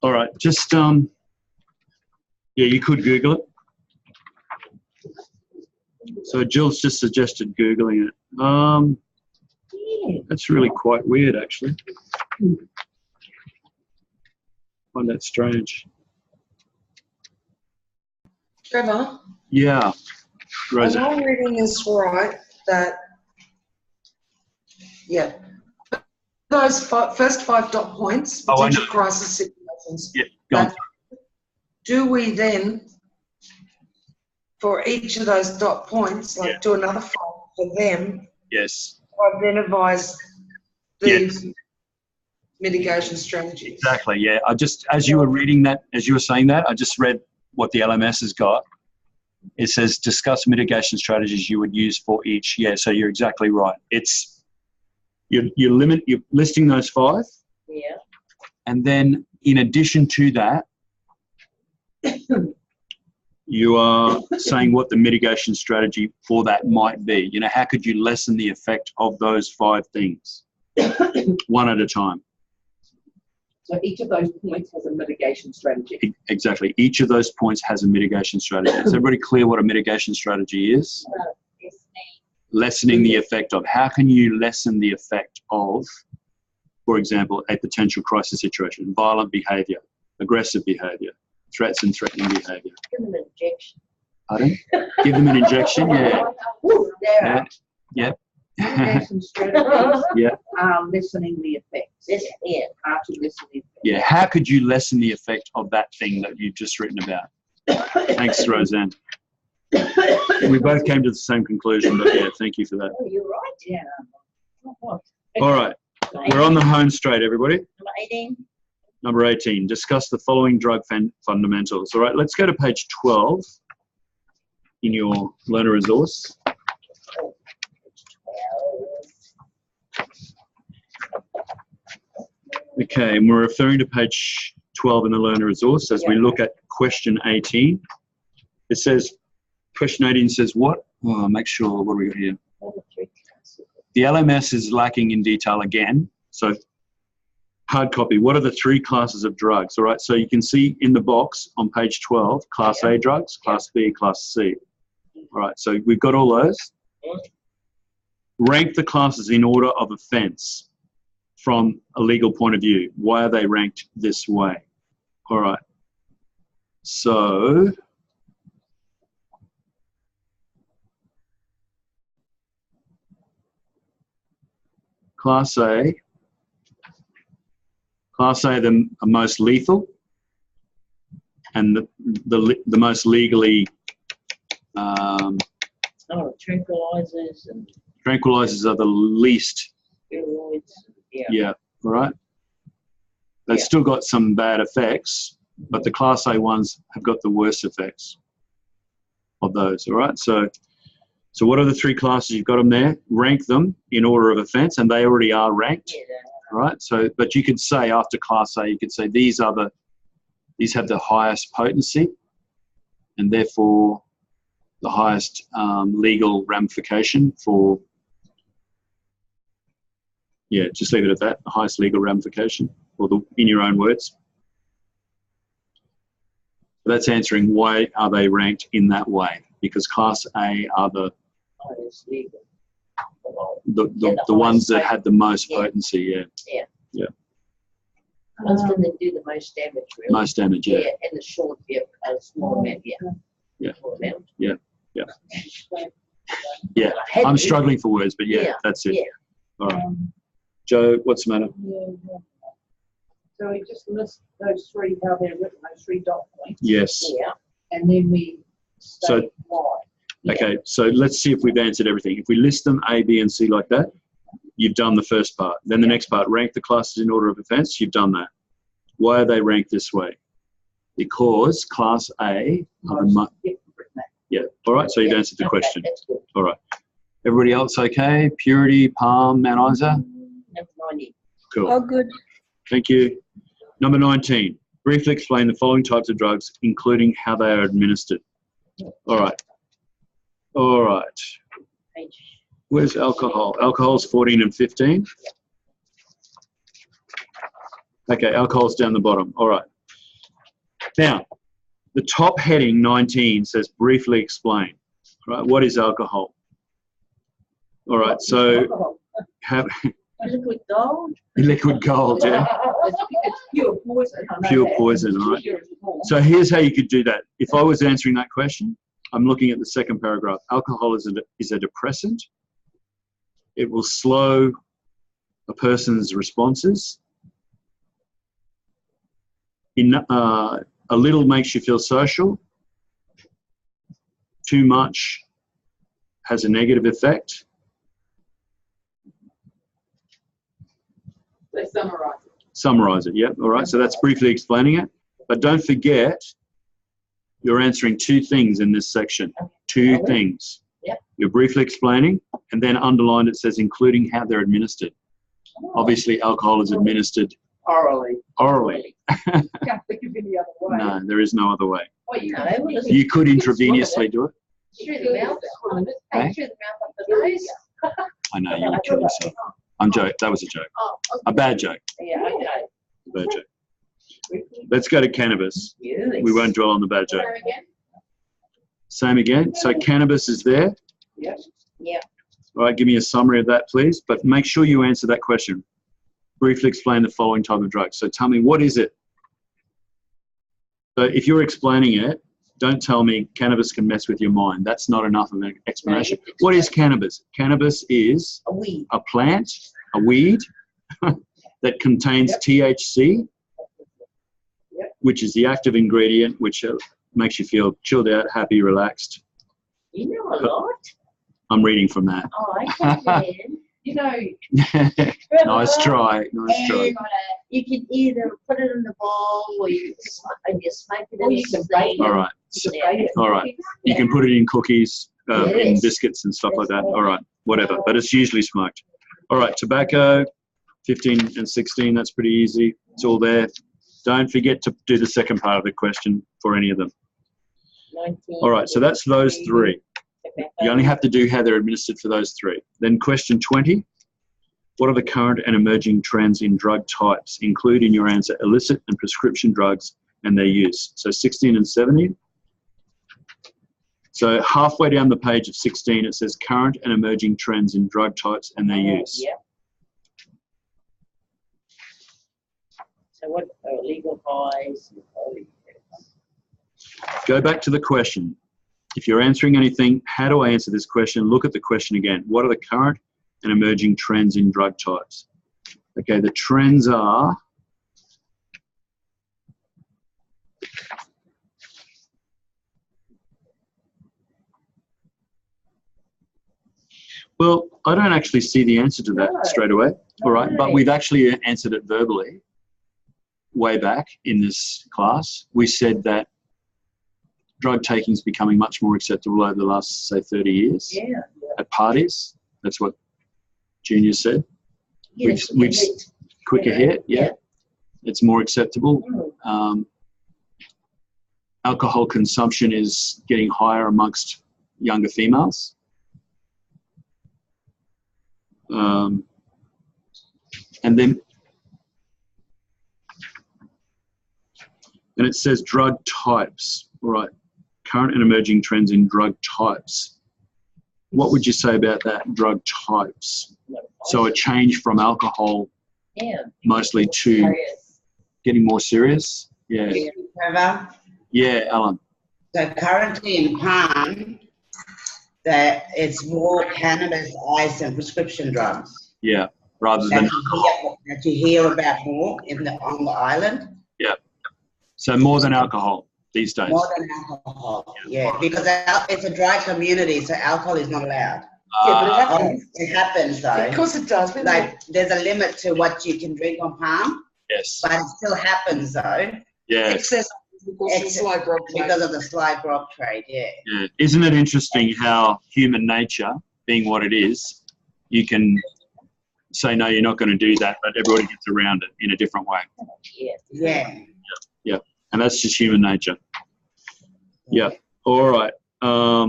All right, just yeah, you could Google it. So Jill's just suggested Googling it. That's really quite weird, actually. I find that strange. Trevor? Yeah, Rosa. Am I reading this right? That, yeah. Those first 5 dot points, potential crisis situations. Yeah, go on. Do we then, for each of those dot points, like do another 5 for them? Yes. Identifies the mitigation strategies. Exactly, yeah. I just, as you were reading that, as you were saying that, I just read what the LMS has got. It says discuss mitigation strategies you would use for each. Yeah, so you're exactly right. It's, you're listing those 5. Yeah. And then in addition to that, you are saying what the mitigation strategy for that might be. You know, how could you lessen the effect of those 5 things? One at a time. So each of those points has a mitigation strategy. Exactly. Each of those points has a mitigation strategy. Is everybody clear what a mitigation strategy is? Lessening the effect of. How can you lessen the effect of, for example, a potential crisis situation, violent behaviour, aggressive behaviour, threats and threatening behaviour? Give them an injection. Pardon? Give them an injection? Yeah. Yeah. Yep. Mitigation strategies Yeah. are lessening the effects. Yeah. How to lessen the effects. Yeah. How could you lessen the effect of that thing that you've just written about? Thanks, Roseanne. We both came to the same conclusion, but yeah, thank you for that. Oh, you're right. Yeah. All right. We're on the home straight, everybody. Number 18. Number 18, discuss the following drug fundamentals. All right, let's go to page 12 in your learner resource. Okay, and we're referring to page 12 in the learner resource as we look at question 18. It says, question 18 says what? Oh, make sure, what do we got here? The LMS is lacking in detail again. So hard copy, what are the 3 classes of drugs? All right, so you can see in the box on page 12, class A drugs, class B, class C. All right, so we've got all those. Rank the classes in order of offence from a legal point of view. Why are they ranked this way? All right, so Class A, the most lethal, and the most legally. Tranquilizers and. Tranquilizers are the least. Steroids. Yeah. Yeah. All right. They've still got some bad effects, but the Class A ones have got the worst effects of those. All right. So what are the 3 classes? You've got them there. Rank them in order of offence, and they already are ranked. Yeah. All right. So, but you could say after Class A, you could say these have the highest potency, and therefore the highest legal ramification for. Yeah, just leave it at that. The highest legal ramification, or in your own words. That's answering why are they ranked in that way? Because Class A are the ones that had the most potency. Yeah. One's going to do the most damage, really. Most damage, yeah. And the short, a small amount, Yeah. Small amount. Yeah. I'm struggling for words, but that's it. Yeah. All right. Joe, what's the matter? So we just list those 3, how they're written, those 3 dot points. Yes. Yeah. and then we state why. Okay, so let's see if we've answered everything. If we list them A, B, and C like that, you've done the first part. Then the next part, rank the classes in order of offence, you've done that. Why are they ranked this way? Because Class A are the yeah. All right, so you've answered the question. All right. Everybody else okay? Purity, Palm, Mount Isa? Cool. Oh, good. Thank you. Number 19. Briefly explain the following types of drugs, including how they are administered. All right. All right. Where's alcohol? Alcohol's 14 and 15. Okay, alcohol's down the bottom. All right. Now, the top heading, 19, says briefly explain. Right? What is alcohol? All right, so have liquid gold. Liquid gold, yeah. It's pure poison. Pure poison, all right. So here's how you could do that. If I was answering that question, I'm looking at the second paragraph. Alcohol is a depressant. It will slow a person's responses. A little makes you feel social. Too much has a negative effect. They summarise it. Summarize it, yep. All right, so that's briefly explaining it. But don't forget, you're answering two things in this section. Two things. Yep. You're briefly explaining, and then underlined it says including how they're administered. Obviously, alcohol is administered Orally. orally. Can't think of any other way. No, there is no other way. Well, you No, know, You could intravenously do it. Through the mouth, Eh? through the mouth up the nose. I know, you would kill yourself. I'm joking. That was a joke. A bad joke. Yeah, okay. A bad joke. Let's go to cannabis. Yes. We won't dwell on the bad joke. There again? Same again. So cannabis is there. Yep. Yeah. All right, give me a summary of that, please. But make sure you answer that question. Briefly explain the following type of drug. So tell me, what is it? So if you're explaining it, don't tell me cannabis can mess with your mind. That's not enough of an explanation. What is cannabis? Cannabis is A weed. a plant, a weed, that contains THC, which is the active ingredient which makes you feel chilled out, happy, relaxed. You know a lot. I'm reading from that. Oh, I can. You know, Nice try. Nice try. And you can either put it in the bowl or you can smoke it Or in you can the bake All right. Yeah. All right. You can put it in cookies, in Yes. biscuits and stuff like that. All right. Whatever. But it's usually smoked. All right. Tobacco, 15 and 16. That's pretty easy. It's all there. Don't forget to do the second part of the question for any of them. 19. All right. So that's those three. You only have to do how they're administered for those three. Then question 20. What are the current and emerging trends in drug types? Include in your answer illicit and prescription drugs and their use. So 16 and 17. So halfway down the page of 16, it says current and emerging trends in drug types and their use. Yeah. So what are legal highs? Go back to the question. If you're answering anything, how do I answer this question? Look at the question again. What are the current and emerging trends in drug types? Okay, the trends are well, I don't actually see the answer to that straight away. All right, but we've actually answered it verbally way back in this class. We said that drug taking is becoming much more acceptable over the last, say, 30 years. Yeah. At parties. That's what Junior said. Yes, we've quicker hit, yeah. It's more acceptable. Alcohol consumption is getting higher amongst younger females. And it says drug types. All right. Current and emerging trends in drug types. What would you say about that, drug types? So a change from alcohol mostly to getting more serious? Yeah. Trevor? Yeah, Alan. So currently in Palm, that it's more cannabis, ice, and prescription drugs. Yeah, rather than that you hear about more on the island. Yeah. So more than alcohol. these days. More than alcohol. Yeah, because it's a dry community, so alcohol is not allowed. Yeah, but it happens. It happens though. Of course it does. Like there's a limit to what you can drink on palm. Yes. But it still happens though. Yeah. Excess because of the sly grog trade. Yeah. Yeah. Isn't it interesting how human nature, being what it is, you can say no, you're not going to do that, but everybody gets around it in a different way. Yeah. Yeah. And that's just human nature. Yeah. All right. All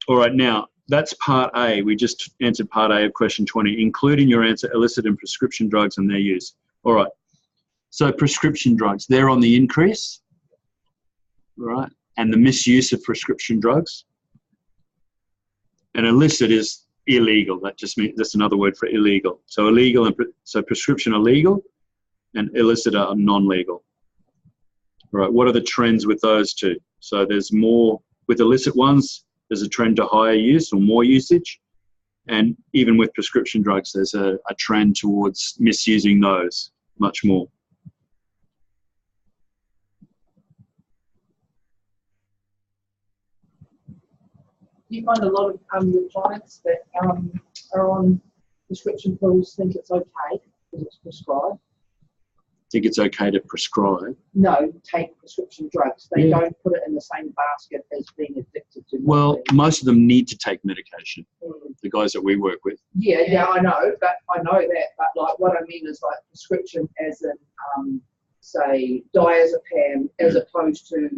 right. Now, that's part A. We just answered part A of question 20. Include in your answer illicit and prescription drugs and their use. All right. So prescription drugs, they're on the increase. All right. And the misuse of prescription drugs. And illicit is illegal. That just means that's another word for illegal. So illegal and so prescription are legal and illicit are non-legal. All right. What are the trends with those two? So there's more with illicit ones. There's a trend to higher use or more usage. And even with prescription drugs, there's a trend towards misusing those much more. You find a lot of your clients that are on prescription pills think it's okay because it's prescribed. Think it's okay to prescribe? No, take prescription drugs. They don't put it in the same basket as being addicted to. Well, most of them need to take medication. The guys that we work with. Yeah, I know that. But like what I mean is like prescription as in, say, diazepam, as opposed to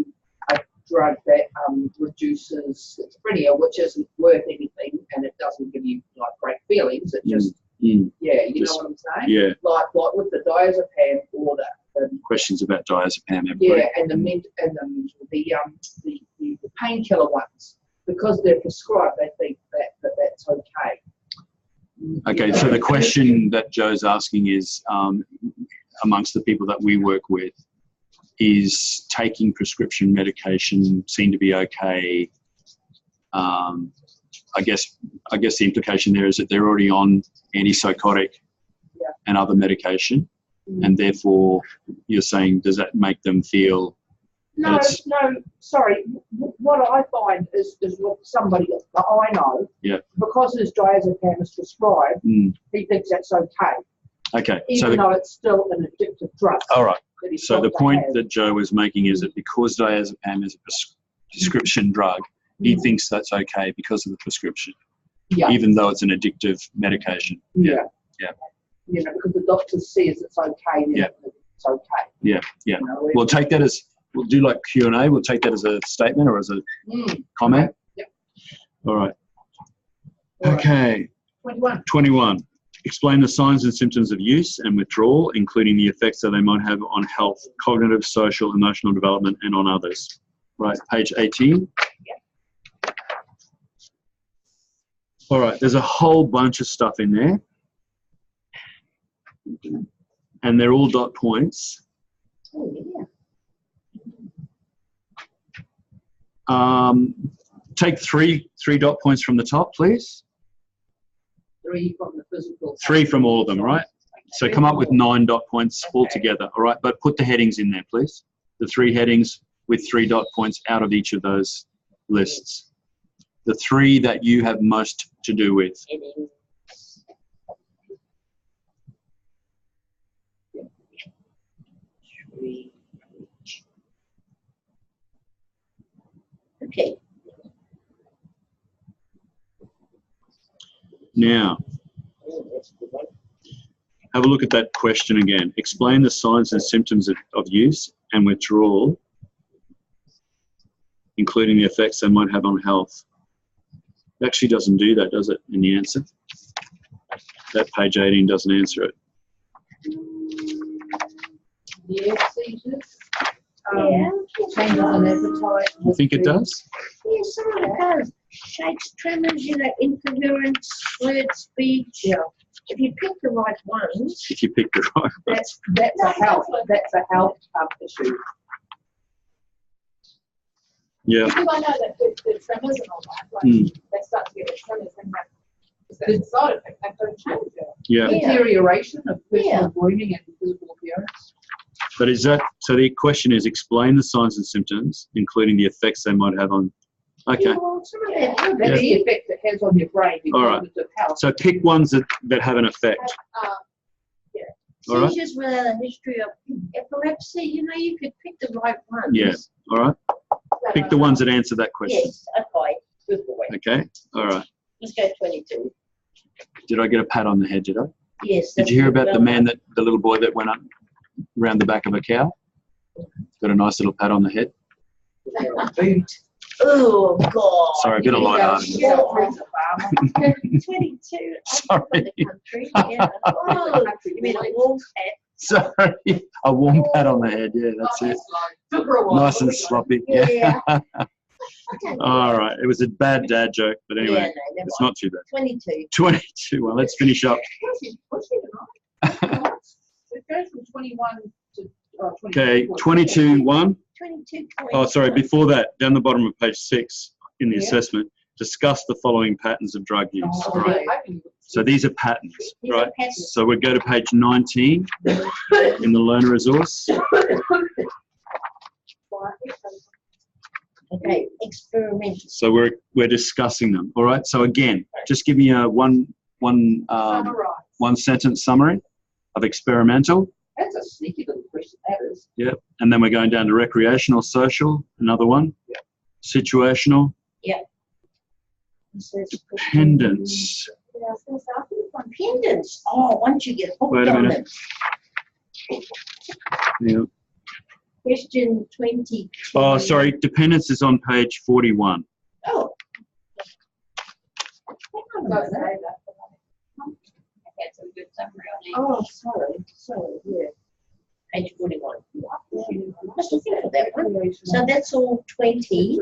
a drug that reduces schizophrenia, which isn't worth anything and it doesn't give you like great feelings. It just you know what I'm saying? Yeah. Like with the diazepam or the questions about diazepam. yeah, and the painkiller ones, because they're prescribed, they think that's okay. Okay, so the question that Joe's asking is, amongst the people that we work with, is taking prescription medication seen to be okay? I guess the implication there is that they're already on antipsychotic and other medication, and therefore you're saying, does that make them feel? No, sorry. What I find is what somebody that I know, because his diazepam is prescribed, he thinks that's okay. Okay. Even though it's still an addictive drug. All right. So the point that Joe was making is that because diazepam is a prescription drug, he thinks that's okay because of the prescription, even though it's an addictive medication. Yeah. You know, because the doctor says it's okay, it's okay. Yeah. You know, We'll take that as, we'll do like Q&A, we'll take that as a statement or as a comment. Yeah. All right. Okay. 21. Explain the signs and symptoms of use and withdrawal, including the effects that they might have on health, cognitive, social, emotional development, and on others. Right, page 18. All right, there's a whole bunch of stuff in there. And they're all dot points. Take three dot points from the top, please. 3 from the physical. 3 from all of them, right? So come up with 9 dot points altogether, all right? But put the headings in there, please. The 3 headings with 3 dot points out of each of those lists. The 3 that you have most to do with. Okay. Now, have a look at that question again. Explain the signs and symptoms of use and withdrawal, including the effects they might have on health. It actually doesn't do that, does it, in the answer? That page 18 doesn't answer it. Yes, seizures. Changes in appetite. You think it does? Yes, some of it does. Shakes, tremors, incoherence, slurred speech. Yeah. If you pick the right ones. If you pick the right ones. That's a health issue. Yeah. Because I know that the tremors and all that, like they start to get the tremors and that the side effect, they don't change it. Yeah. Deterioration of personal grooming and physical appearance. But is that, so the question is explain the signs and symptoms, including the effects they might have on, okay. Yeah, well, some of that, that's the effect it has on your brain because All right. of health. So pick ones that have an effect. All right. Seizures without a history of epilepsy, you know, you could pick the right ones. Yeah, all right. Pick the ones that answer that question. Yes, okay, good boy. Okay, all right. Let's go 22. Did I get a pat on the head, did I? Yes. Did you hear about the man that, the little boy that went up around the back of a cow? Got a nice little pat on the head. Boot. Oh, God. Sorry, a bit of light-hearted. 22. Sorry. The country. Yeah. Oh, you mean a warm pat? Sorry, a warm pat on the head. Yeah, that's it. Nice and sloppy. Yeah. All right. It was a bad dad joke, but anyway, Yeah, no, it's not too bad. 22. 22. Well, let's finish up. It goes from 21 to 22. Okay, 22.1. 22. Oh, sorry. Before that, down the bottom of page 6 in the assessment, discuss the following patterns of drug use. Oh, Right. So these are patterns, These are right? patterns. So we'd go to page 19 in the learner resource. Okay, experimental. So we're discussing them. All right. So again, just give me a one sentence summary of experimental. That's a sneaky little question, that is. Yep. And then we're going down to recreational, social, another one. Yep. Situational. Yep. Dependence. Dependence. Oh, once you get hooked Wait a on minute. them. Yeah. Question 20. Oh, sorry. Dependence is on page 41. Oh. Oh, sorry, yeah. Page 41. Must have been for that one. So that's all 20.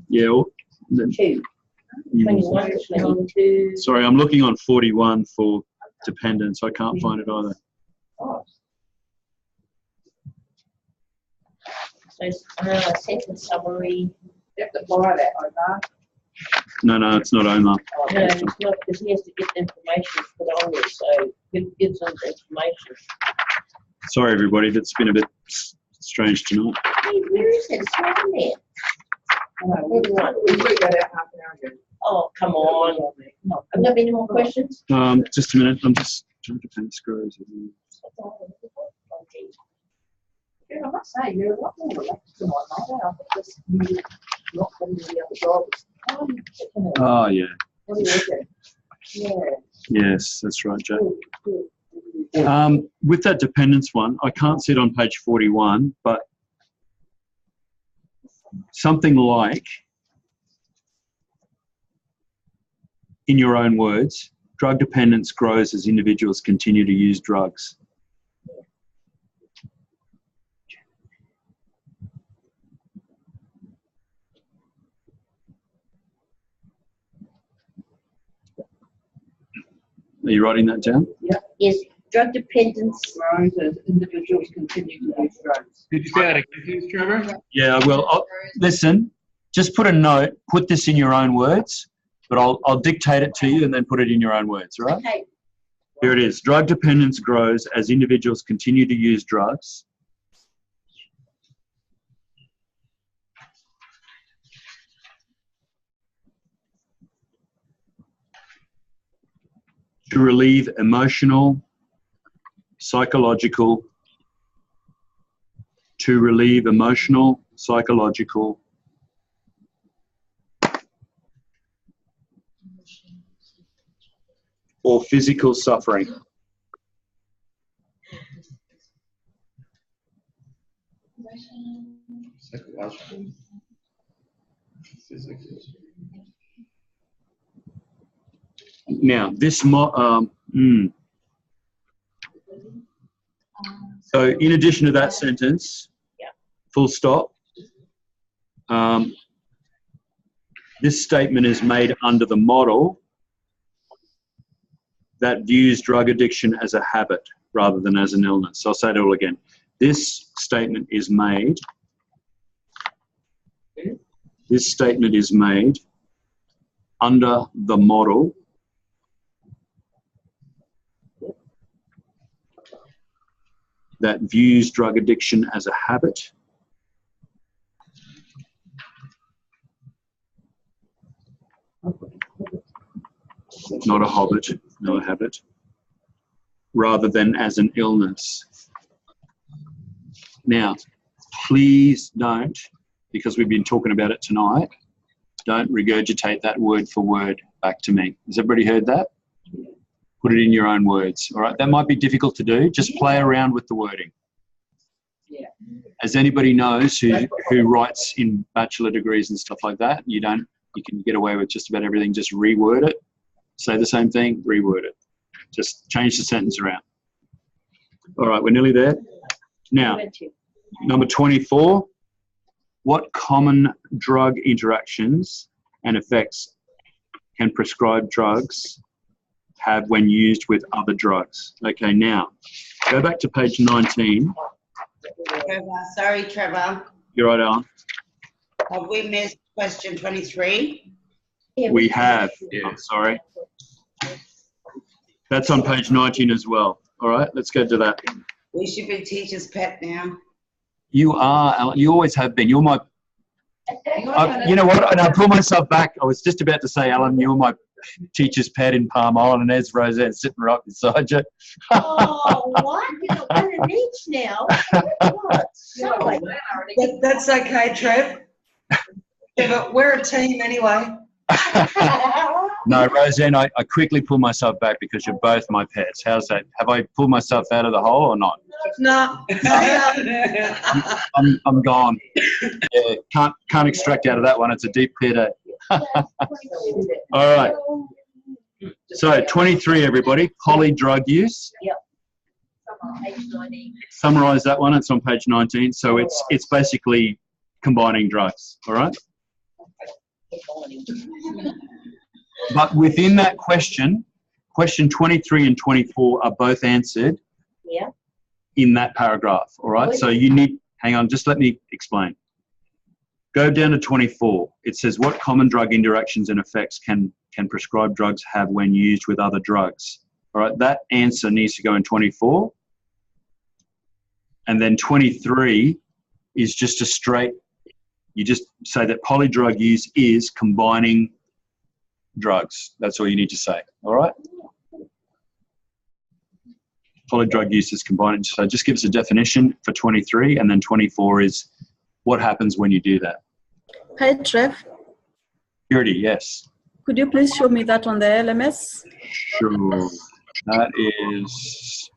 Yeah. Well, 2. 21, 22. sorry, I'm looking on 41 for dependence. I can't find it either. Oh. So sentence summary. You have to buy that, Omar. No, it's not Omar. Oh, no, it's not, because he has to get the information put on there, so gives them the information. Sorry, everybody. That's been a bit strange tonight. Hey, where is it? It's not in there. We worked that out half an hour ago. Oh, come on. No. Have there been any more questions? Just a minute. I'm just trying to paint screws. Yeah, I must say, you're a lot more relaxed tonight, mate. I think this you not from the other drivers. Oh, yeah. What do you reckon? Yeah. Yes, that's right, Joe. Good. With that dependence one, I can't see it on page 41, but something like, in your own words, drug dependence grows as individuals continue to use drugs. Are you writing that down? Yeah. Yes, drug dependence. Grows as individuals continue to use drugs. Could you say that again, please, Trevor? Yeah, well, listen, just put a note, put this in your own words, but I'll dictate it to you and then put it in your own words, all right? Okay. Here it is. Drug dependence grows as individuals continue to use drugs. To relieve emotional, psychological, or physical suffering. Psychological. Physical. Now, this, so in addition to that sentence, full stop, this statement is made under the model that views drug addiction as a habit rather than as an illness. So I'll say it all again. This statement is made under the model that views drug addiction as a habit. Not a hobbit, not a habit. Rather than as an illness. Now, please don't, because we've been talking about it tonight, don't regurgitate that word for word back to me. Has everybody heard that? Put it in your own words, all right? That might be difficult to do. Just play around with the wording. As anybody knows who writes in bachelor degrees and stuff like that, you can get away with just about everything. Just reword it, say the same thing, reword it. Just change the sentence around. All right, we're nearly there. Now, number 24, what common drug interactions and effects can prescribed drugs have when used with other drugs? Okay, now, go back to page 19. Trevor, sorry, Trevor. You're right, Alan. Have we missed question 23? We have. I'm sorry. That's on page 19 as well. All right, let's go to that. We should be teacher's pet now. You are, Alan. You always have been. You're my... you know what? And I pull myself back. I was just about to say, Alan, you're my teacher's pet in Palm Island, and there's Roseanne sitting right beside you. Oh, what? You've got one in each now. Sorry. That's okay, Trev. Yeah, but we're a team anyway. No, Roseanne, I quickly pull myself back because you're both my pets. How's that? Have I pulled myself out of the hole or not? No. I'm gone. Yeah, can't extract out of that one. It's a deep pit. All right. So 23, everybody. Poly drug use. Yep. Page 19. Summarize that one. It's on page 19. So it's basically combining drugs. All right. But within that question 23 and 24 are both answered in that paragraph, all right? So you need, hang on, just let me explain. Go down to 24. It says, what common drug interactions and effects can prescribed drugs have when used with other drugs? All right, that answer needs to go in 24. And then 23 is just a straight, you just say that polydrug use is combining drugs. That's all you need to say, all right? Polydrug use is combining. So just give us a definition for 23, and then 24 is what happens when you do that. Hi, Trev. Purity, yes. Could you please show me that on the LMS? Sure. That is...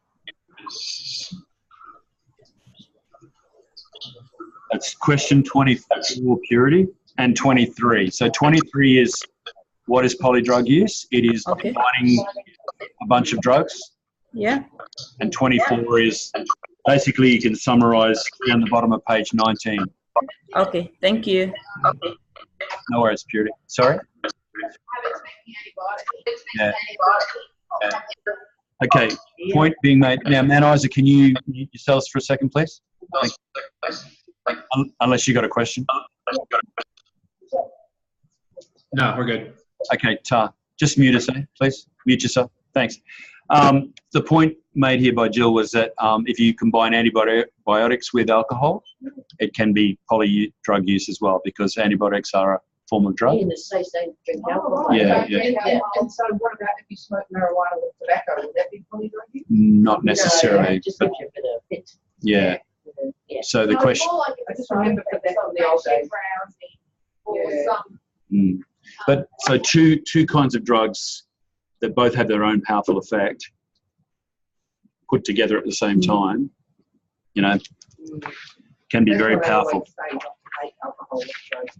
That's question 24, Purity, and 23. So 23 is what is polydrug use? It is combining a bunch of drugs. Yeah. And 24 is basically, you can summarize down the bottom of page 19. Okay, thank you. No worries, Purity. Sorry? Yeah. Okay, point being made. Now, Man Isaac, can you mute yourselves for a second, please? Unless you got a question. No, we're good. Okay, Tar, just mute us, please. Mute yourself. Thanks. The point made here by Jill was that if you combine antibiotics with alcohol, it can be polydrug use as well, because antibiotics are a form of drug. In the states, they drink alcohol. Yeah. And so what about if you smoke marijuana with tobacco? Would that be polydrug use? Not necessarily. No, just but, gives you a bit of hit. yeah. Yeah. So the question. I just remember for that from the old days. But so two kinds of drugs that both have their own powerful effect put together at the same time, you know, can be very powerful.